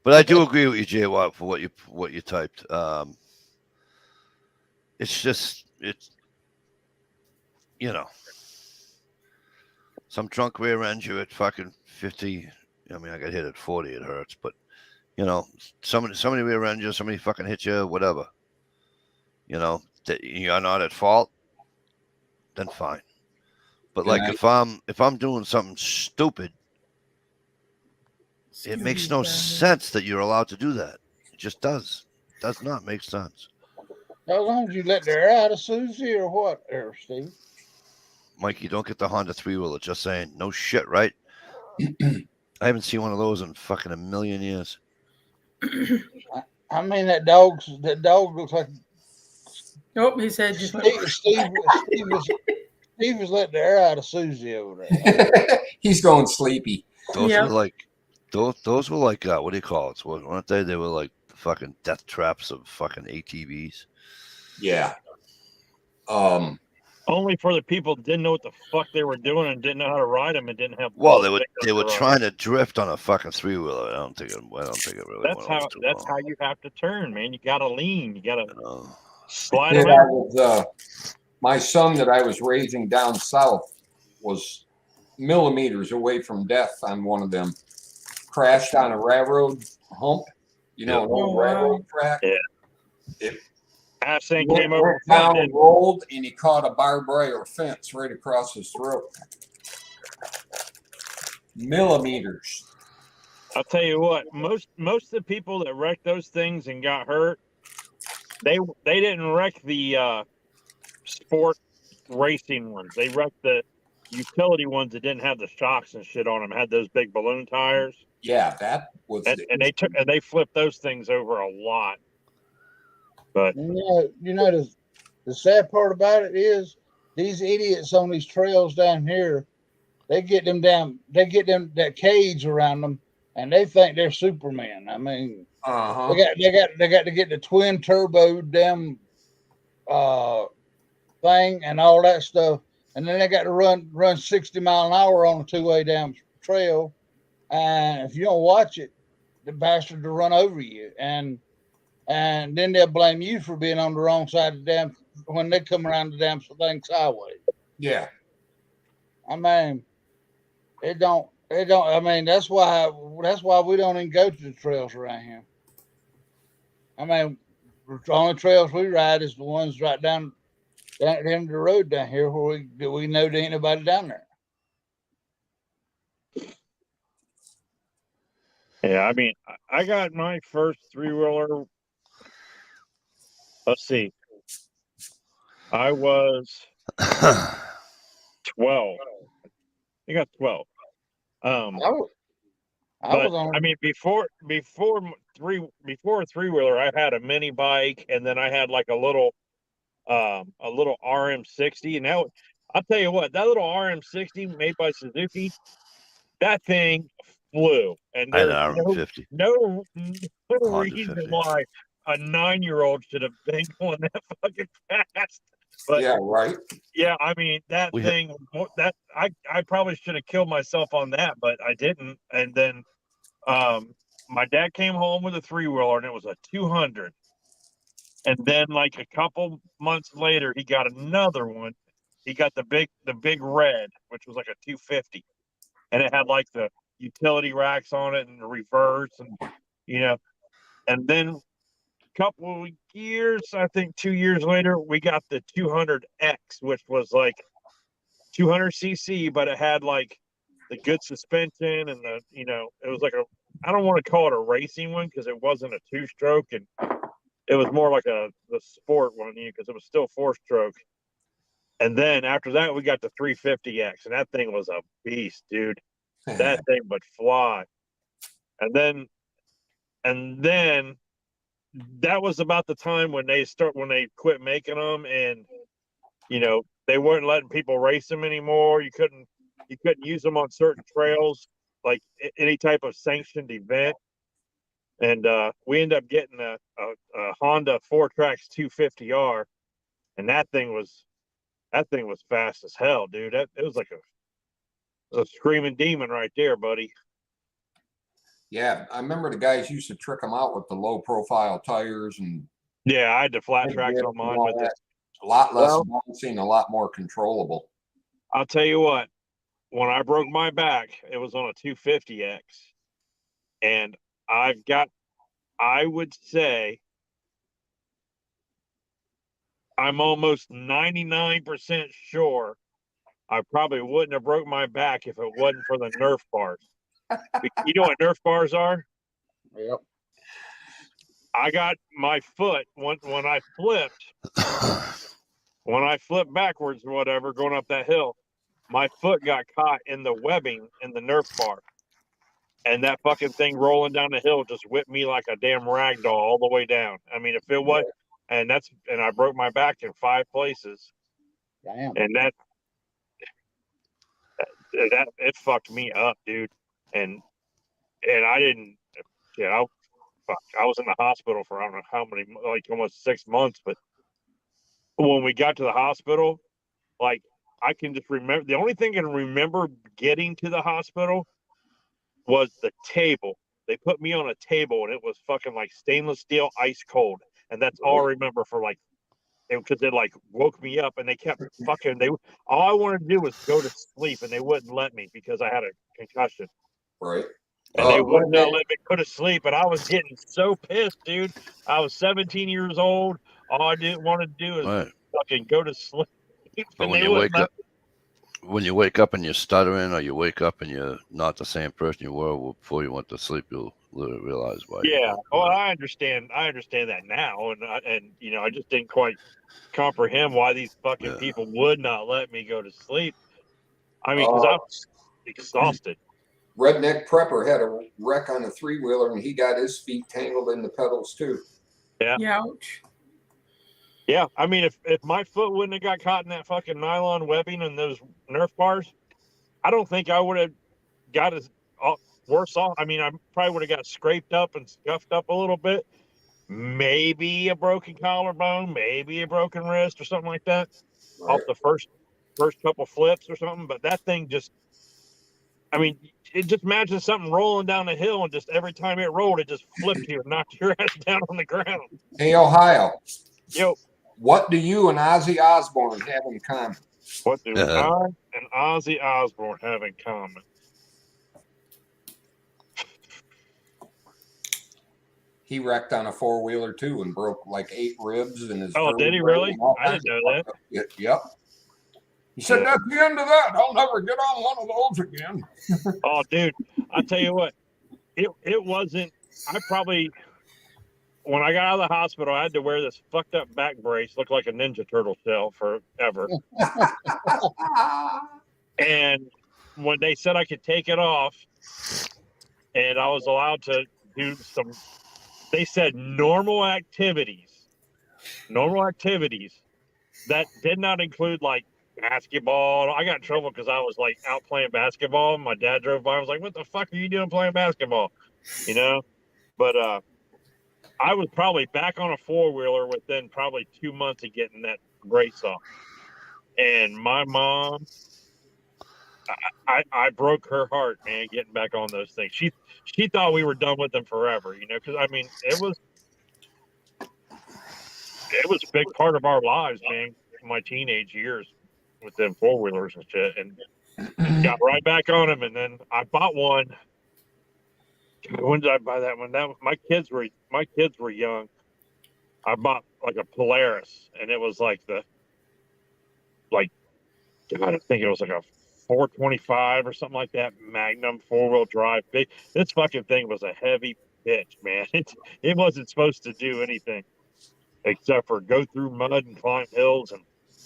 But I do agree with you, Jay Watt, for what you typed. It's you know, some drunk rear ends you at fucking 50. I mean, I got hit at 40. It hurts, but you know, somebody rear ends you, somebody fucking hit you, whatever. You know, that you're not at fault, then fine. But like if I'm doing something stupid, it makes no sense that you're allowed to do that. It just does not make sense. As long as you let the air out of Susie or what, there, Steve. Mike, you don't get the Honda 3-wheeler. Just saying. No shit, right? I haven't seen one of those in fucking a million years. I mean, that dog looks like. Nope, he said just. Steve was letting the air out of Susie over there. He's going sleepy. Those were like, those were like, what do you call it? Weren't they? They were like the fucking death traps of fucking ATVs. Yeah. Only for the people that didn't know what the fuck they were doing and didn't know how to ride them and didn't have. Well, they were trying to drift on a fucking 3-wheeler. I don't think it really. That's how you have to turn, man. You gotta lean. You gotta slide Kid around. My son that I was raising down south was millimeters away from death on one of them. Crashed on a railroad hump, you know, an old railroad track. Yeah. Thing Went came over down, rolled, and he caught a barbed wire fence right across his throat. Millimeters. I'll tell you what, most of the people that wrecked those things and got hurt, they didn't wreck the sport racing ones. They wrecked the utility ones that didn't have the shocks and shit on them, had those big balloon tires. Yeah, that was and they flipped those things over a lot. But you know the sad part about it is these idiots on these trails down here, they get them that cage around them, and they think they're Superman. I mean, they got to get the twin turbo damn thing and all that stuff, and then they got to run 60 mile an hour on a 2-way damn trail, and if you don't watch it, the bastard will run over you, and then they'll blame you for being on the wrong side of the damn when they come around the damn thing sideways. Yeah. I mean, it don't. I mean, that's why we don't even go to the trails around here. I mean, the only trails we ride is the ones right down down at the end of the road down here where we know there ain't nobody down there. Yeah, I mean, I got my first 3-wheeler. Let's see. I was 12. I got 12. I was But on. I mean, before a 3-wheeler, I had a mini bike, and then I had like a little RM60, and now I'll tell you what, that little RM60 made by Suzuki, that thing flew, and I had there's an RM50. no Honda reason 50. why a 9-year-old should have been going that fucking fast. But Yeah, right. yeah, I mean that We thing that I probably should have killed myself on that, but I didn't. And then my dad came home with a 3-wheeler, and it was a 200. And then like a couple months later, he got another one. He got the big red, which was like a 250, and it had like the utility racks on it and the reverse, and and then a couple of years, I think 2 years later, we got the 200X, which was like 200cc, but it had like the good suspension and it was like I don't want to call it a racing one because it wasn't a 2-stroke, and it was more like the sport one because it was still 4-stroke. And then after that, we got the 350X, and that thing was a beast, dude. That thing would fly. And then that was about the time when they quit making them, and they weren't letting people race them anymore. You couldn't use them on certain trails, like any type of sanctioned event. And we ended up getting a Honda 4Trax 250R, and that thing was fast as hell, dude. It was like a screaming demon right there, buddy. Yeah, I remember the guys used to trick them out with the low profile tires and Yeah, I had the flat tracks on mine, but a lot less bouncing, a lot more controllable. I'll tell you what, when I broke my back, it was on a 250X, and I would say I'm almost 99% sure I probably wouldn't have broke my back if it wasn't for the Nerf bars. You know what Nerf bars are? Yep. I got my foot when I flipped backwards or whatever, going up that hill, my foot got caught in the webbing in the Nerf bar. And that fucking thing rolling down the hill just whipped me like a damn rag doll all the way down. I mean, if it was, and I broke my back in 5 places. Damn. And that it fucked me up, dude. And I didn't, I was in the hospital for I don't know how many, like almost 6 months. But when we got to the hospital, like I can just remember, the only thing I can remember getting to the hospital was the table. They put me on a table, and it was fucking like stainless steel, ice cold. And that's all I remember for like, because they like woke me up, and they kept fucking, all I wanted to do was go to sleep, and they wouldn't let me because I had a concussion. Right. And they would not let me go to sleep, and I was getting so pissed, dude. I was 17 years old. All I didn't want to do is fucking go to sleep. But when you wake up and you're stuttering, or you wake up and you're not the same person you were before you went to sleep, you'll literally realize why. Yeah, well, I understand that now, and I just didn't quite comprehend why these fucking people would not let me go to sleep. I mean, because I was exhausted. Redneck Prepper had a wreck on a 3-wheeler, and he got his feet tangled in the pedals too. Yeah. Ouch. Yeah, I mean, if my foot wouldn't have got caught in that fucking nylon webbing and those Nerf bars, I don't think I would have got as worse off. I mean, I probably would have got scraped up and scuffed up a little bit. Maybe a broken collarbone, maybe a broken wrist or something like that off the first couple flips or something. But that thing just, I mean, just imagine something rolling down the hill, and just every time it rolled, it just flipped you and knocked your ass down on the ground. Hey, Ohio. Yo. What do you and Ozzy Osbourne have in common? What do I and Ozzy Osbourne have in common? he wrecked on a 4-wheeler too and broke like 8 ribs in his. Oh, did he vertebrae really? and all I kinds didn't of know that. fucked up- Yep. He said, Yeah. "That's the end of that. I'll never get on one of those again." Oh, dude, I tell you what, it wasn't. I probably, when I got out of the hospital, I had to wear this fucked up back brace, looked like a Ninja Turtle shell forever. And when they said I could take it off, and I was allowed to do some, they said normal activities that did not include like basketball. I got in trouble because I was like out playing basketball. My dad drove by. I was like, "What the fuck are you doing playing basketball?" You know. But I was probably back on a 4-wheeler within probably 2 months of getting that brace off. And my mom, I broke her heart, man, getting back on those things. She thought we were done with them forever, you know, because I mean it was a big part of our lives, man. My teenage years with them 4-wheelers and shit, and got right back on them. And then I bought one. When did I buy that one? My kids were young. I bought like a Polaris, and it was like God, I think it was like a 425 or something like that, Magnum 4-wheel drive. This fucking thing was a heavy bitch, man. It wasn't supposed to do anything except for go through mud and climb hills and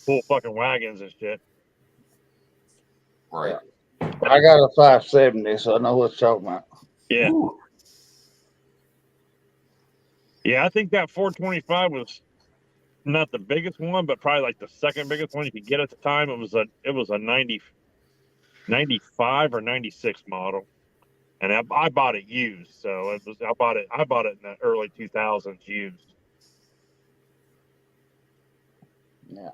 pull fucking wagons and shit. Right. I got a 570, so I know what you're talking about. Yeah. Ooh. Yeah, I think that 425 was not the biggest one, but probably like the second biggest one you could get at the time. It was a 95 or 96 model, and I bought it used. So I bought it in the early 2000s used. Yeah.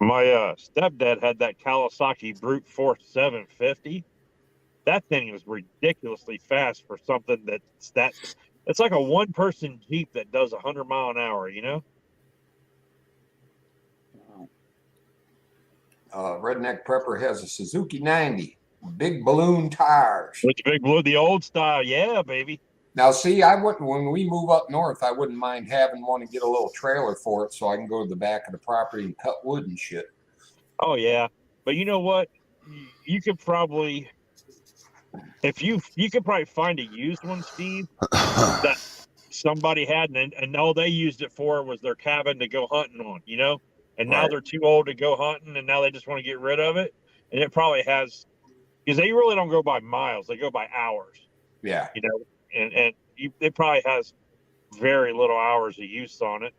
My stepdad had that Kawasaki Brute Force 750. That thing was ridiculously fast for something it's like a 1-person Jeep that does 100 mile an hour, you know? Redneck Prepper has a Suzuki 90, big balloon tires. Which big blue, the old style, yeah, baby. Now, see, I wouldn't. When we move up north, I wouldn't mind having one and get a little trailer for it, so I can go to the back of the property and cut wood and shit. Oh yeah, but you know what? You could probably, if you could probably find a used one, Steve, that somebody had, and all they used it for was their cabin to go hunting on, you know. And now Right. they're too old to go hunting, and now they just want to get rid of it. And it probably has, because they really don't go by miles; they go by hours. Yeah. You know, and it probably has very little hours of use on it.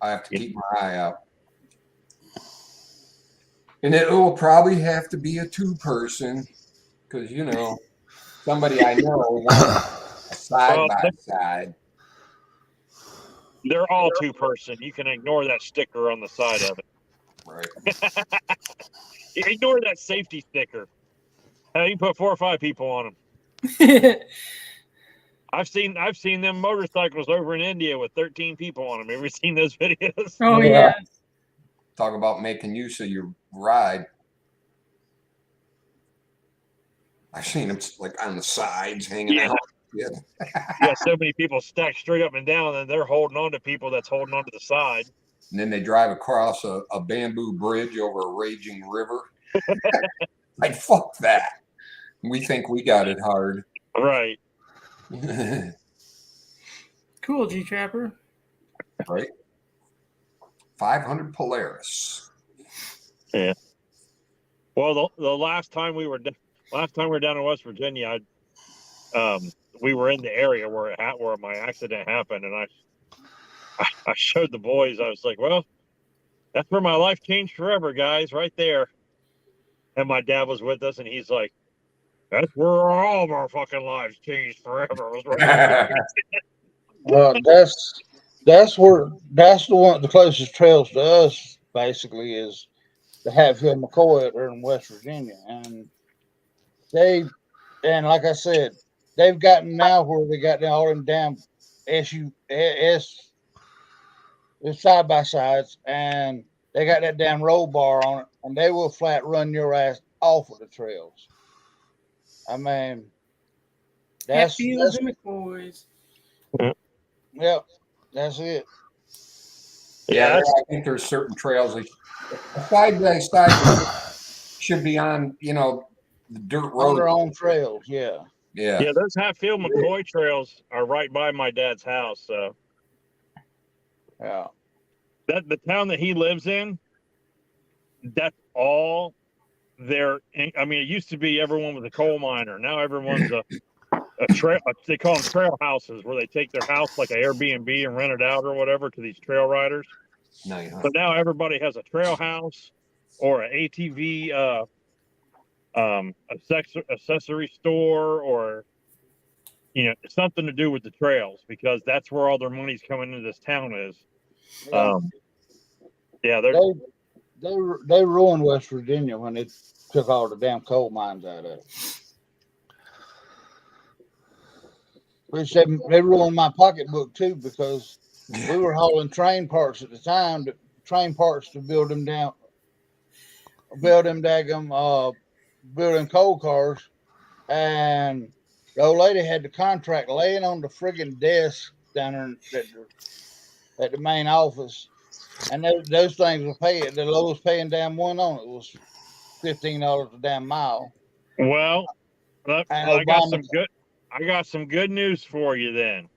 I have to keep my eye out. And it will probably have to be a 2-person because, you know, somebody I know wants a side-by-side. They're all 2-person. You can ignore that sticker on the side of it. Right. Ignore that safety sticker. You can put 4 or 5 people on them. I've seen them motorcycles over in India with 13 people on them. Have you seen those videos? Oh yeah. Talk about making use of your ride. I've seen them like on the sides hanging out. Yeah. Yeah, so many people stacked straight up and down, and they're holding on to people that's holding on to the side. And then they drive across a bamboo bridge over a raging river. Like, fuck that. We think we got it hard. Right. Cool, G Trapper. Right. 500 Polaris. Yeah. Well, the last time we were down in West Virginia, we were in the area where my accident happened, and I showed the boys. I was like, "Well, that's where my life changed forever, guys, right there." And my dad was with us, and he's like, "That's where all of our fucking lives changed forever." Was right. Well, that's the closest trails to us basically is the Hatfield McCoy there in West Virginia, and like I said, they've gotten now where they got all them damn side by sides, and they got that damn roll bar on it, and they will flat run your ass off of the trails. I mean, That's Hatfields and McCoys. yep. That's it. Yeah, I think there's certain trails that side by side should be on, the dirt On road. their own trails. Yeah. Yeah. Yeah, those Hatfield McCoy trails are right by my dad's house. So Yeah. that the town that he lives in, that's all there. I mean, it used to be everyone was a coal miner. Now everyone's a trail. They call them trail houses, where they take their house like an Airbnb and rent it out or whatever to these trail riders. Nice. So now everybody has a trail house or an ATV, accessory store, or something to do with the trails, because that's where all their money's coming into this town is. Yeah, They ruined West Virginia when they took all the damn coal mines out of it. Which they ruined my pocketbook too, because we were hauling train parts at the time, to build them building coal cars, and the old lady had the contract laying on the friggin' desk down there at the main office, and those things were paying. The lowest paying damn one on it was $15 a damn mile. well, I got some good news for you then.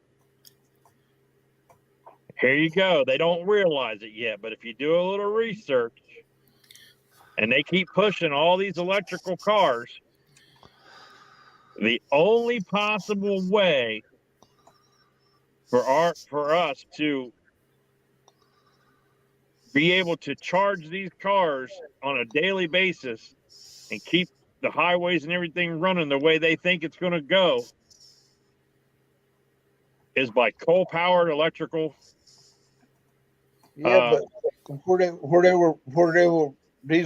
Here you go. They don't realize it yet, but if you do a little research, and they keep pushing all these electrical cars, the only possible way for us to be able to charge these cars on a daily basis and keep the highways and everything running the way they think it's going to go is by coal-powered electrical. Yeah, but where they were,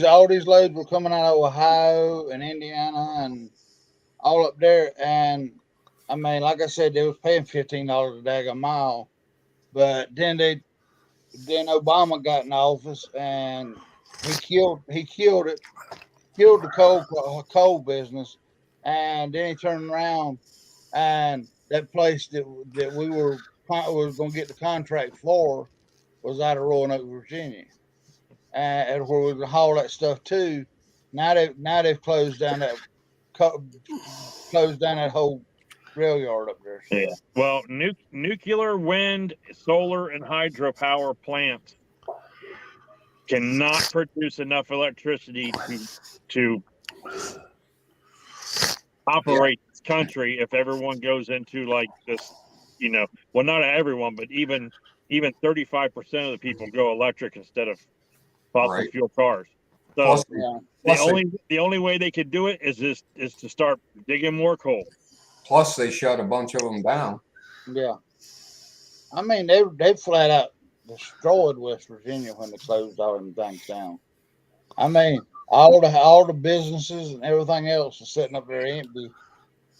all these loads were coming out of Ohio and Indiana and all up there, and I mean, like I said, they was paying $15 a day a mile, but then Obama got in office and he killed the coal business, and then he turned around and that place that we was going to get the contract for was out of Roanoke, Virginia, and where we could haul that stuff to. Now they've closed down that whole rail yard up there. So. Yeah. Well, nuclear, wind, solar, and hydropower plants cannot produce enough electricity to operate this country if everyone goes into like this. Well, not everyone, but even 35% of the people go electric instead of fossil fuel cars. So the only way they could do it is to start digging more coal. Plus, they shut a bunch of them down. Yeah, I mean they flat out destroyed West Virginia when they closed all them things down. I mean all the businesses and everything else is sitting up there empty,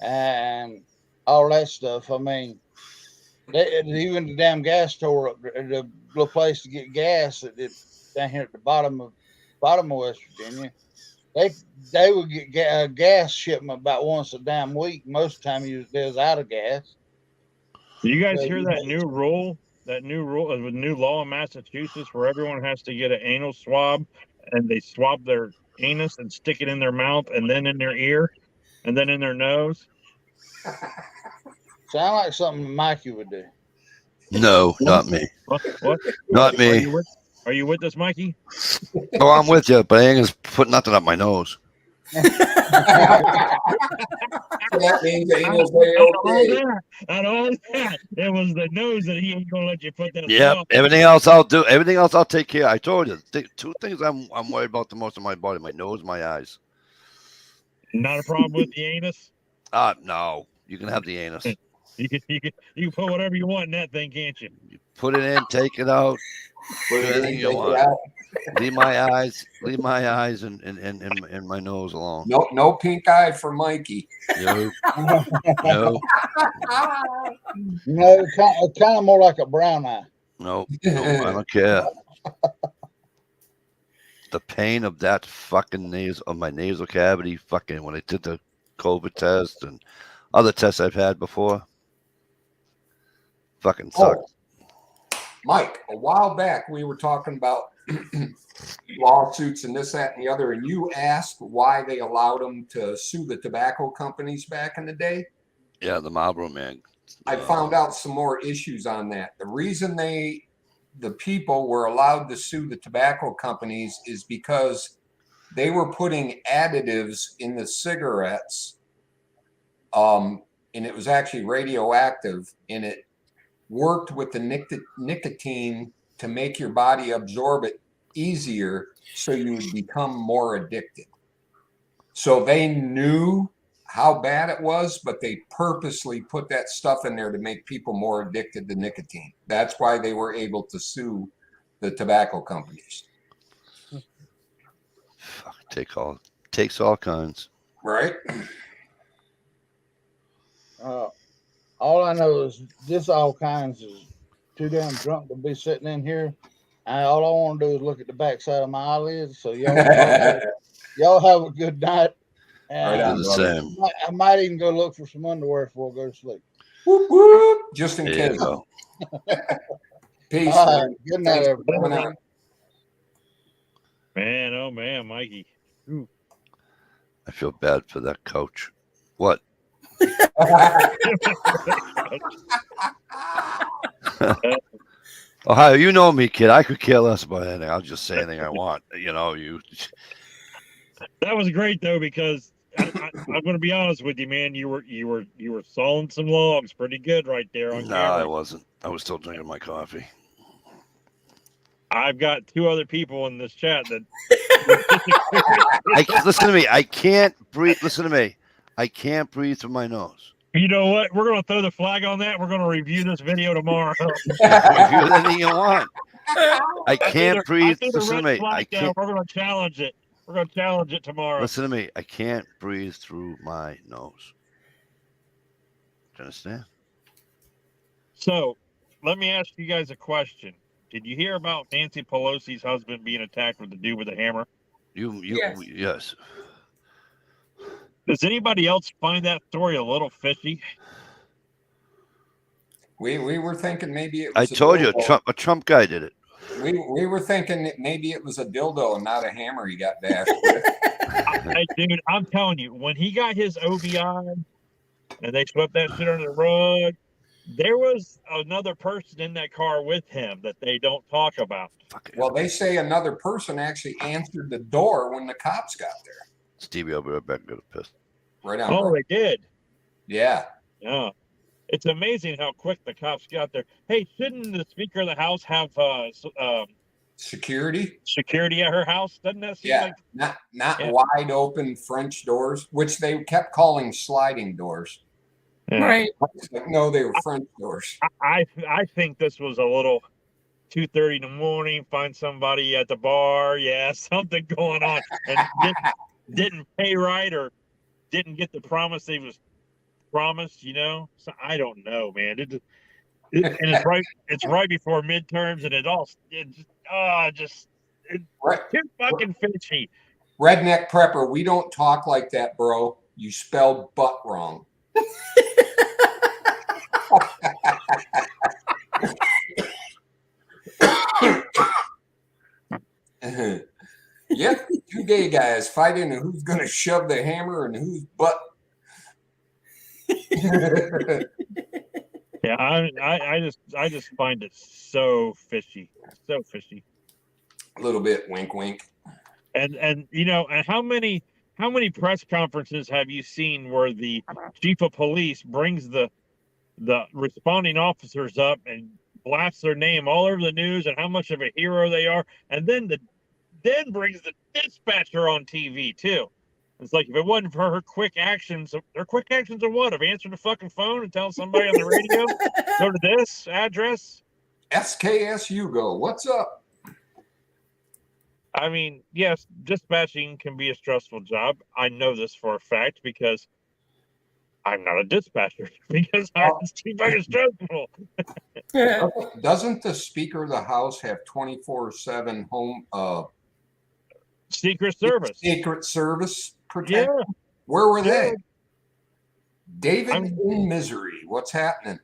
and all that stuff. I mean, even the damn gas store up there, the little place to get gas down here at the bottom of West Virginia, they would get a gas shipment about once a damn week. Most of the time, they was out of gas. You guys hear that new rule? That new new law in Massachusetts, where everyone has to get an anal swab, and they swab their anus and stick it in their mouth, and then in their ear, and then in their nose. Sound like something Mikey would do. No, not me. What? Not me. Are you with us, Mikey? Oh, I'm with you, but I ain't gonna put nothing up my nose. That means anal's way okay. Out of all that, it was the nose that he ain't gonna let you put that. Yep. Everything else I'll do. Everything else I'll take care. I told you. Two things I'm worried about the most of my body: my nose, my eyes. Not a problem with the anus. No. You can have the anus. You can put whatever you want in that thing, can't you? You put it in, take it out. Do anything you want. Leave my eyes and my nose alone. No pink eye for Mikey. No. No, it's kind of more like a brown eye. No, I don't care. The pain of that fucking my nasal cavity, fucking when I did the COVID test and other tests I've had before. Fucking suck. Oh, Mike, a while back we were talking about lawsuits and this, that, and the other, and you asked why they allowed them to sue the tobacco companies back in the day. Yeah, the Marlboro Man. I found out some more issues on that. The reason the people were allowed to sue the tobacco companies is because they were putting additives in the cigarettes, and it was actually radioactive, and it worked with the nicotine to make your body absorb it easier, so you would become more addicted. So they knew how bad it was, but they purposely put that stuff in there to make people more addicted to nicotine. That's why they were able to sue the tobacco companies. Fuck, takes all kinds. Right? All I know is this all kinds is too damn drunk to be sitting in here. And all I want to do is look at the backside of my eyelids. So y'all have a good night. Right And on, Do the brother. same. I might even go look for some underwear before I go to sleep. Whoop, whoop, just in There you case. go. Peace. All man. right, good night, Thanks for coming everybody. on. Man, oh man, Mikey. I feel bad for that coach. What? Ohio, you know me, kid. I could care less about anything. I'll just say anything I want. You know, you. That was great though, because I'm going to be honest with you, man. You were sawing some logs pretty good right there on No, I camera. wasn't. I was still drinking my coffee. I've got two other people in this chat that Listen to me. I can't breathe. Listen to me. I can't breathe through my nose. You know what? We're going to throw the flag on that. We're going to review this video tomorrow. Review anything you want. I can't breathe. I threw the Listen to red me. flag I down. can't. We're going to challenge it. We're going to challenge it tomorrow. Listen to me. I can't breathe through my nose. Do you understand? So, let me ask you guys a question. Did you hear about Nancy Pelosi's husband being attacked with the dude with a hammer? Yes. Does anybody else find that story a little fishy? We were thinking maybe it I was told you, dildo. a Trump guy did it. We were thinking that maybe it was a dildo and not a hammer he got dashed with. Hey, dude, I'm telling you, when he got his OBI and they swept that shit under the rug, there was another person in that car with him that they don't talk about. Well, they say another person actually answered the door when the cops got there. Stevie, I'll be right back. Got a piss. Right on. Oh, bro. they did. Yeah. Yeah. It's amazing how quick the cops got there. Hey, shouldn't the Speaker of the House have Security? security at her house? Doesn't that seem Yeah. like Not Yeah. wide open French doors, which they kept calling sliding doors. Yeah. Right. It's like, no, they were French doors. I think this was a little 2:30 in the morning. Find somebody at the bar. Yeah, something going on, and didn't pay right or didn't get the promise they was promised. You know, so I don't know, man. And it's right. It's right before midterms, and it's Right. too fucking fishy. Redneck prepper, we don't talk like that, bro. You spelled butt wrong. Yep, two gay guys fighting and who's gonna shove the hammer and whose butt. Yeah, I just find it so fishy, so fishy. A little bit, wink, wink. And you know, and how many press conferences have you seen where the chief of police brings the responding officers up and blasts their name all over the news and how much of a hero they are, and then brings the dispatcher on TV too. It's like if it wasn't for her quick actions, her quick actions are what? Of answering the fucking phone and telling somebody on the radio, go to this address. SKS Hugo, what's up? I mean, yes, dispatching can be a stressful job. I know this for a fact because I'm not a dispatcher because it's too fucking stressful. Doesn't the Speaker of the House have 24/7 home Secret Service. Secret Service protection? Yeah. Where were they? David I'm- in misery. What's happening?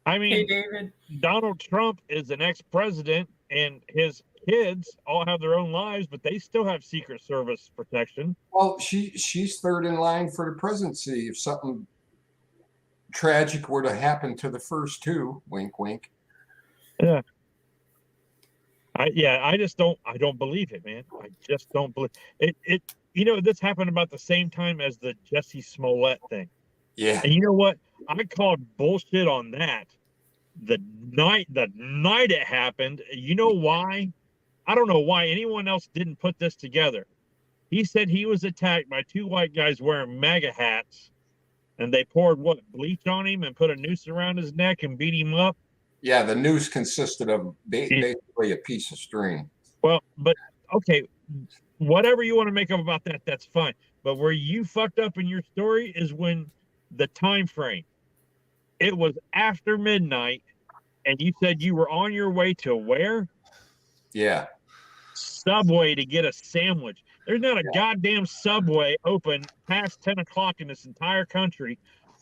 I Hey, mean, David. Donald Trump is an ex-president, and his kids all have their own lives, but they still have Secret Service protection. Well, she's third in line for the presidency if something tragic were to happen to the first two. Wink, wink. I just don't believe it, man. I just don't believe it. You know, this happened about the same time as the Jussie Smollett thing. Yeah. And you know what? I called bullshit on that the night it happened. You know why? I don't know why anyone else didn't put this together. He said he was attacked by two white guys wearing MAGA hats, and they poured bleach on him and put a noose around his neck and beat him up. Yeah, the news consisted of basically a piece of string. Well, but okay, whatever you want to make up about that, that's fine. But where you fucked up in your story is when the time frame. It was after midnight, and you said you were on your way to where? Yeah. Subway to get a sandwich. There's not a goddamn Subway open past 10 o'clock in this entire country,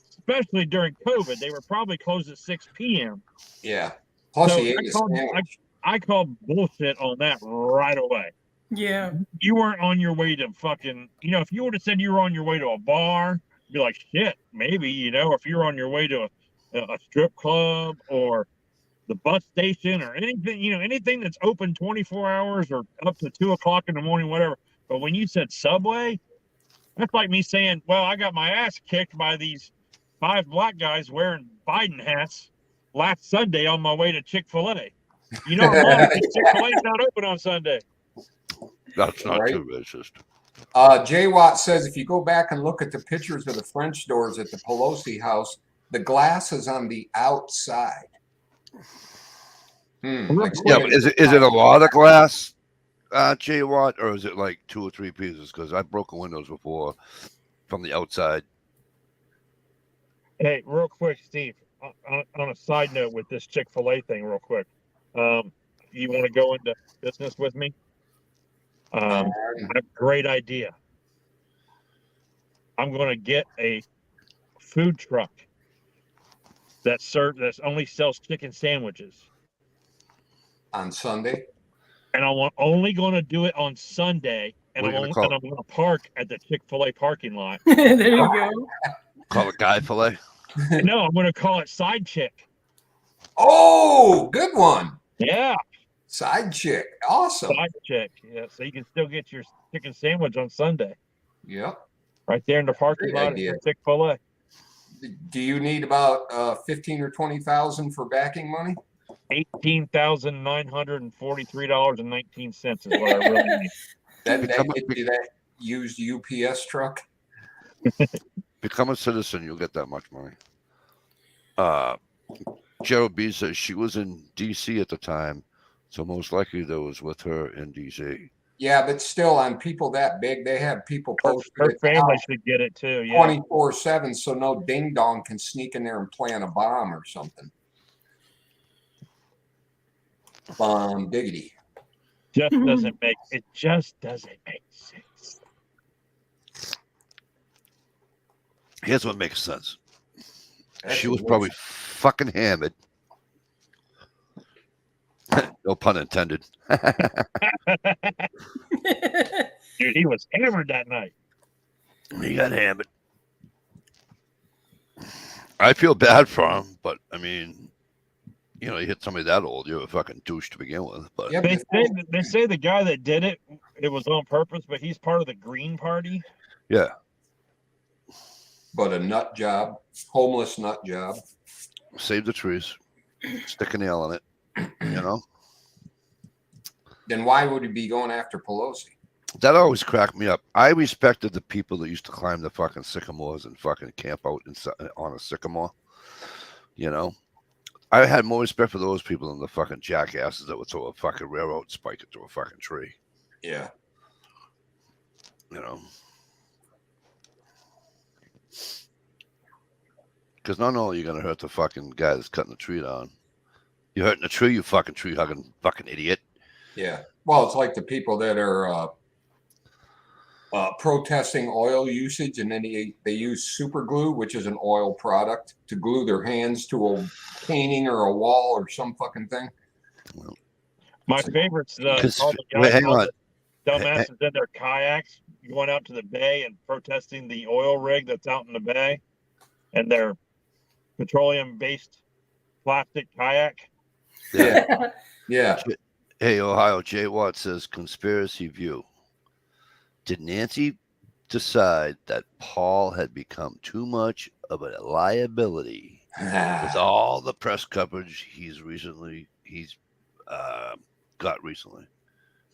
especially during COVID. They were probably closed at 6 p.m. Yeah. Plus, So he ate a sandwich. I called bullshit on that right away. Yeah. You weren't on your way to fucking, if you would have said you were on your way to a bar, be like, shit, maybe, if you're on your way to a strip club or the bus station or anything, anything that's open 24 hours or up to 2 o'clock in the morning, whatever. But when you said Subway, that's like me saying, well, I got my ass kicked by these 5 black guys wearing Biden hats last Sunday on my way to Chick-fil-A. I'm mad because Chick-fil-A's not open on Sunday. That's not Right. too racist. Jay Watt says if you go back and look at the pictures of the French doors at the Pelosi house, the glass is on the outside. Like Yeah, but is it a lot of glass, Jay Watt, or is it like 2 or 3 pieces? Because I've broken windows before from the outside. Hey, real quick, Steve, on a side note with this Chick-fil-A thing, real quick. You want to go into business with me? I have a great idea. I'm going to get a food truck that only sells chicken sandwiches. on Sunday. And I'm only going to do it on Sunday. And What are I'm you going gonna call to park at the Chick-fil-A parking lot. There you go. Call it guy fillet. No, I'm going to call it Side Chick. Oh, good one. Yeah, Side chick. Awesome. Side Chick. Yeah, so you can still get your chicken sandwich on Sunday. Yep. Right there in the parking Great lot idea. at Chick-fil-A. Do you need about 15 or 20,000 for backing money? $18,943.19 is what I really need. That Become gets you that used UPS truck. Become a citizen, you'll get that much money. Gerald B says she was in D.C. at the time, so most likely that was with her in D.C. Yeah, but still, on people that big, they have people Her posted family should get it too. Yeah. 24/7, so no ding dong can sneak in there and plant a bomb or something. Bomb diggity. Just doesn't make sense. Here's what makes sense. That's She the was worst. probably fucking hammered. No pun intended. Dude, he was hammered that night. He got hammered. I feel bad for him, but I mean, you hit somebody that old, you're a fucking douche to begin with. But Yeah, They say the guy that did it was on purpose, but he's part of the Green Party. yeah, but a nut job, homeless nut job. save the trees, stick a nail in it. Then why would he be going after Pelosi? That always cracked me up. I respected the people that used to climb the fucking sycamores and fucking camp out on a sycamore. I had more respect for those people than the fucking jackasses that would throw a fucking railroad spike into a fucking tree. Yeah. Because not only are you going to hurt the fucking guy that's cutting the tree down, you're hurting the tree, you fucking tree hugging fucking idiot. Yeah. Well, it's like the people that are protesting oil usage, and then they use super glue, which is an oil product, to glue their hands to a painting or a wall or some fucking thing. My favorite's all the Wait, guys, hang all on. the dumbasses in their kayaks going out to the bay and protesting the oil rig that's out in the bay, and their petroleum-based plastic kayak. Yeah. Yeah. Hey, Ohio, Jay Watt says conspiracy view. Did Nancy decide that Paul had become too much of a liability with all the press coverage he's got recently?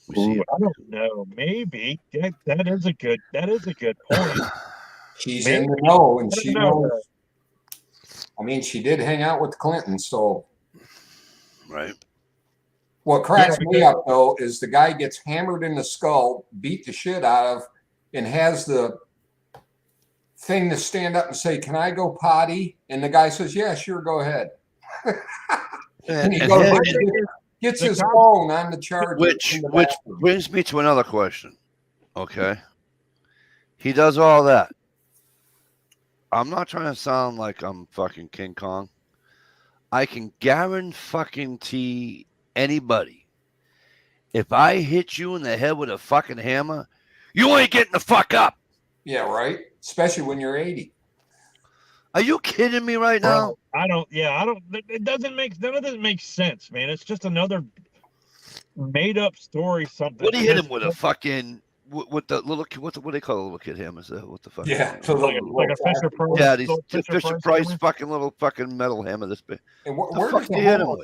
We see Ooh, I don't know. Maybe that is a good point. She's Maybe. in the know, and I don't she know. knows. I mean, she did hang out with Clinton, so. Right. What cracks me up, though, is the guy gets hammered in the skull, beat the shit out of, and has the thing to stand up and say, "Can I go potty?" And the guy says, "Yeah, sure, go ahead." And he goes, gets his phone on the charger. Which brings me to another question. Okay. He does all that. I'm not trying to sound like I'm fucking King Kong. I can guarantee anybody, if I hit you in the head with a fucking hammer, you ain't getting the fuck up. Yeah, right? Especially when you're 80. Are you kidding me right now? I don't. It doesn't make none of this makes sense, man. It's just another made up story. Something. What do you hit him with a fucking with the little what do they call a little kid hammers? What the fuck? Yeah, like a Fisher Price. Yeah, these Fisher Fisher Price hammer. fucking little fucking metal hammer this big. And The where fuck does do you hit him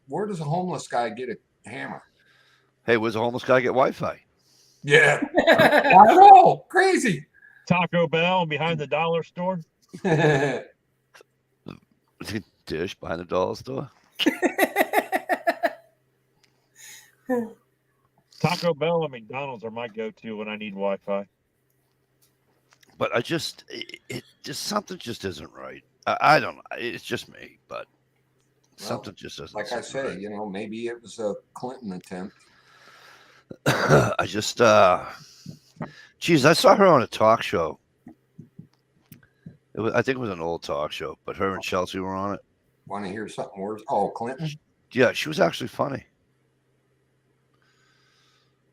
where does a homeless guy get a hammer? Hey, where's a homeless guy get Wi-Fi? Yeah. I know. Crazy. Taco Bell behind the dollar store. Dish behind the dollar store. Taco Bell and McDonald's are my go-to when I need Wi-Fi. But it just something just isn't right. I don't know. It's just me, but something just doesn't. Like I seem say, right. maybe it was a Clinton attempt. I just, geez, I saw her on a talk show. I think it was an old talk show, but her and Chelsea were on it. Want to hear something worse? Oh, Clinton? Yeah, she was actually funny.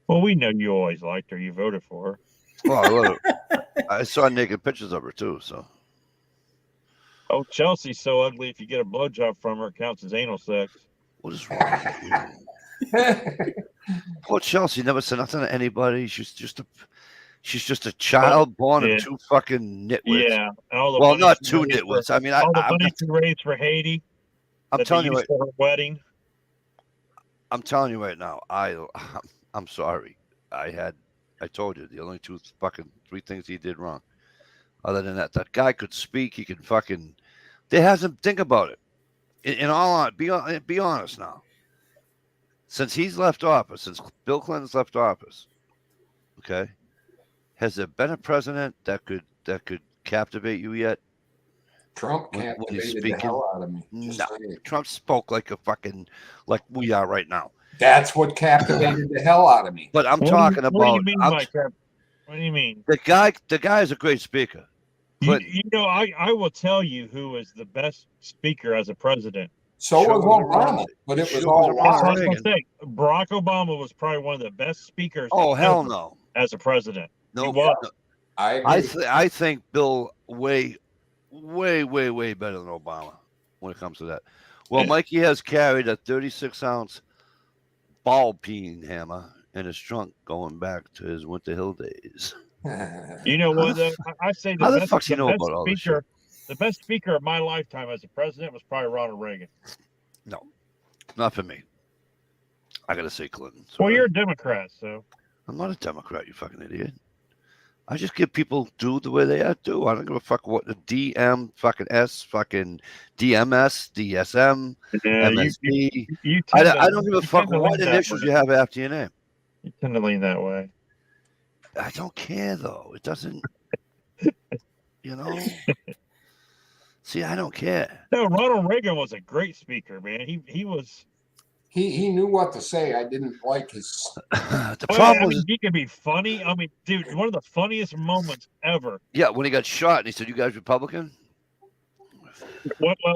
Well, we know you always liked her. You voted for her. Well, I saw naked pictures of her too. So. Oh, Chelsea's so ugly. If you get a blowjob from her, it counts as anal sex. What is wrong with you? Poor Chelsea never said nothing to anybody. She's just a child born of two fucking nitwits. Yeah. Well, not two nitwits. I mean, all the money she raised for Haiti. I'm telling you, for her wedding. I'm telling you right now. I'm sorry. I told you the only three things he did wrong. Other than that guy could speak. He could fucking. They hasn't think about it. In all, be honest now. Since he's left office, since Bill Clinton's left office, okay, has there been a president that could captivate you yet? Trump captivated the hell out of me. No, Trump spoke like like we are right now. That's what captivated the hell out of me. But I'm talking about. What do you mean by that? What do you mean? The guy is a great speaker. You know, I will tell you who is the best speaker as a president. So was Obama, but it was all Barack Obama was probably one of the best speakers. Oh hell no! As a president, no. I think Bill way better than Obama when it comes to that. Well, Mikey has carried a 36-ounce ball peen hammer in his trunk going back to his Winter Hill days. You know what? I say the fuck you know about all this shit? The best speaker of my lifetime as a president was probably Ronald Reagan. No, not for me. I gotta say Clinton. Well, you're a Democrat, so. I'm not a Democrat, you fucking idiot. I just give people do the way they are do. I don't give a fuck what the DM fucking S fucking DMS DSM MSD. I don't give a fuck what initials you have after your name. You tend to lean that way. I don't care though. It doesn't. You know. See, I don't care. No, Ronald Reagan was a great speaker, man. He was. He knew what to say. I didn't like his. The Well, problem I was, mean, he can be funny. I mean, dude, one of the funniest moments ever. yeah, when he got shot and he said, "You guys Republican?" Well, how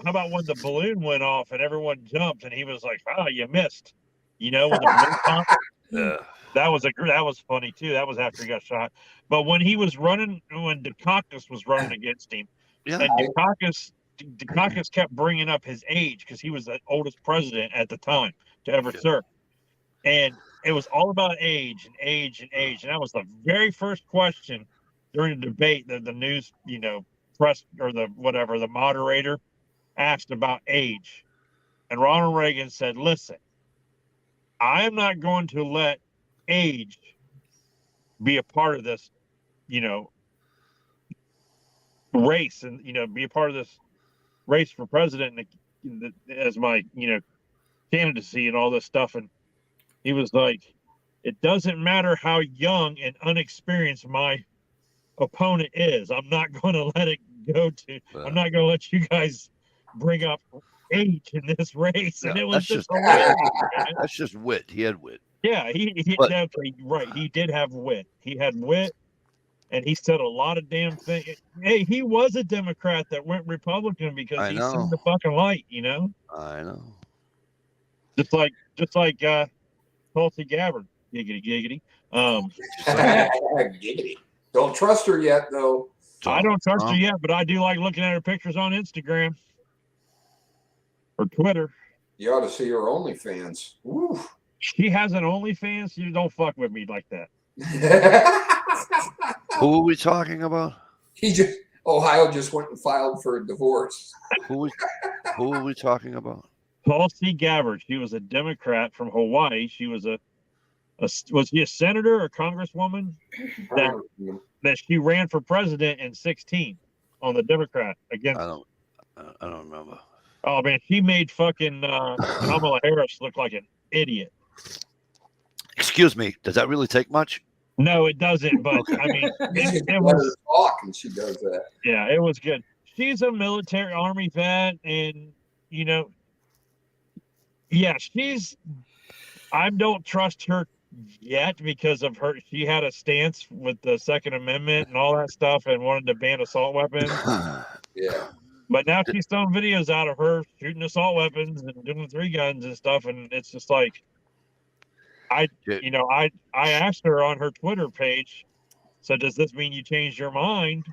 about when the balloon went off and everyone jumped and he was like, "Ah, you missed," when the balloon popped. Yeah. That was funny too. That was after he got shot. But when he was running, when Dukakis was running against him, Yeah. and Dukakis kept bringing up his age because he was the oldest president at the time to ever serve, and it was all about age and age and age. And that was the very first question during the debate that the news, press or the moderator asked about age, and Ronald Reagan said, "Listen, I am not going to let age be a part of this, race and, be a part of this race for president as my, candidacy and all this stuff." And he was like, "It doesn't matter how young and unexperienced my opponent is. I'm not going to let it go to, I'm not going to let you guys bring up age in this race." And Yeah, it was that's just just hilarious, man. that's just wit. He had wit. Yeah, he But- okay, right. He did have wit. He had wit, and he said a lot of damn things. Hey, he was a Democrat that went Republican because I he know. seen the fucking light, I know. just like Tulsi Gabbard, giggity giggity. Giggity. Don't trust her yet, though. I don't trust her Trump. yet, but I do like looking at her pictures on Instagram or Twitter. You ought to see her OnlyFans. Woo. She has an OnlyFans. You don't fuck with me like that. Who are we talking about? Ohio just went and filed for a divorce. Who are we talking about? Tulsi Gabbard. She was a Democrat from Hawaii. She was was she a senator or congresswoman that she ran for president in 2016 on the Democrat against? I don't remember. Oh man, she made fucking Kamala Harris look like an idiot. Excuse me. Does that really take much? No, it doesn't. But I mean, it Let was her talk, and she does that. yeah, it was good. She's a military army vet, and yeah, I don't trust her yet because of her. She had a stance with the Second Amendment and all that stuff, and wanted to ban assault weapons. Yeah. But now she's throwing videos out of her shooting assault weapons and doing 3 guns and stuff, and it's just like, I asked her on her Twitter page, so does this mean you changed your mind,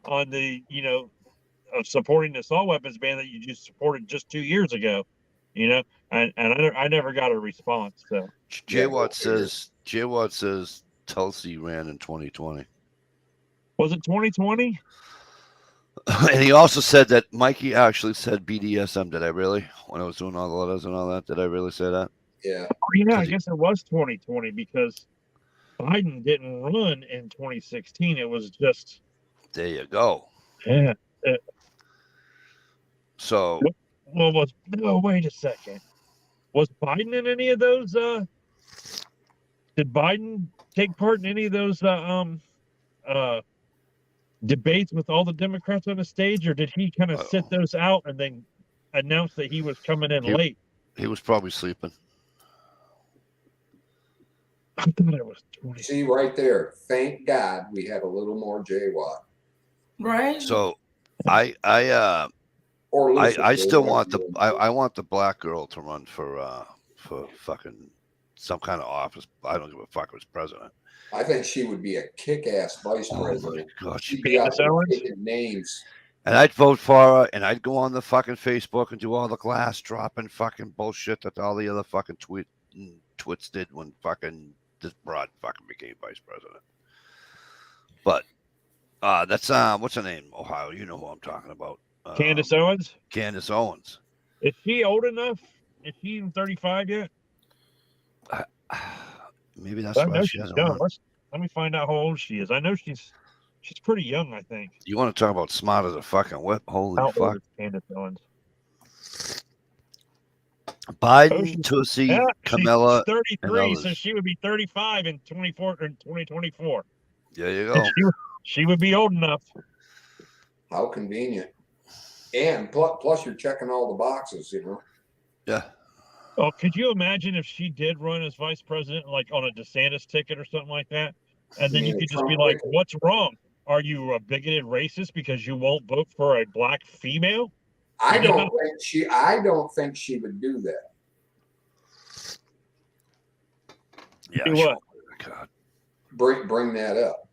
on the, of supporting the assault weapons ban that you just supported just 2 years ago, and I never got a response. So J Watt says Tulsi ran in 2020. was it 2020? And he also said that Mikey actually said BDSM. Did I really? When I was doing all the letters and all that, did I really say that? Yeah. Oh, yeah, I guess it was 2020 because Biden didn't run in 2016. It was just There you go. yeah. So Well, wait a second. Was Biden in any of those? Did Biden take part in any of those debates with all the Democrats on the stage, or did he kind of sit those out and then announce that he was coming in late? he was probably sleeping. I thought it was 20. See right there. Thank God we had a little more J-Watt. Right? So I still want I want the black girl to run for fucking some kind of office. I don't give a fuck who's president. I think she would be a kick-ass vice president. Oh my God, She'd be out there taking names. And I'd vote for her, and I'd go on the fucking Facebook and do all the glass dropping fucking bullshit that all the other fucking twits did when fucking this broad fucking became vice president. But that's what's her name? Ohio, you know who I'm talking about. Candace Owens. Candace Owens. Is she old enough? Is she even 35 yet? Maybe that's I why know she she's hasn't young. run. Let me find out how old she is. I know she's pretty young. I think. You want to talk about smart as a fucking whip? Holy How fuck! old is Candace Owens? Biden, Tulsi, Yeah, Camilla, she's 33, so others. she would be 35 in 2024. There you go. And she would be old enough. How convenient. And plus you're checking all the boxes, Yeah. Oh, could you imagine if she did run as vice president, like on a DeSantis ticket or something like that? And then you Yeah, could just be Trump like, ticket. what's wrong? Are you a bigoted racist because you won't vote for a black female? I You know? don't think she would do that. Yeah. Do She what? won't play that card. Bring that up.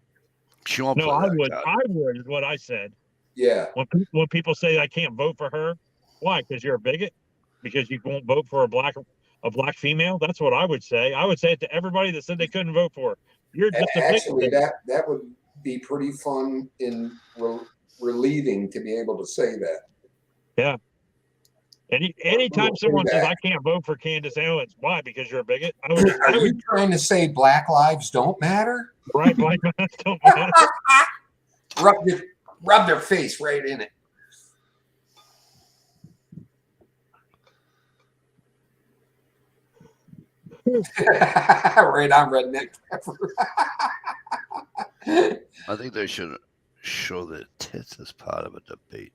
She won't No, play I that would. card. I would is what I said. Yeah. When people say I can't vote for her, why? Because you're a bigot? Because you won't vote for a black female? That's what I would say. I would say it to everybody that said they couldn't vote for her. You're just a Actually, bigot. that would be pretty fun and relieving to be able to say that. Yeah. Anytime We'll say someone says that. I can't vote for Candace Owens, why? Because you're a bigot? I would just, Are you trying to say Black lives don't matter? right, black lives don't matter. Rub their face right in it. Right on, redneck pepper. I think they should show their tits as part of a debate.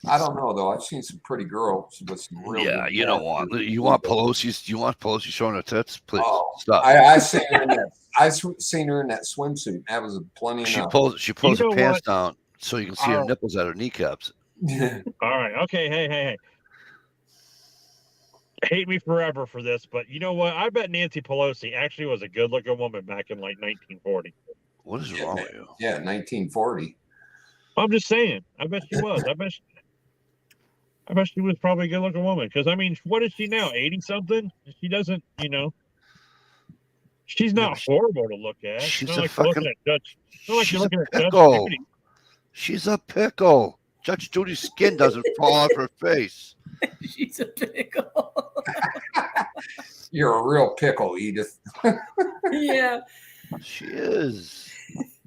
I don't know though. I've seen some pretty girls with some real. Yeah, good you don't want Pelosi. You want Pelosi showing her tits? Please stop. I seen her in that. I seen her in that swimsuit. That was plenty enough. She pulls You her know pants what? down so you can see her nipples at her kneecaps. All right. Okay. Hey. Hate me forever for this, but you know what? I bet Nancy Pelosi actually was a good-looking woman back in like 1940. What is wrong with you? Yeah, 1940. I'm just saying. I bet she was. I bet she was probably a good-looking woman. Because I mean, what is she now? 80 something? She doesn't. She's not horrible to look at. She's It's not a like you're looking fucking- at Judge. It's not like She's you're a looking at Judge pickle. Judy. She's a pickle. Judge Judy's skin doesn't fall off her face. She's a pickle. You're a real pickle, Edith. Yeah. She is.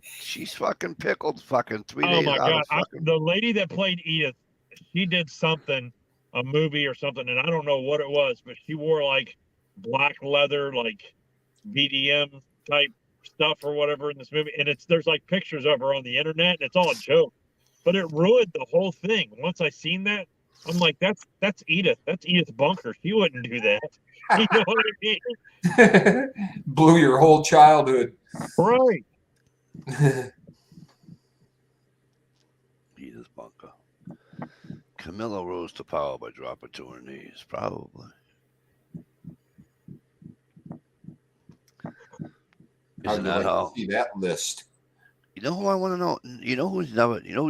She's fucking pickled. Fucking 3 Oh days my out god! of fucking. The lady that played Edith, she did something, a movie or something, and I don't know what it was, but she wore like black leather, like BDM type stuff or whatever in this movie, and there's like pictures of her on the internet, and it's all a joke, but it ruined the whole thing. Once I seen that, I'm like, that's Edith. That's Edith Bunker. She wouldn't do that. You know what I mean? Blew your whole childhood. Right. Edith Bunker. Camilla rose to power by dropping to her knees. Probably. How'd Isn't you that like how? to see that list? You know who I want to know? You know whose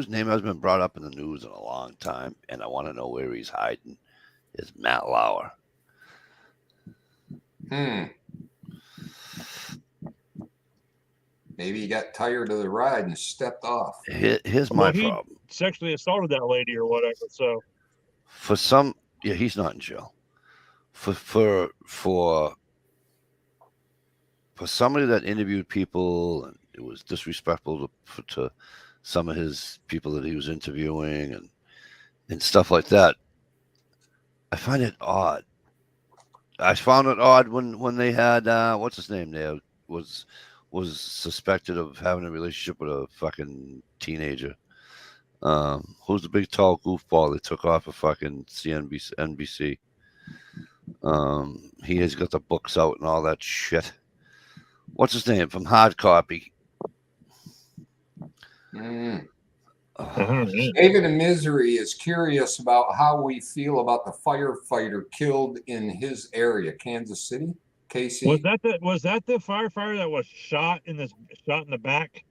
name hasn't been brought up in the news in a long time, and I want to know where he's hiding. Is Matt Lauer. Maybe he got tired of the ride and stepped off. Here's my He problem. sexually assaulted that lady or whatever. So For some, yeah, he's not in jail. For somebody that interviewed people and it was disrespectful to some of his people that he was interviewing and stuff like that, I find it odd. I found it odd when they had what's his name there was suspected of having a relationship with a fucking teenager. Who's the big tall goofball that took off of fucking NBC? He has got the books out and all that shit. What's his name from Hard Copy? David in Misery is curious about how we feel about the firefighter killed in his area, Kansas City, KC. was that the firefighter that was shot in the back?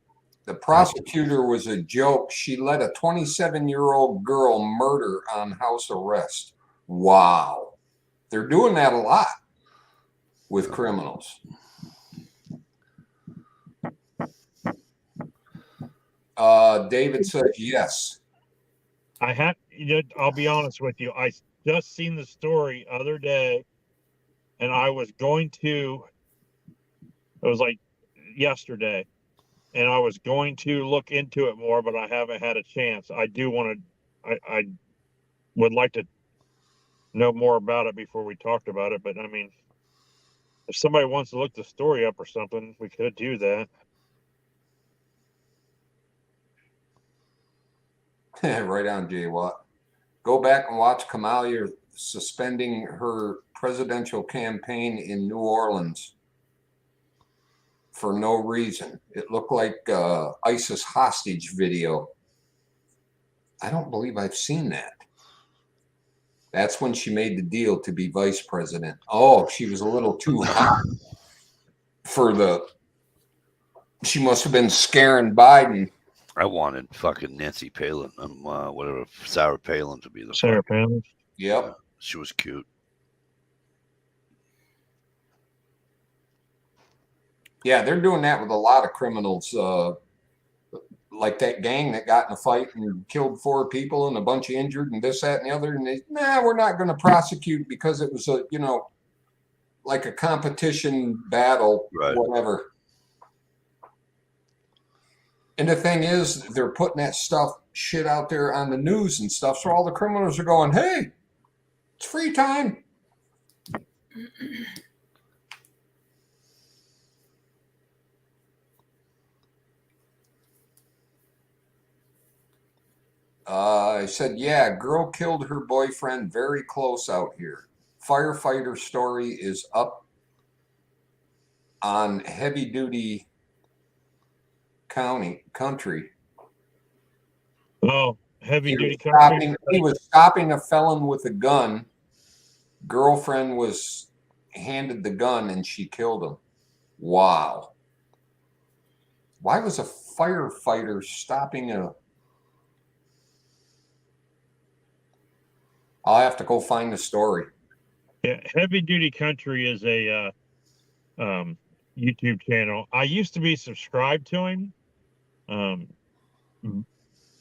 The prosecutor was a joke. She let a 27-year-old girl murder on house arrest. Wow. They're doing that a lot with criminals. David says yes. I'll be honest with you. I just seen the story other day, and I was going to. It was like yesterday, and I was going to look into it more, but I haven't had a chance. I do want to. I would like to know more about it before we talked about it. But I mean, if somebody wants to look the story up or something, we could do that. Right on, Jay Watt. Go back and watch Kamala suspending her presidential campaign in New Orleans for no reason. It looked like ISIS hostage video. I don't believe I've seen that. That's when she made the deal to be vice president. Oh, she was a little too hot for the. She must have been scaring Biden. I wanted fucking Nancy Palin, whatever, Sarah Palin to be the Sarah Palin. Yep. She was cute. Yeah, they're doing that with a lot of criminals. Like that gang that got in a fight and killed 4 people and a bunch of injured and this, that, and the other. And they, we're not going to prosecute because it was a, like a competition battle, Right. whatever. And the thing is, they're putting that shit out there on the news and stuff. So all the criminals are going, hey, it's free time. I said, yeah, girl killed her boyfriend very close out here. Firefighter story is up on Heavy Duty Country. Oh, Heavy Duty Country. He was stopping a felon with a gun. Girlfriend was handed the gun and she killed him. Wow. Why was a firefighter stopping a... I'll have to go find the story. Yeah, Heavy Duty Country is a YouTube channel. I used to be subscribed to him.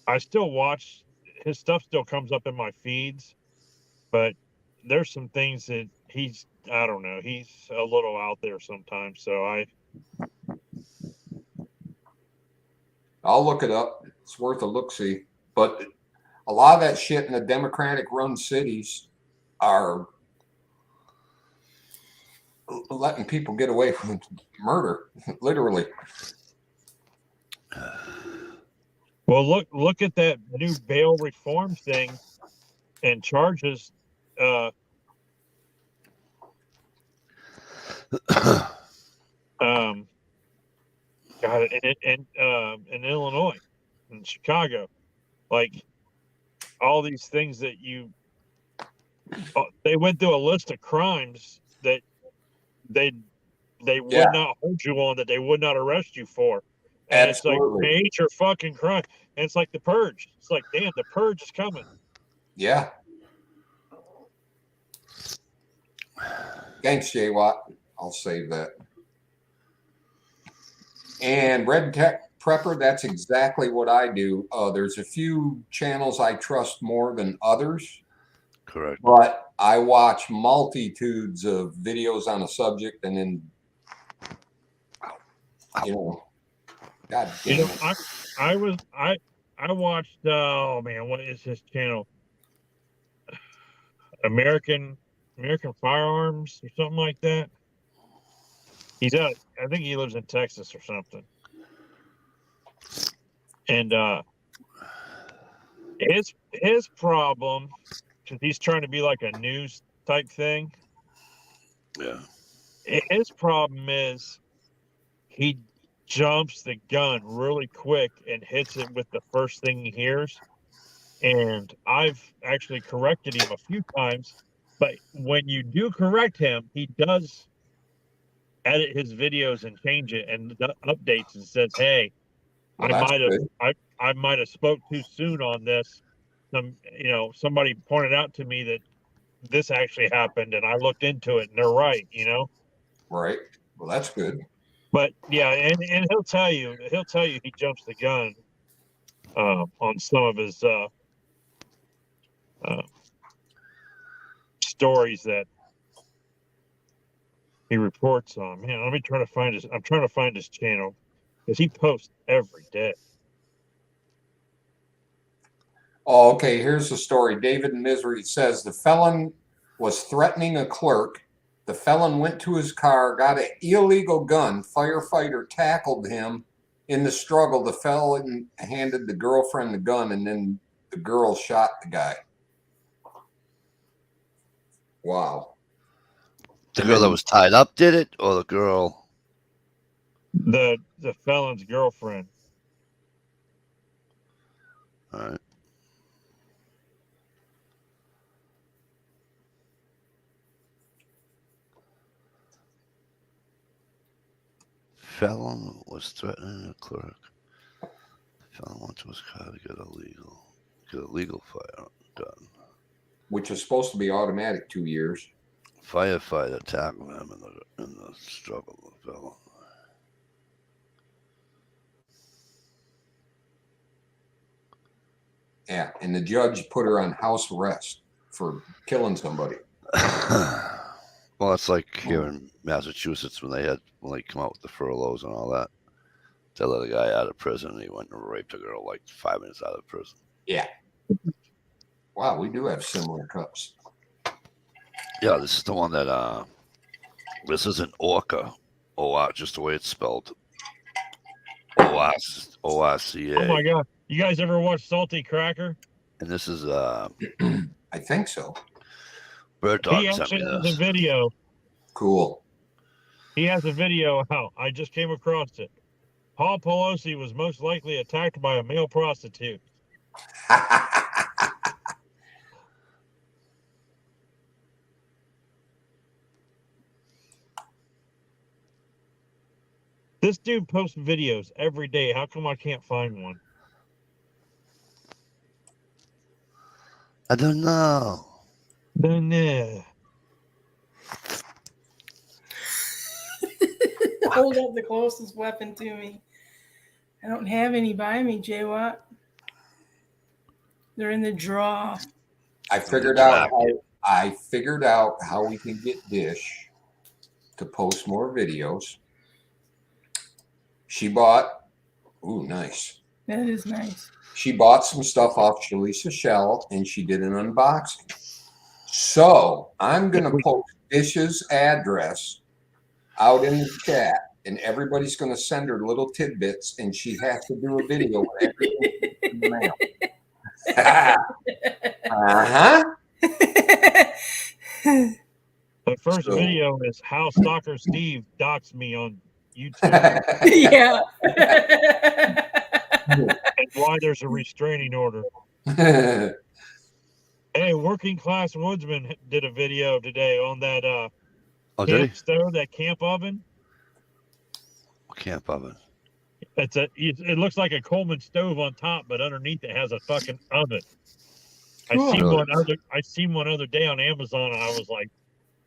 I still watch his stuff. Still comes up in my feeds, but there's some things that I don't know. He's a little out there sometimes. So I'll look it up. It's worth a look-see. But a lot of that shit in the Democratic-run cities are letting people get away from murder, literally. Well, look at that new bail reform thing and charges. Got it in Illinois, in Chicago, like all these things that they went through a list of crimes that they would not hold you on, that they would not arrest you for. And Absolutely. It's like major fucking crime. And it's like the purge. It's like, damn, the purge is coming. Yeah. Thanks, Jay Watt. I'll save that. And Red Tech Prepper, that's exactly what I do. There's a few channels I trust more than others. Correct. But I watch multitudes of videos on a subject and then, God damn it. I watched, oh man, what is his channel? American Firearms or something like that. He's out, I think he lives in Texas or something. And his problem, because he's trying to be like a news type thing. Yeah. His problem is he jumps the gun really quick and hits it with the first thing he hears. And I've actually corrected him a few times, but when you do correct him, he does edit his videos and change it and updates and says, hey, Well, I might have spoke too soon on this. Somebody pointed out to me that this actually happened and I looked into it and they're right, Right. Well, that's good. But yeah, and he'll tell you he jumps the gun on some of his stories that he reports on. Man, let me try to find I'm trying to find his channel because he posts every day. Oh, okay. Here's the story. David in Misery says the felon was threatening a clerk. The felon went to his car, got an illegal gun. Firefighter tackled him. In the struggle, the felon handed the girlfriend the gun, and then the girl shot the guy. Wow. The girl that was tied up did it, or the girl? The felon's girlfriend. All right. Felon was threatening a clerk. Felon went to his car to get a legal firearm gun. Which is supposed to be automatic 2 years. Firefighter tackled him in the struggle with the felon. Yeah, and the judge put her on house arrest for killing somebody. Well, it's like here in Massachusetts when they come out with the furloughs and all that. They let a guy out of prison and he went and raped a girl like 5 minutes out of prison. Yeah. Wow, we do have similar cups. Yeah, this is the one that this isn't Orca. Just the way it's spelled. O-R-C-A. Oh my god. You guys ever watch Salty Cracker? And this is I think so. Bird He Dog sent actually me has this. a video. Cool. He has a video out. I just came across it. Paul Pelosi was most likely attacked by a male prostitute. This dude posts videos every day. How come I can't find one? I don't know. Hold up the closest weapon to me. I don't have any by me, Jay Watt. They're in the draw. I figured out how we can get Dish to post more videos. She bought, ooh, nice. That is nice. She bought some stuff off Shalisa Shell and she did an unboxing. So I'm going to post Dish's address out in the chat and everybody's going to send her little tidbits and she has to do a video with everything in the mail. Uh-huh. The first So- video is how Stalker Steve doxed me on YouTube Yeah. and why there's a restraining order. Hey, Working Class Woodsman did a video today on that Oh, did camp he? stove, that camp oven. Camp oven. It looks like a Coleman stove on top, but underneath it has a fucking oven. Cool. I seen one other day on Amazon, and I was like,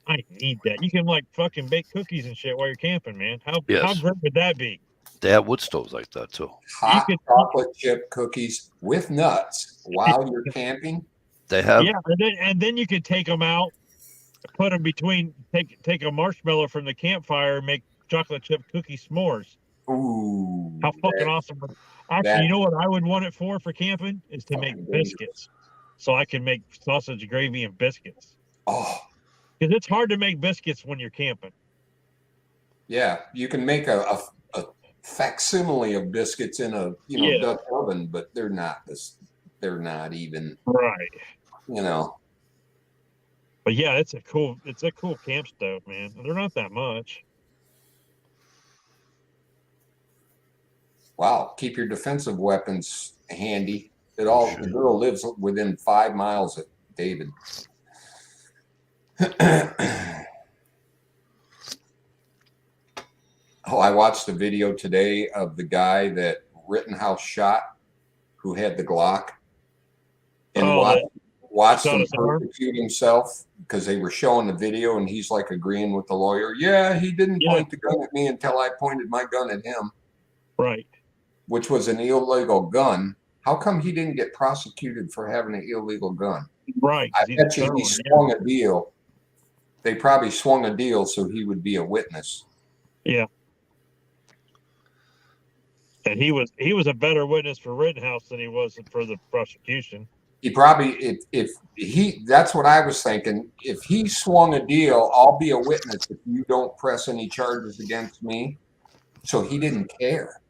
I need that. You can like fucking bake cookies and shit while you're camping, man. How Yes. great would that be? They have wood stoves like that too. Hot You could- chocolate chip cookies with nuts while you're camping. They have. Yeah, and then you could take them out, put them between, take a marshmallow from the campfire, and make chocolate chip cookie s'mores. Ooh. How fucking that- awesome! Actually, that- you know what I would want it for camping is to make Fucking dangerous. biscuits, so I can make sausage gravy and biscuits. Oh, Because it's hard to make biscuits when you're camping. yeah. You can make a facsimile of biscuits in a Yeah. Dutch oven, but they're not this. They're not even. Right. But yeah, it's a cool camp stove, man. They're not that much. Wow. Keep your defensive weapons handy. The girl lives within 5 miles of David. Oh, I watched a video today of the guy that Rittenhouse shot, who had the Glock, and watched shot him his arm? persecute himself because they were showing the video, and he's like agreeing with the lawyer. Yeah, he didn't Yeah. point the gun at me until I pointed my gun at him, Right. which was an illegal gun. How come he didn't get prosecuted for having an illegal gun? Right. I 'cause he's bet you felon, he yeah. swung a deal. They probably swung a deal so he would be a witness. And he was a better witness for Rittenhouse than he was for the prosecution. He probably, if he, that's what I was thinking. If he swung a deal, I'll be a witness if you don't press any charges against me. So he didn't care.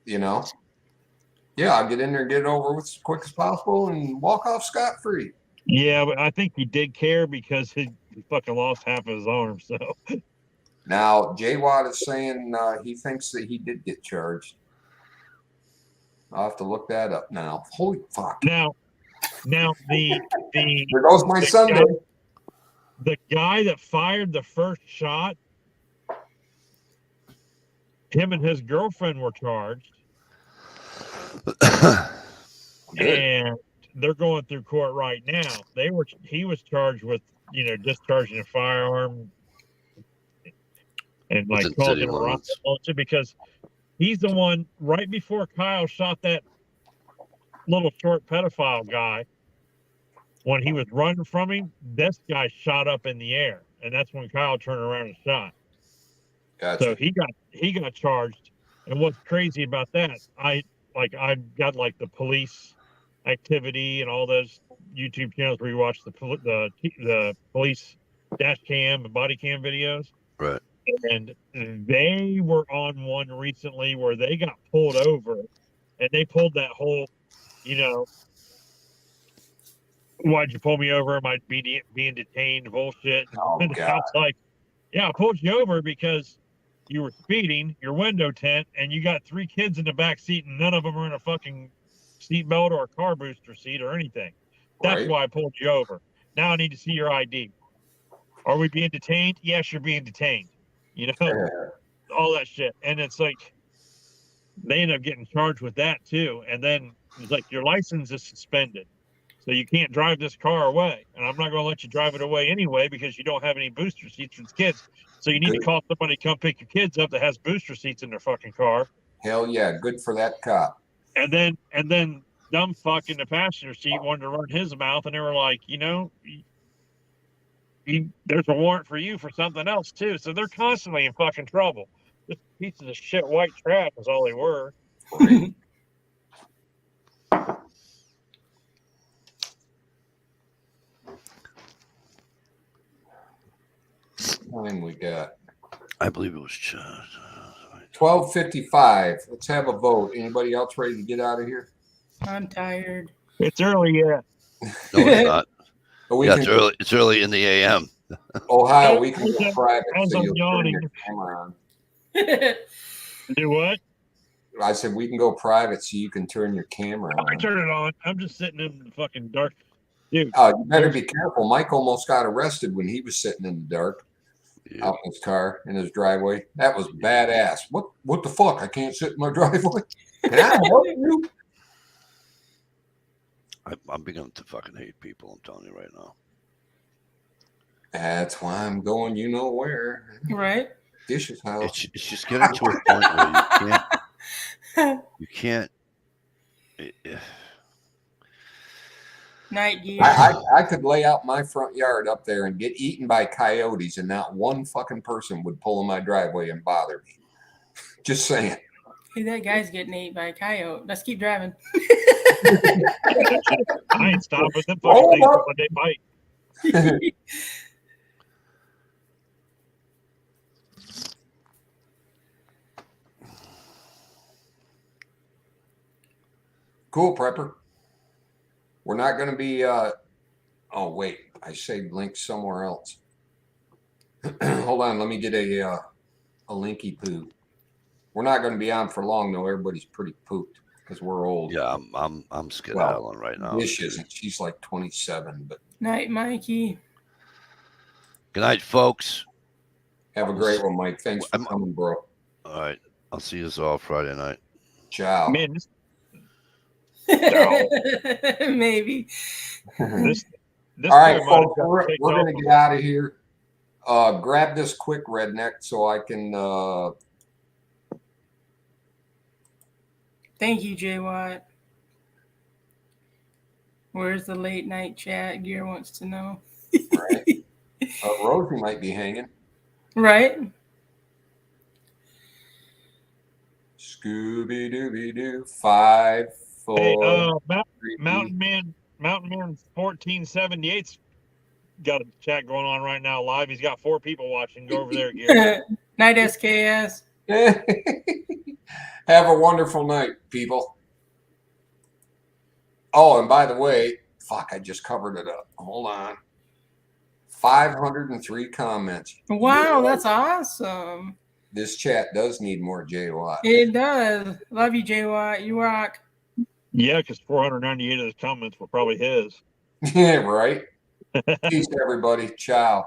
Yeah, I'll get in there and get it over with as quick as possible and walk off scot-free. Yeah, but I think he did care because he fucking lost half of his arm. So Now, Jay Watt is saying he thinks that he did get charged. I'll have to look that up now. Holy fuck. now the There goes my the Sunday. the guy that fired the first shot, him and his girlfriend were charged, Good. and they're going through court right now. He was charged with discharging a firearm and like Within causing city a riot limits. because he's the one right before Kyle shot that little short pedophile guy. When he was running from him, this guy shot up in the air, and that's when Kyle turned around and shot. Gotcha. So he got charged. And what's crazy about that? I've got like the police activity and all those YouTube channels where you watch the police dash cam and body cam videos. Right. And they were on one recently where they got pulled over, and they pulled that whole, why'd you pull me over? Am I being detained? Bullshit. Oh, And God. I was like, yeah, I pulled you over because you were speeding, your window tint, and you got 3 kids in the back seat, and none of them are in a fucking seatbelt or a car booster seat or anything. That's Right. why I pulled you over. Now I need to see your ID. Are we being detained? Yes, you're being detained. All that shit. And it's like, they end up getting charged with that too. And then it's like, your license is suspended. So you can't drive this car away. And I'm not going to let you drive it away anyway because you don't have any booster seats for the kids. So you need to Good. call somebody to come pick your kids up that has booster seats in their fucking car. Hell yeah. Good for that cop. And then dumb fuck in the passenger seat wanted to run his mouth, and they were like, there's a warrant for you for something else too. So they're constantly in fucking trouble. Just pieces of shit white trash is all they were. Right. Time we got I believe it was 12:55. Let's have a vote. Anybody else ready to get out of here? I'm tired. It's early yet. No, it's not. Or we Yeah, can it's early. It's early in the AM. Ohio, we can go private As so I'm you'll turn your yawning. camera on. Do what? I said we can go private so you can turn your camera I on. turn it on. I'm just sitting in the fucking dark. Dude, You better be careful. Mike almost got arrested when he was sitting in the dark Yeah. out in his car in his driveway. That was badass. What the fuck? I can't sit in my driveway. Can I help you? I'm beginning to fucking hate people. I'm telling you right now. That's why I'm going. You know where? Right? Dishes house. It's just getting to a point where you can't. Night gear. I could lay out my front yard up there and get eaten by coyotes, and not one fucking person would pull in my driveway and bother me. Just saying. Hey, that guy's getting ate by a coyote. Let's keep driving. I ain't stopping. Them Roll fucking things up. when they bite. Cool, Prepper. We're not going to be. Oh wait, I saved links somewhere else. Hold on, let me get a linky poo. We're not going to be on for long though. Everybody's pretty pooped because we're old. Yeah, I'm skedaddling right now. Dish isn't. She's like 27, but Night, Mikey. Good night, folks. have a great one, Mike. Thanks for coming, bro. All right, I'll see you all Friday night. Ciao. Man, this Maybe. this All right, guy might have folks, got we're kicked going to off. get out of here. Grab this quick, Redneck, so I can. Thank you, Jay Watt. Where's the late night chat? Gear wants to know. Right. Rosie might be hanging. Right? Scooby Dooby Doo. 5, 4. Hey, 3, Mountain Man 1478's got a chat going on right now live. He's got 4 people watching. Go over there, Gear. Night, SKS. Have a wonderful night, people. Oh, and by the way, Fuck, I just covered it up. Hold on. 503 comments. Wow, that's awesome. This chat does need more J Watt. It does. Love you, J Watt. You rock. Yeah, because 498 of the comments were probably his. Yeah, right. Peace, everybody. Ciao.